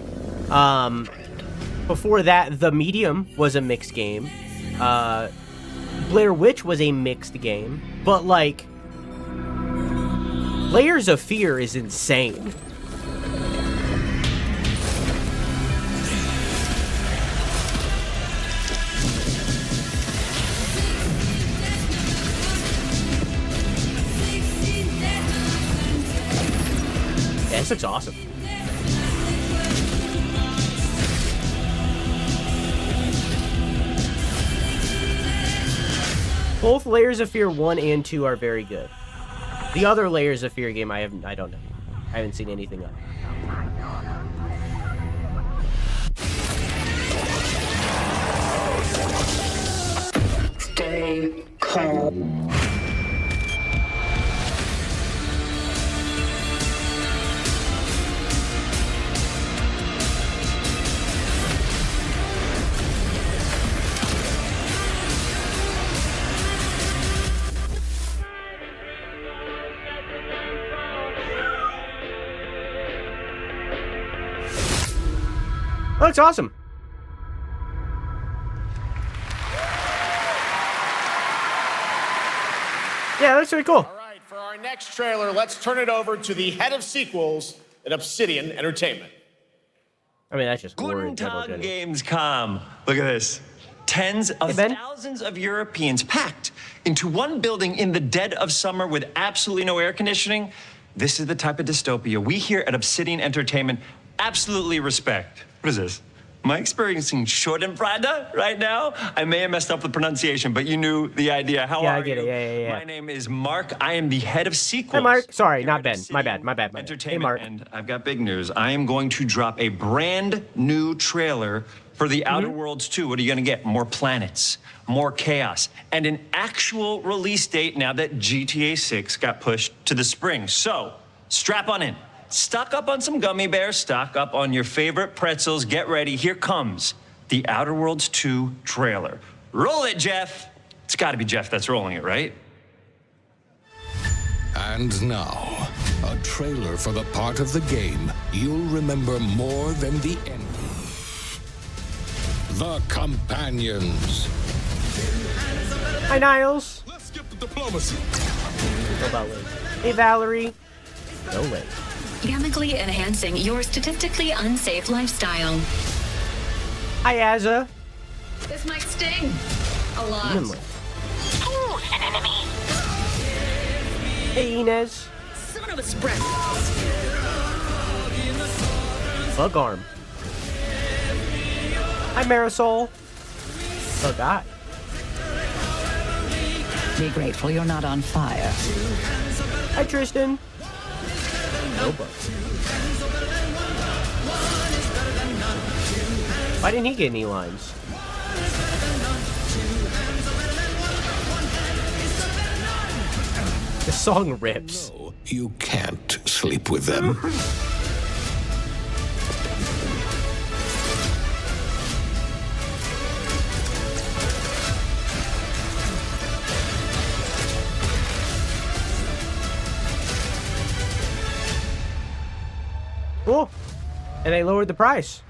Before that, The Medium was a mixed game. Blair Witch was a mixed game. But, like, Layers of Fear is insane. Yeah, this looks awesome. Both Layers of Fear 1 and 2 are very good. The other Layers of Fear game I don't know. I haven't seen anything of. Stay calm. Oh, it's awesome. Yeah, that's pretty cool. All right, for our next trailer, let's turn it over to the head of sequels at Obsidian Entertainment. I mean, that's just Guten Tag, Gamescom. Look at this. Tens of thousands of Europeans packed into one building in the dead of summer with absolutely no air conditioning. This is the type of dystopia we here at Obsidian Entertainment absolutely respect. What is this? Am I experiencing Schadenfreude right now? I may have messed up the pronunciation, but you knew the idea. How are you? I get it. Yeah. My name is Mark. I am the head of sequels. Hi, Mark. Sorry, not Ben. My bad. Hey, Mark. And I've got big news. I am going to drop a brand new trailer for The Outer Worlds 2. What are you going to get? More planets, more chaos, and an actual release date now that GTA 6 got pushed to the spring. So, strap on in. Stock up on some gummy bears, stock up on your favorite pretzels. Get ready. Here comes The Outer Worlds 2 trailer. Roll it, Jeff. It's got to be Jeff that's rolling it, right? And now, a trailer for the part of the game you'll remember more than the end. The Companions. Hi, Niles. Let's skip the diplomacy. Hey, Valerie. No way. Chemically enhancing your statistically unsafe lifestyle. Hi, Azza. This might sting a lot. Ooh, an enemy. Hey, Inez. Son of a spread. Bug arm. Hi, Marisol. Oh, God. Be grateful you're not on fire. Hi, Tristan. No bug. Why didn't he get any lines? The song rips. No, you can't sleep with them. Cool. And they lowered the price.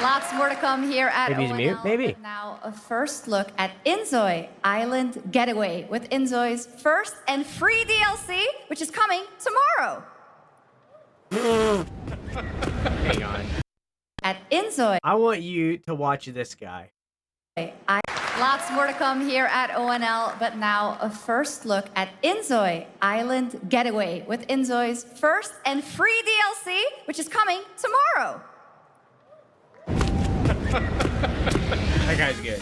Lots more to come here at Maybe he's ONL. mute, maybe. But now a first look at Inzoi Island Getaway with Inzoi's first and free DLC, which is coming tomorrow. Hang on. At Inzoi. I want you to watch this guy. Lots more to come here at ONL, but now a first look at Inzoi Island Getaway with Inzoi's first and free DLC, which is coming tomorrow. That guy's good.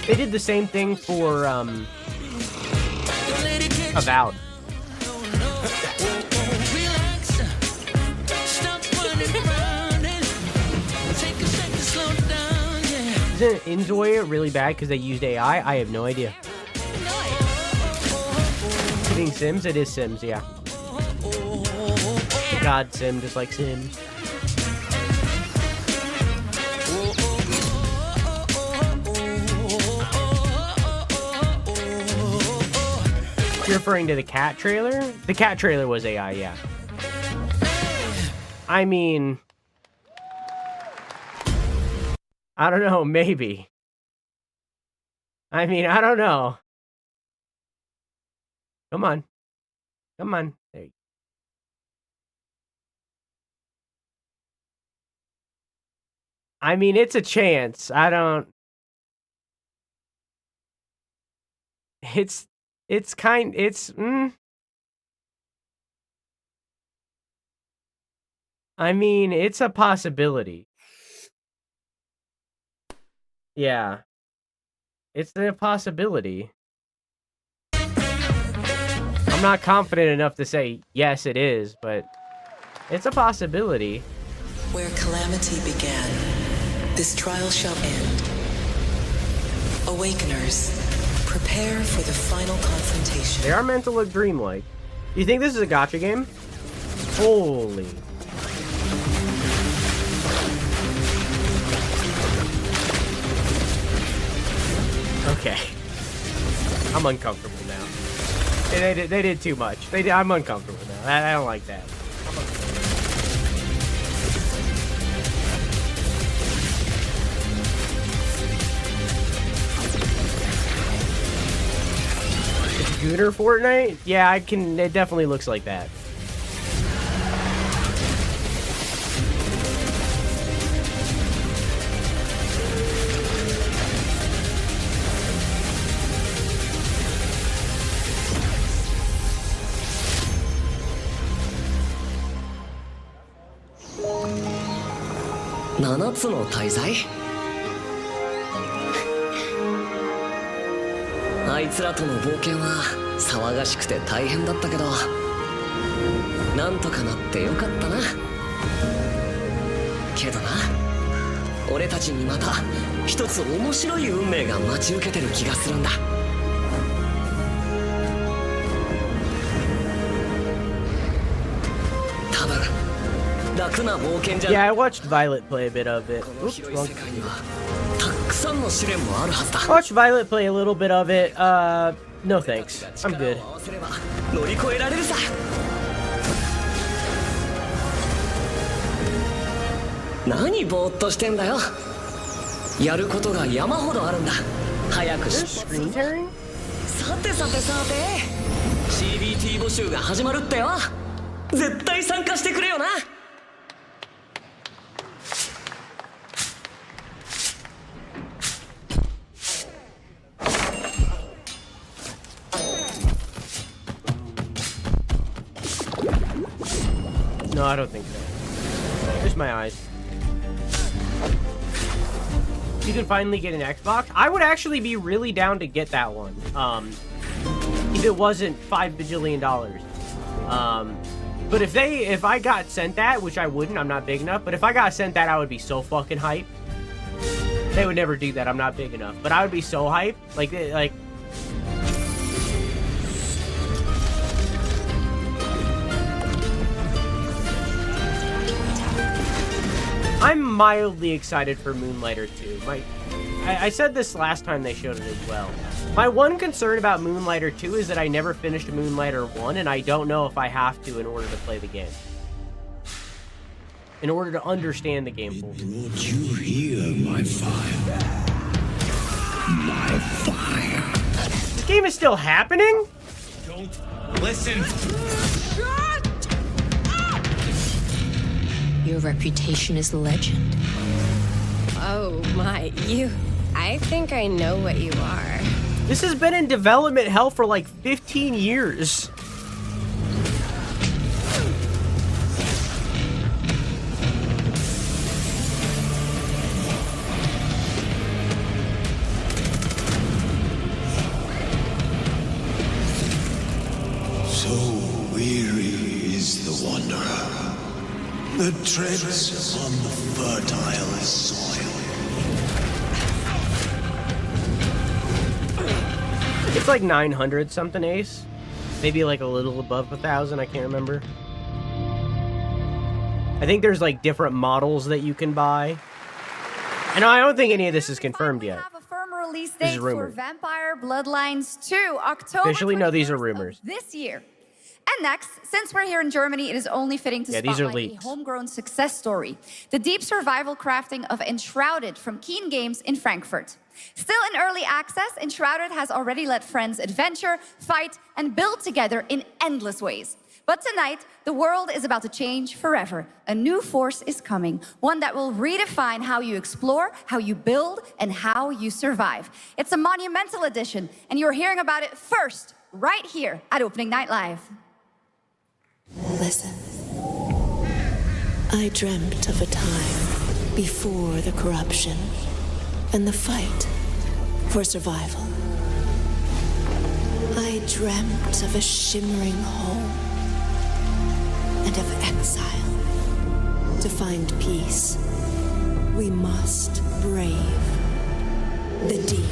They did the same thing for Avowed. Isn't Enjoy really bad because they used AI? I have no idea. Hitting Sims? It is Sims, yeah. God Sim, just like Sims. You're referring to the cat trailer? The cat trailer was AI, yeah. I mean, I don't know, maybe. I mean, I don't know. Come on. Come on. There you go. I mean, it's a chance. I don't... It's I mean, it's a possibility. Yeah. It's a possibility. I'm not confident enough to say, yes, it is, but it's a possibility. Where calamity began, this trial shall end. Awakeners, prepare for the final confrontation. They are meant to look dreamlike. You think this is a gacha game? Holy. Okay. I'm uncomfortable now. They did too much. I'm uncomfortable now. I don't like that. Gooner Fortnite? Yeah, I can. It definitely looks like that.あいつらとの冒険は騒がしくて大変だったけど、なんとかなってよかったな。けどな、俺たちにまた一つ面白い運命が待ち受けてる気がするんだ。多分楽な冒険じゃ。 Yeah, I watched Violet play a bit of it. Oops, wrong. I watched Violet play a little bit of it. No thanks. I'm good. 乗り越えられるさ。何ぼーっとしてんだよ。やることが山ほどあるんだ。早くし。さてさてさて、CBT 募集が始まるってよ。絶対参加してくれよな。No, I don't think so. Just my eyes. You can finally get an Xbox. I would actually be really down to get that one. If it wasn't $5 bajillion. But if I got sent that, which I wouldn't, I'm not big enough. But if I got sent that, I would be so fucking hyped. They would never do that. I'm not big enough. But I would be so hyped. Like. I'm mildly excited for Moonlighter 2. I said this last time they showed it as well. My one concern about Moonlighter 2 is that I never finished Moonlighter 1, and I don't know if I have to in order to play the game. In order to understand the game fully. Brought you here, my fire. My fire. This game is still happening? Don't listen. Your reputation is legend. Oh my, I think I know what you are. This has been in development hell for like 15 years. So Weary is the wanderer that treads on the fertile soil. It's like 900 something, Ace. Maybe like a little above 1,000. I can't remember. I think there's like different models that you can buy. And I don't think any of this is confirmed yet. Have a firm release This date is for rumor. Vampire Bloodlines 2, October Officially, no, these are rumors. this year. And next, since we're here in Germany, it is only fitting to Yeah, these are spotlight a leaks. homegrown success story. The deep survival crafting of Enshrouded from Keen Games in Frankfurt. Still in early access, Enshrouded has already let friends adventure, fight, and build together in endless ways. But tonight, the world is about to change forever. A new force is coming, one that will redefine how you explore, how you build, and how you survive. It's a monumental edition, and you're hearing about it first, right here at Opening Night Live. Listen. I dreamt of a time before the corruption and the fight for survival. I dreamt of a shimmering home and of exile. To find peace, we must brave the deep.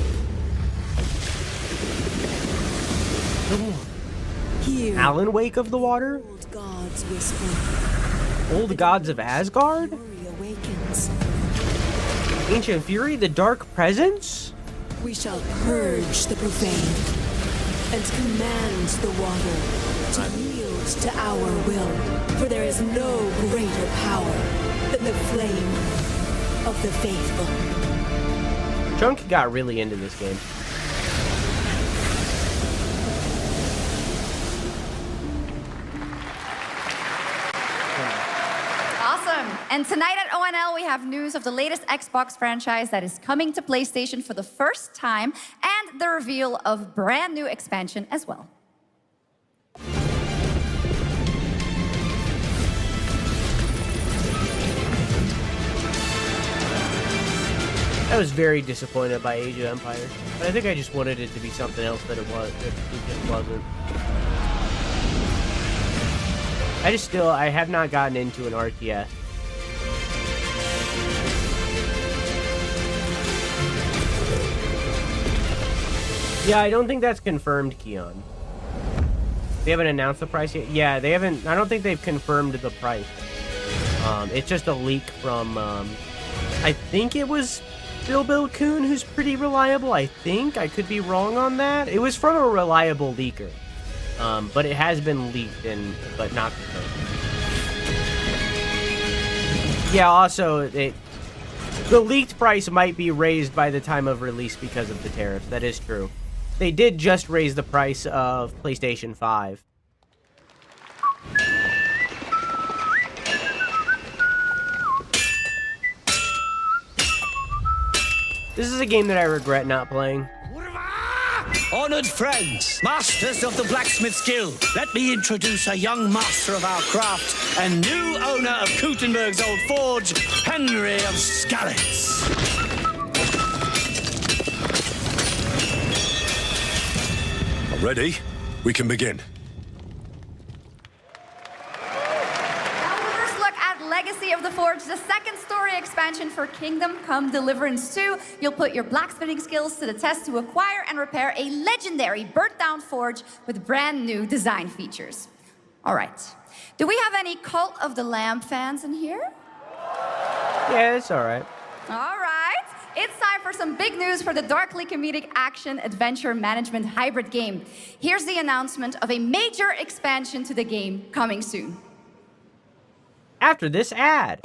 Here, Alan Wake of the Water? old gods whisper. Old Gods of Asgard? Fury awakens. Ancient Fury? The Dark Presence? We shall purge the profane and command the water to yield to our will. For there is no greater power than the flame of the faithful. Chunk got really into this game. Awesome. And tonight at ONL, we have news of the latest Xbox franchise that is coming to PlayStation for the first time, and the reveal of brand new expansion as well. I was very disappointed by Age of Empires, but I think I just wanted it to be something else that it was. It just wasn't. I have not gotten into an RTS. Yeah, I don't think that's confirmed, Keon. They haven't announced the price yet? Yeah, they haven't. I don't think they've confirmed the price. It's just a leak from, I think it was Bilbo Coon, who's pretty reliable, I think. I could be wrong on that. It was from a reliable leaker. But it has been leaked, but not confirmed. Yeah, also, the leaked price might be raised by the time of release because of the tariffs. That is true. They did just raise the price of PlayStation 5. This is a game that I regret not playing. Honored friends, masters of the blacksmith's guild, let me introduce a young master of our craft and new owner of Kutenberg's old forge, Henry of Skalitz. Ready? We can begin. First look at Legacy of the Forge, the second story expansion for Kingdom Come Deliverance 2. You'll put your blacksmithing skills to the test to acquire and repair a legendary burnt-down forge with brand new design features. All right. Do we have any Cult of the Lamb fans in here? Yeah, it's all right. All right. It's time for some big news for the darkly comedic action adventure management hybrid game. Here's the announcement of a major expansion to the game coming soon. After this ad.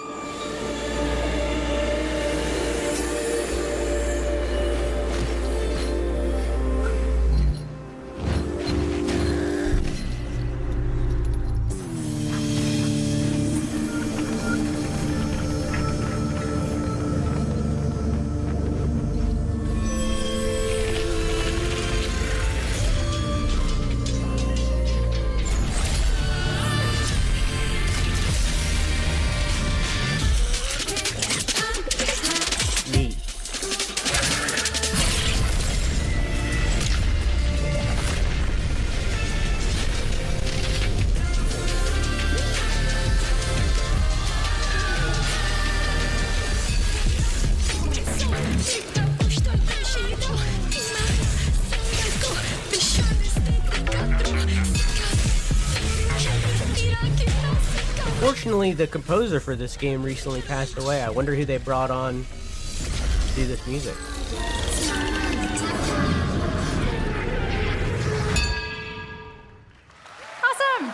Fortunately, the composer for this game recently passed away. I wonder who they brought on to do this music. Awesome.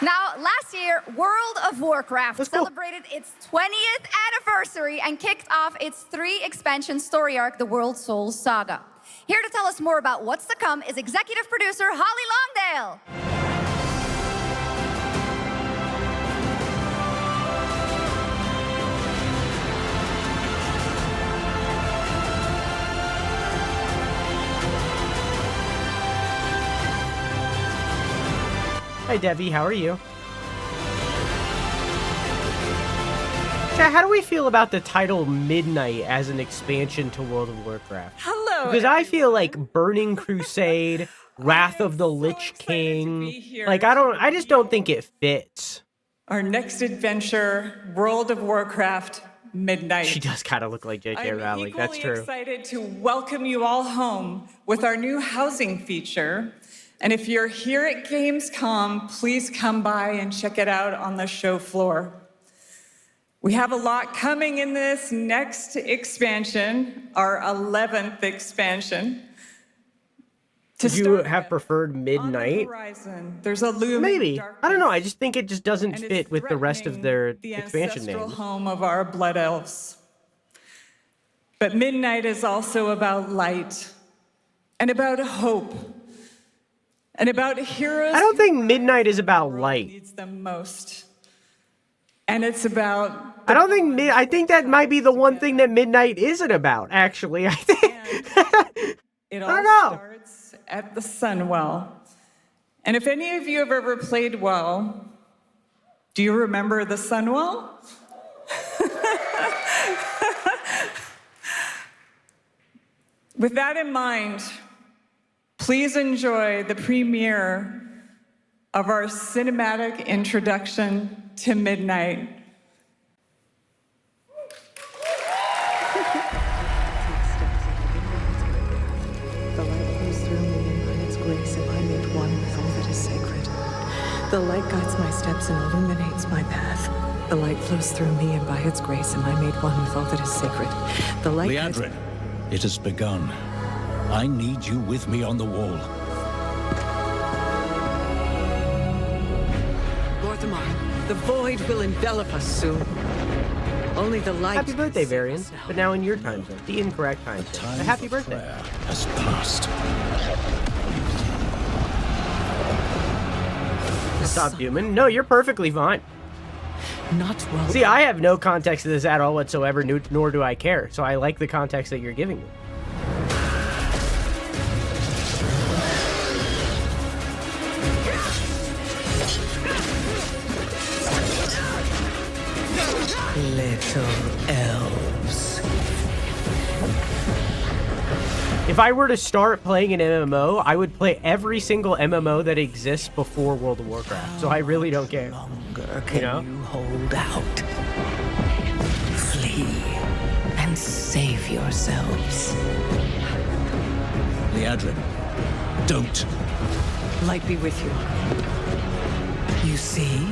Now, last year, World of Warcraft celebrated its 20th anniversary and kicked off its 3-expansion story arc, the World Souls Saga. Here to tell us more about what's to come is executive producer Holly Longdale. Hi, Devi. How are you? Chat, how do we feel about the title Midnight as an expansion to World of Warcraft? Hello. Because I feel like Burning Crusade, Wrath of the Lich King, like I just don't think it fits. Our next adventure, World of Warcraft Midnight. She does kind of look like J.K. Rowling. That's true. I'm excited to welcome you all home with our new housing feature. And if you're here at Gamescom, please come by and check it out on the show floor. We have a lot coming in this next expansion, our 11th expansion. Would you have preferred Midnight? There's a looming Maybe. I don't know. I just think it just doesn't fit with the rest of their expansion names. Home of our blood elves. But Midnight is also about light and about hope and about heroes. I don't think Midnight is about light. Needs them most. And it's about. I don't think. I think that might be the one thing that Midnight isn't about. Actually, I think. It all starts at the Sunwell. And if any of you have ever played WoW, do you remember the Sunwell? With that in mind, please enjoy the premiere of our cinematic introduction to Midnight. The light guides my steps and illuminates my path. The light flows through me, and by its grace am I made one with all that is sacred. The light Liadrin, it has begun. I need you with me on the wall. Gorthamar, the void will envelop us soon. Only the light. Happy birthday, Varian. But now in your time zone, the incorrect time zone. A happy birthday. Has passed. Stop, Duman. No, you're perfectly fine. Not well. See, I have no context to this at all whatsoever, nor do I care. So I like the context that you're giving me. Little elves. If I were to start playing an MMO, I would play every single MMO that exists before World of Warcraft. So I really don't care. Can you hold out? Flee and save yourselves. Liadrin, don't. Light be with you. You see?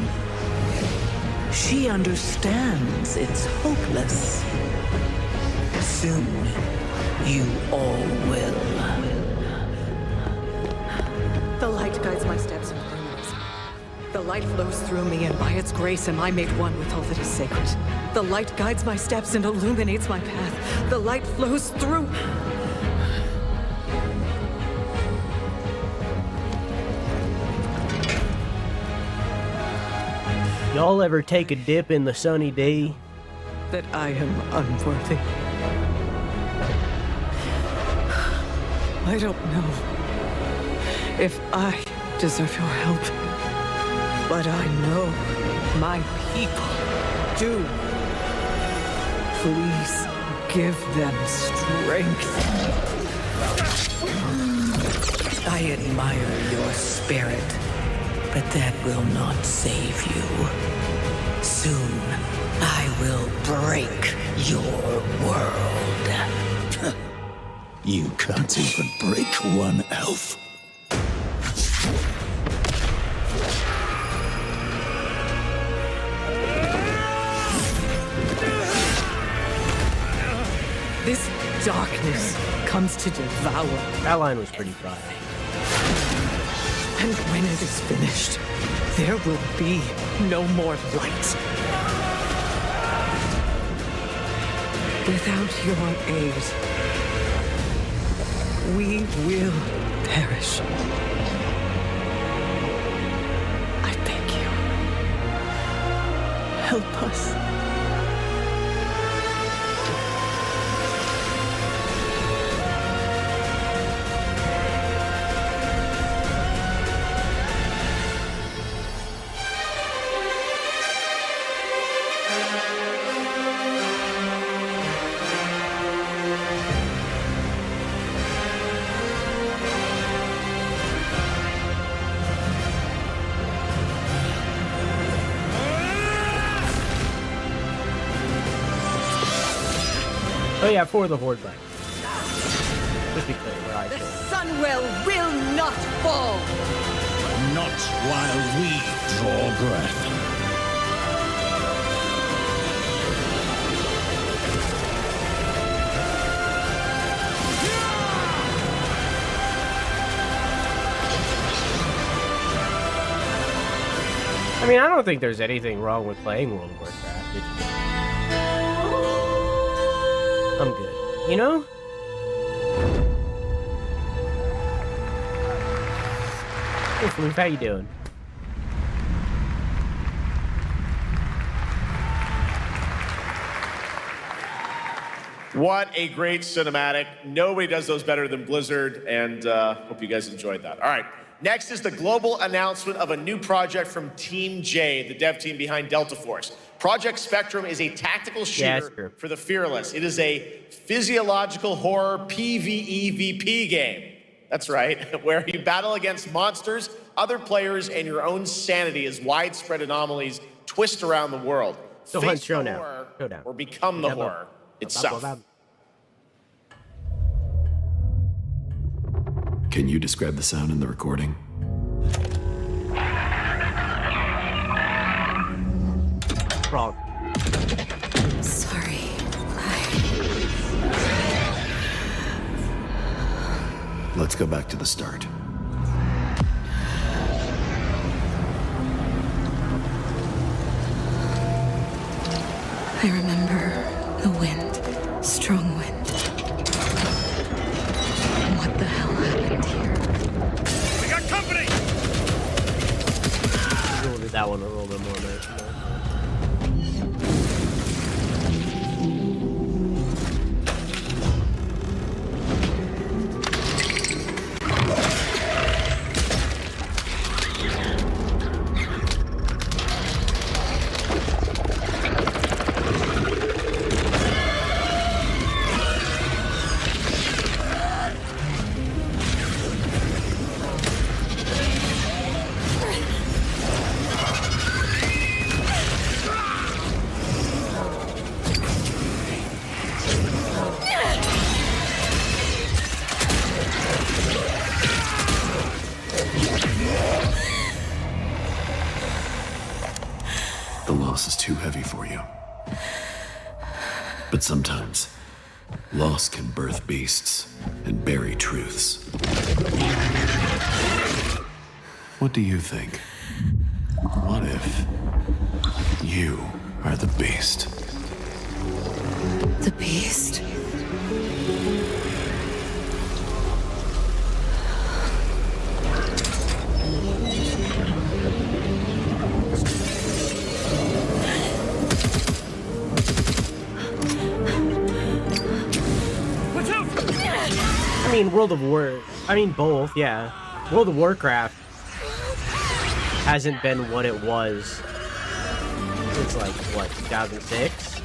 She understands it's hopeless. Soon, you all will. The light guides my steps and illuminates. The light flows through me, and by its grace am I made one with all that is sacred. The light guides my steps and illuminates my path. The light flows through. Y'all ever take a dip in the sunny day? That I am unworthy. I don't know if I deserve your help, but I know my people do. Please give them strength. I admire your spirit, but that will not save you. Soon, I will break your world. You can't even break one elf. This darkness comes to devour. That line was pretty fire. And when it is finished, there will be no more light. Without your aid, we will perish. I beg you, help us. Oh yeah, for the Horde Black. Just be clear where I The feel. Sunwell will not fall. Not while we draw breath. I mean, I don't think there's anything wrong with playing World of Warcraft. I'm good. You know? Hey, Floof, how you doing? What a great cinematic. Nobody does those better than Blizzard, and hope you guys enjoyed that. All right, next is the global announcement of a new project from Team J, the dev team behind Delta Force. Project Spectrum is a tactical shooter for the fearless. It is a physiological horror PvEVP game. That's right, where you battle against monsters, other players, and your own sanity as widespread anomalies twist around the world. So Face hunt the showdown. horror Showdown. or become the horror itself. Can you describe the sound in the recording? Wrong. Sorry. Let's go back to the start. I remember the wind, strong wind. What the hell happened here? We got company! Rolled that one a little bit more nice. The loss is too heavy for you. But sometimes, loss can birth beasts and bury truths. What do you think? What if you are the beast? The beast? I mean, both, yeah. World of Warcraft hasn't been what it was since, like, what, 2006?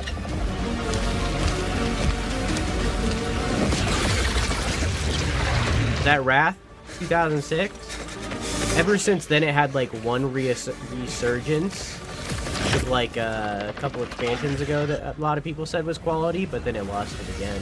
Is that Wrath? 2006? Ever since then, it had, like, one resurgence with, like, a couple expansions ago that a lot of people said was quality, but then it lost it again.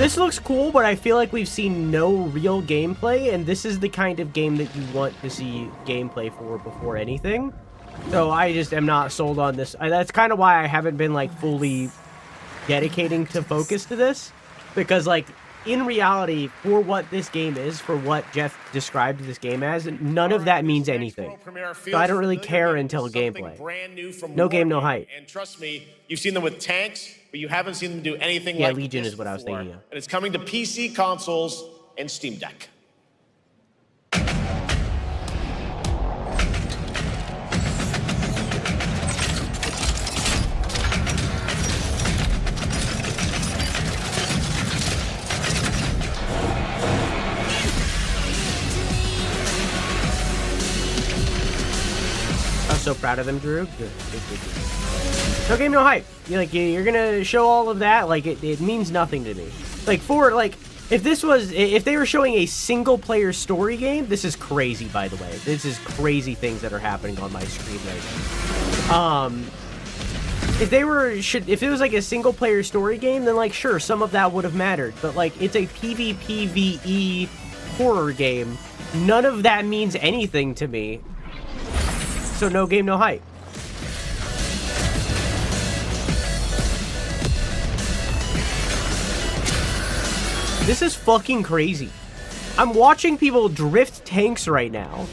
This looks cool, but I feel like we've seen no real gameplay, and this is the kind of game that you want to see gameplay for before anything. So I just am not sold on this. That's kind of why I haven't been like fully dedicating to focus to this, because like in reality, for what this game is, for what Jeff described this game as, none of that means anything. So I don't really care until gameplay. No game, no hype. And trust me, you've seen them with tanks, but you haven't seen them do anything yeah, like Legion this is what I was before. thinking of. And it's coming to PC, consoles, and Steam Deck. I'm so proud of them, Drew. Good. No game, no hype. You're gonna show all of that. Like it means nothing to me. Like if they were showing a single player story game, this is crazy. By the way, this is crazy things that are happening on my screen right now. If it was like a single player story game, then like sure, some of that would have mattered. But like it's a PvPvE horror game. None of that means anything to me. So no game, no hype. This is fucking crazy. I'm watching people drift tanks right now.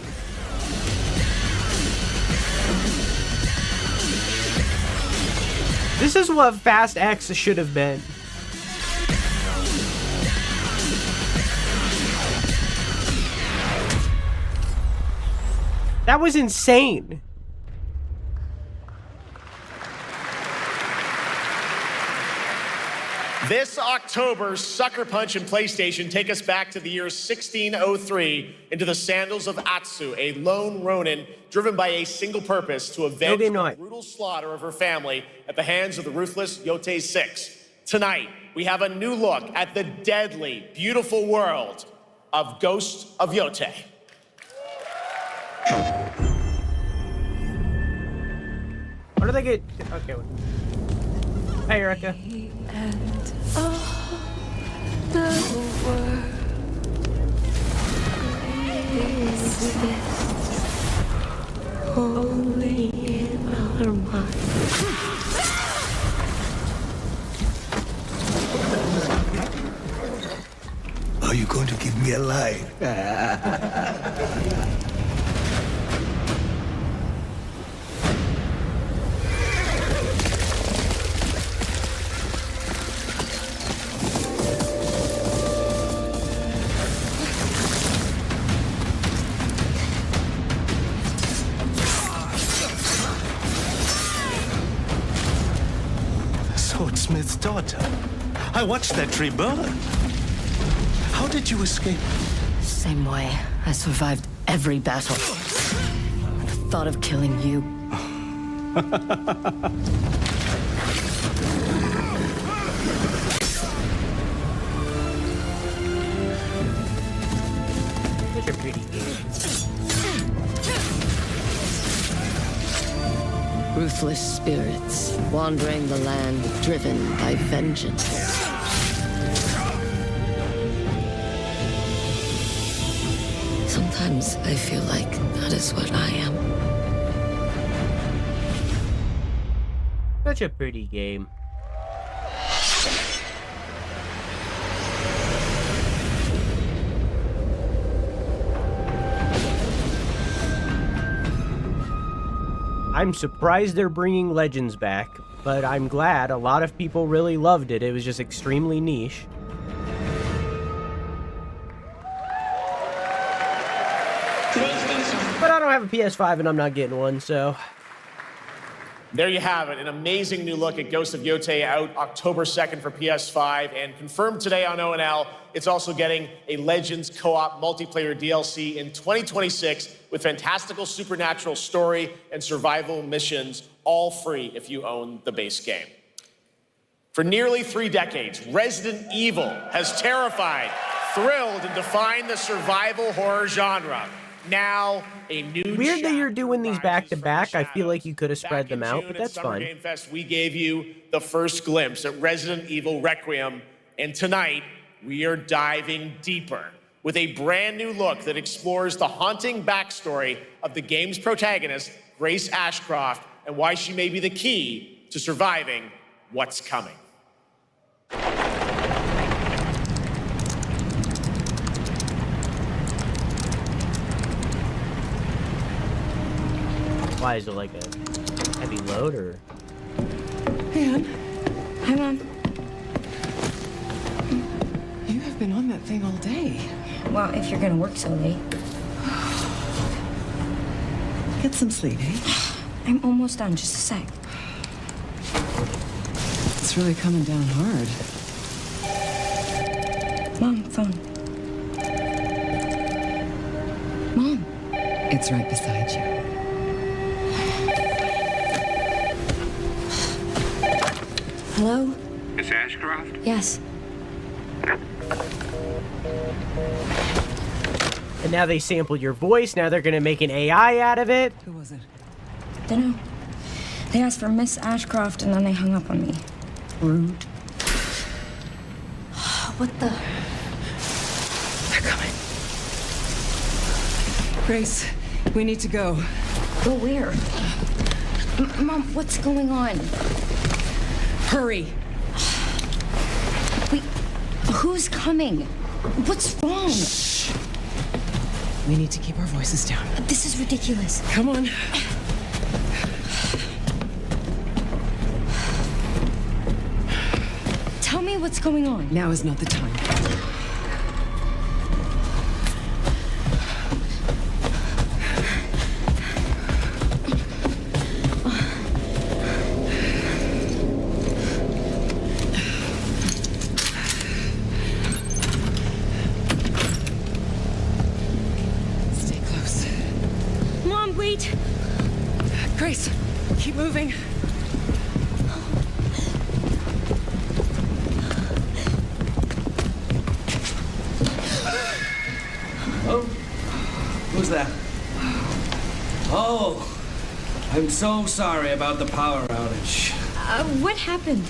This is what Fast X should have been. That was insane. This October, Sucker Punch and PlayStation take us back to the year 1603 into the sandals of Atsu, a lone ronin driven by a single purpose to avenge the brutal slaughter of her family at the hands of the ruthless Yotei 6. Tonight, we have a new look at the deadly, beautiful world of Ghost of Yotei. How do they get... Okay. Hey, Erica. The world only in our mind. Are you going to give me a line? Swordsmith's daughter. I watched that tree burn. How did you escape? Same way. I survived every battle. The thought of killing you. Such a pretty game. Ruthless spirits, wandering the land, driven by vengeance. Sometimes I feel like that is what I am. Such a pretty game. I'm surprised they're bringing Legends back, but I'm glad. A lot of people really loved it. It was just extremely niche. But I don't have a PS5 and I'm not getting one, so... There you have it, an amazing new look at Ghost of Yotei, out October 2nd for PS5, and confirmed today on ONL, it's also getting a Legends co-op multiplayer DLC in 2026 with fantastical supernatural story and survival missions, all free if you own the base game. For nearly 3 decades, Resident Evil has terrified, thrilled, and defined the survival horror genre. Now, a new weird that you're doing these back to back. I feel like you could have spread them out, but that's fine. Game Fest, we gave you the first glimpse at Resident Evil Requiem, and tonight we are diving deeper with a brand new look that explores the haunting backstory of the game's protagonist, Grace Ashcroft, and why she may be the key to surviving what's coming. Why is it like a heavy load or? Anne, Hi, Mom. you have been on that thing all day. Well, if you're gonna work so late. Get some sleep, eh? I'm almost done, just a sec. It's really coming down hard. Mom, phone. Mom. It's right beside you. Hello? Miss Ashcroft? Yes. And now they sampled your voice. Now they're gonna make an AI out of it. Who was it? Dunno. They asked for Miss Ashcroft and then they hung up on me. Rude. What the? They're coming. Grace, we need to go. Go where? Mom, what's going on? Hurry. Wait, who's coming? What's wrong? Shh. We need to keep our voices down. This is ridiculous. Come on. Tell me what's going on. Now is not the time. Stay close. Mom, wait. Grace, keep moving. Oh, who's that? Oh, I'm so sorry about the power outage. What happened?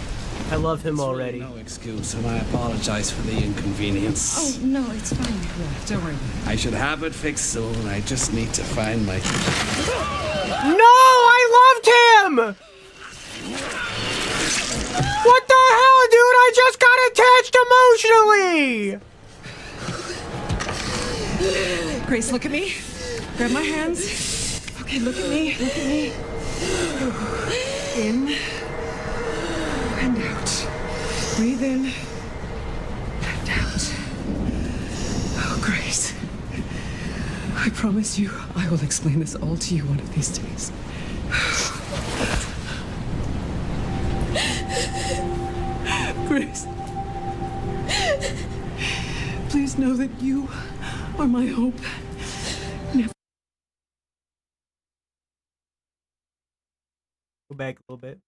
I love him already. No excuse, and I apologize for the inconvenience. Oh, no, it's fine. Don't worry. I should have it fixed soon. I just need to find my... No, I loved him! What the hell, dude? I just got attached emotionally! Grace, look at me. Grab my hands. Okay, look at me. Look at me. In and out. Breathe in and out. Oh, Grace. I promise you, I will explain this all to you one of these days. Grace. Please know that you are my hope. Never. Go back a little bit.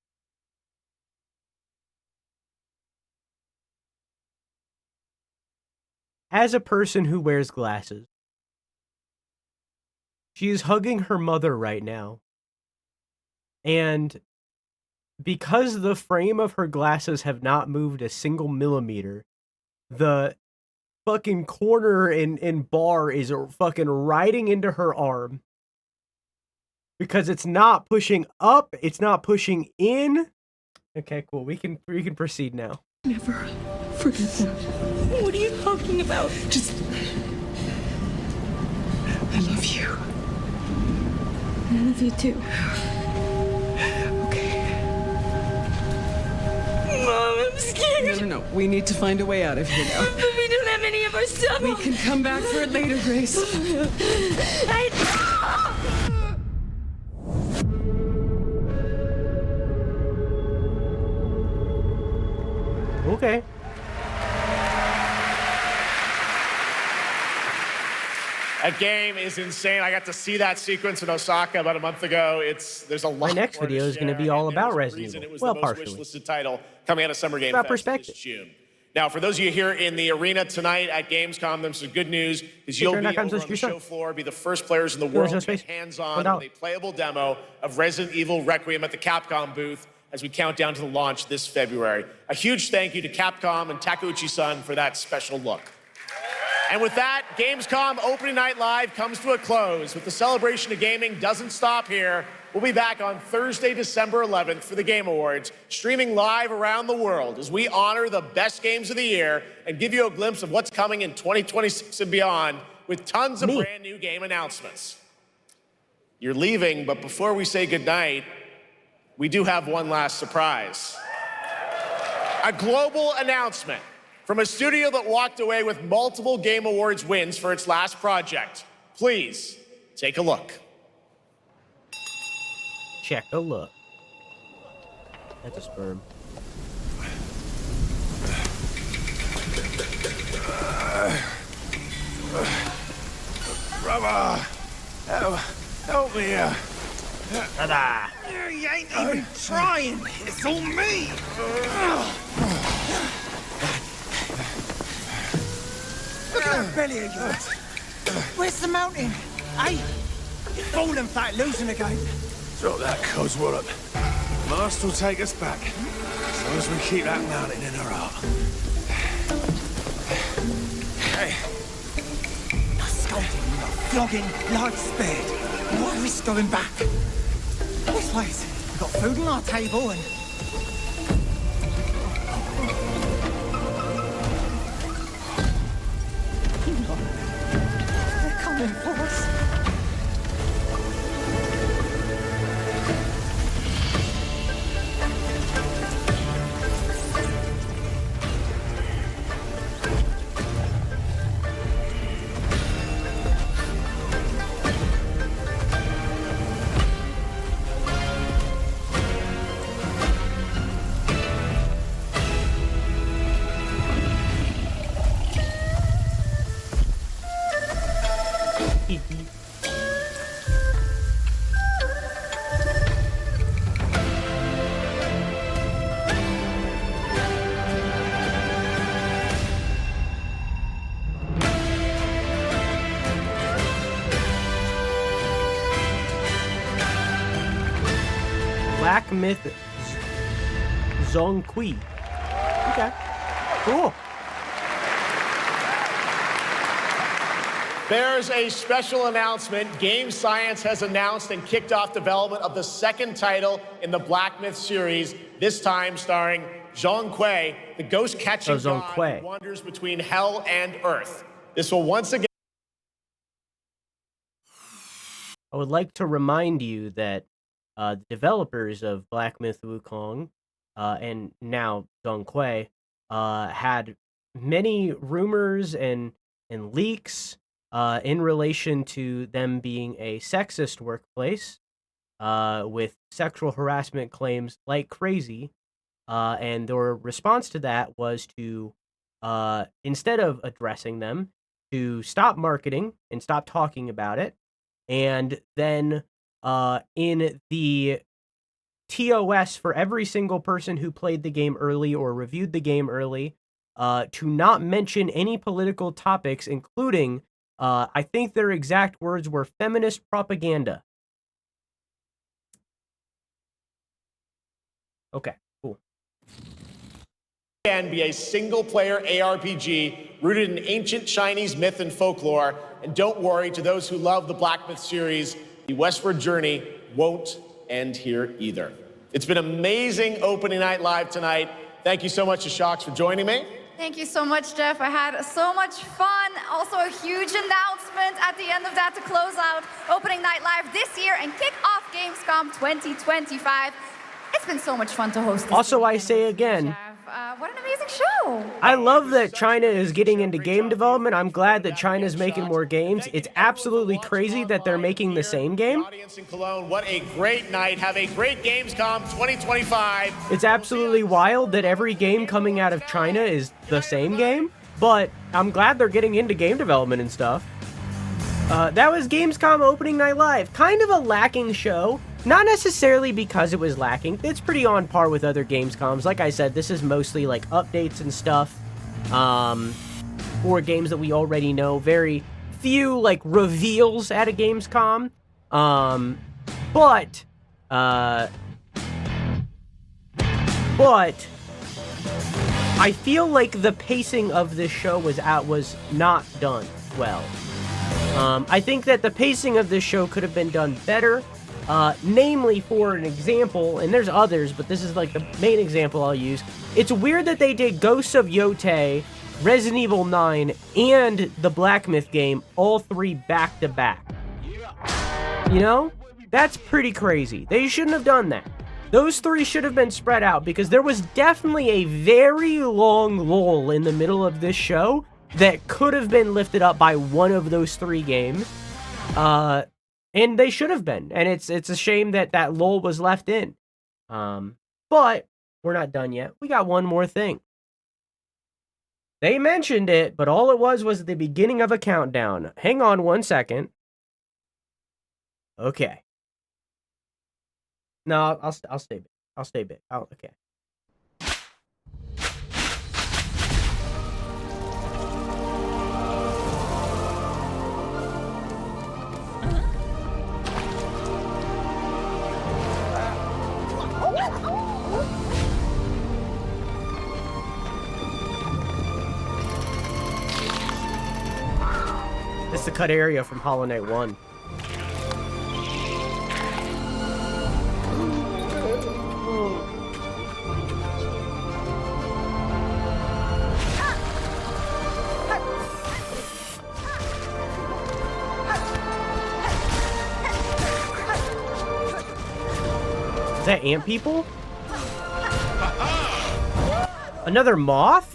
As a person who wears glasses, she is hugging her mother right now. And because the frame of her glasses have not moved a single millimeter, the fucking corner and bar is fucking riding into her arm. Because it's not pushing up, it's not pushing in. Okay, cool. We can proceed now. Never forget that. What are you talking about? Just... I love you. I love you too. Okay. Mom, I'm scared. No. We need to find a way out of here now. But we don't have any of our stuff. We can come back for it later, Grace. Okay. That game is insane. I got to see that sequence in Osaka about a month ago. There's a lot. My next video is going to be all about Resident Evil. It was Well, the most partially. wishlisted title coming out of Summer Game About Fest perspective. this June. Now, for those of you here in the arena tonight at Gamescom, there's some good news because you'll be over on the show floor, be the first players in the world to get hands-on with a playable demo of Resident Evil Requiem at the Capcom booth. as we count down to the launch this February. A huge thank you to Capcom and Takeuchi Sunn for that special look. And with that, Gamescom Opening Night Live comes to a close. But the celebration of gaming doesn't stop here. We'll be back on Thursday, December 11th for the Game Awards, streaming live around the world as we honor the best games of the year and give you a glimpse of what's coming in 2026 and beyond with tons of brand new game announcements. You're leaving, but before we say goodnight, we do have one last surprise. A global announcement from a studio that walked away with multiple Game Awards wins for its last project. Please, take a look. Check a look. That's a sperm. Brother, help me here. Ta-da. You ain't even trying. It's all me. Look at that belly of yours. Where's the mountain? Hey, you're falling flat, losing again. Drop that coswallop. Master will take us back, as long as we keep that mountain in our heart. Hey. No scolding, no flogging, life spared. No risk going back. This place, we've got food on our table and... They're coming for us. Black Myth Zongqi. Okay. Cool. There's a special announcement. Game Science has announced and kicked off development of the second title in the Black Myth series, this time starring Zhong Kui, the ghost-catching god who wanders between hell and earth. This will once again... I would like to remind you that the developers of Black Myth Wukong and now Zhong Kui had many rumors and leaks in relation to them being a sexist workplace with sexual harassment claims like crazy. And their response to that was to, instead of addressing them, to stop marketing and stop talking about it. And then in the TOS for every single person who played the game early or reviewed the game early, to not mention any political topics, including, I think their exact words were feminist propaganda. Okay, cool. Can be a single-player ARPG rooted in ancient Chinese myth and folklore. And don't worry, to those who love the Black Myth series, the westward journey won't end here either. It's been amazing opening night live tonight. Thank you so much to Shox for joining me. Thank you so much, Jeff. I had so much fun. Also, a huge announcement at the end of that to close out opening night live this year and kick off Gamescom 2025. It's been so much fun to host this. Also, I say again, what an amazing show. I love that China is getting into game development. I'm glad that China's making more games. It's absolutely crazy that they're making the same game. Audience in Cologne, what a great night. Have a great Gamescom 2025. It's absolutely wild that every game coming out of China is the same game, but I'm glad they're getting into game development and stuff. That was Gamescom Opening Night Live. Kind of a lacking show. Not necessarily because it was lacking. It's pretty on par with other Gamescoms. Like I said, this is mostly like updates and stuff for games that we already know. Very few like reveals at a Gamescom. But but I feel like the pacing of this show was not done well. I think that the pacing of this show could have been done better. Namely, for an example, and there's others, but this is like the main example I'll use. It's weird that they did Ghosts of Yotei, Resident Evil 9, and the Black Myth game, all three back to back. You know? That's pretty crazy. They shouldn't have done that. Those three should have been spread out, because there was definitely a very long lull in the middle of this show that could have been lifted up by one of those three games. And they should have been. And it's a shame that that lull was left in. But we're not done yet. We got one more thing. They mentioned it, but all it was the beginning of a countdown. Hang on 1 second. Okay. No, I'll stay bit. I'll stay bit. Oh, okay. It's the cut area from Hollow Knight 1. Is that ant people? Another moth?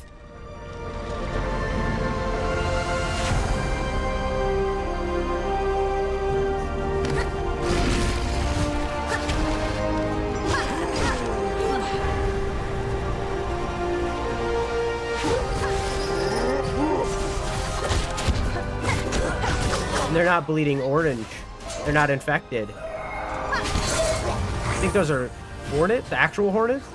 And they're not bleeding orange. They're not infected. I think those are hornets, actual hornets.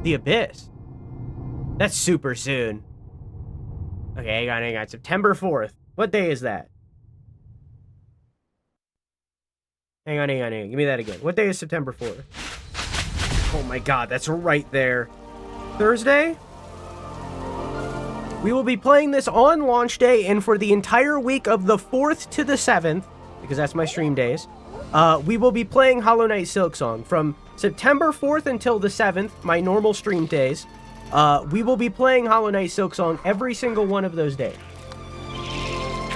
The Abyss. That's super soon. Okay, hang on. September 4th. What day is that? Hang on. Give me that again. What day is September 4th? Oh my god, that's right there. Thursday? We will be playing this on launch day, and for the entire week of the 4th to the 7th, because that's my stream days, we will be playing Hollow Knight Silksong from September 4th until the 7th, my normal stream days. We will be playing Hollow Knight Silksong every single one of those days.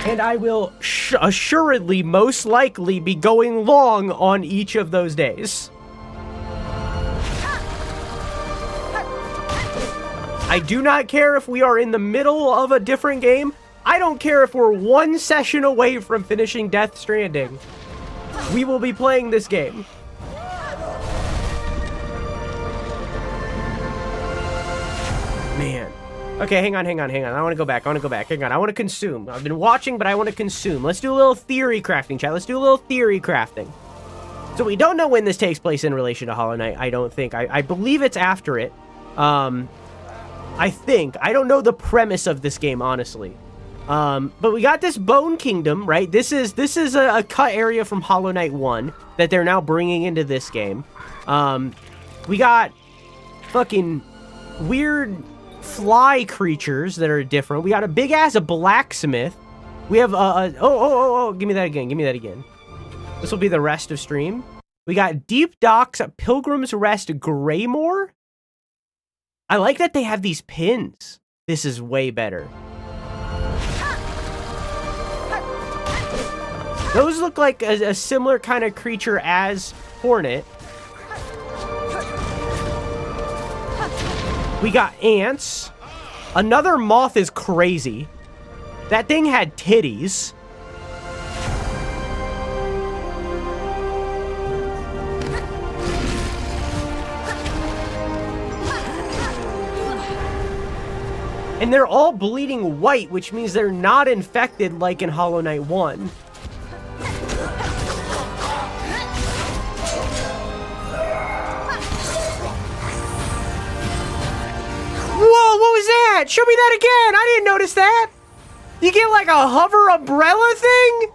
And I will assuredly, most likely, be going long on each of those days. I do not care if we are in the middle of a different game. I don't care if we're one session away from finishing Death Stranding. We will be playing this game. Man. Okay, hang on. I want to go back. Hang on. I want to consume. I've been watching, but I want to consume. Let's do a little theory crafting, chat. Let's do a little theory crafting. So we don't know when this takes place in relation to Hollow Knight, I don't think. I believe it's after it. I think. I don't know the premise of this game, honestly. But we got this Bone Kingdom, right? This is a cut area from Hollow Knight 1 that they're now bringing into this game. We got fucking weird fly creatures that are different. We got a big ass blacksmith. We have give me that again. This will be the rest of stream. We got Deep Docks at Pilgrim's Rest Greymore. I like that they have these pins. This is way better. Those look like a similar kind of creature as Hornet. We got ants. Another moth is crazy. That thing had titties. And they're all bleeding white, which means they're not infected like in Hollow Knight 1. Whoa, what was that? Show me that again. I didn't notice that. You get like a hover umbrella thing?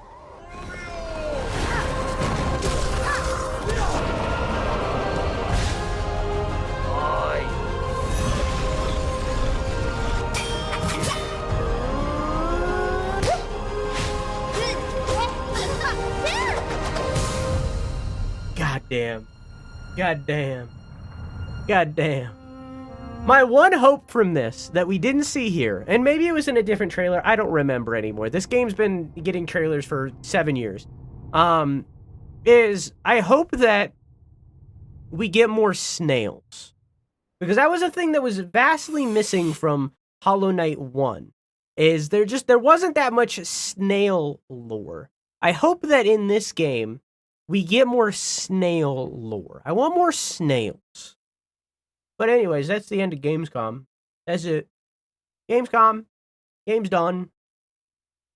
Goddamn. Goddamn. Goddamn. My one hope from this that we didn't see here, and maybe it was in a different trailer, I don't remember anymore. This game's been getting trailers for 7 years. Is I hope that we get more snails. Because that was a thing that was vastly missing from Hollow Knight 1. Is there wasn't that much snail lore. I hope that in this game we get more snail lore. I want more snails. But anyways, that's the end of Gamescom. That's it. Gamescom. Game's done.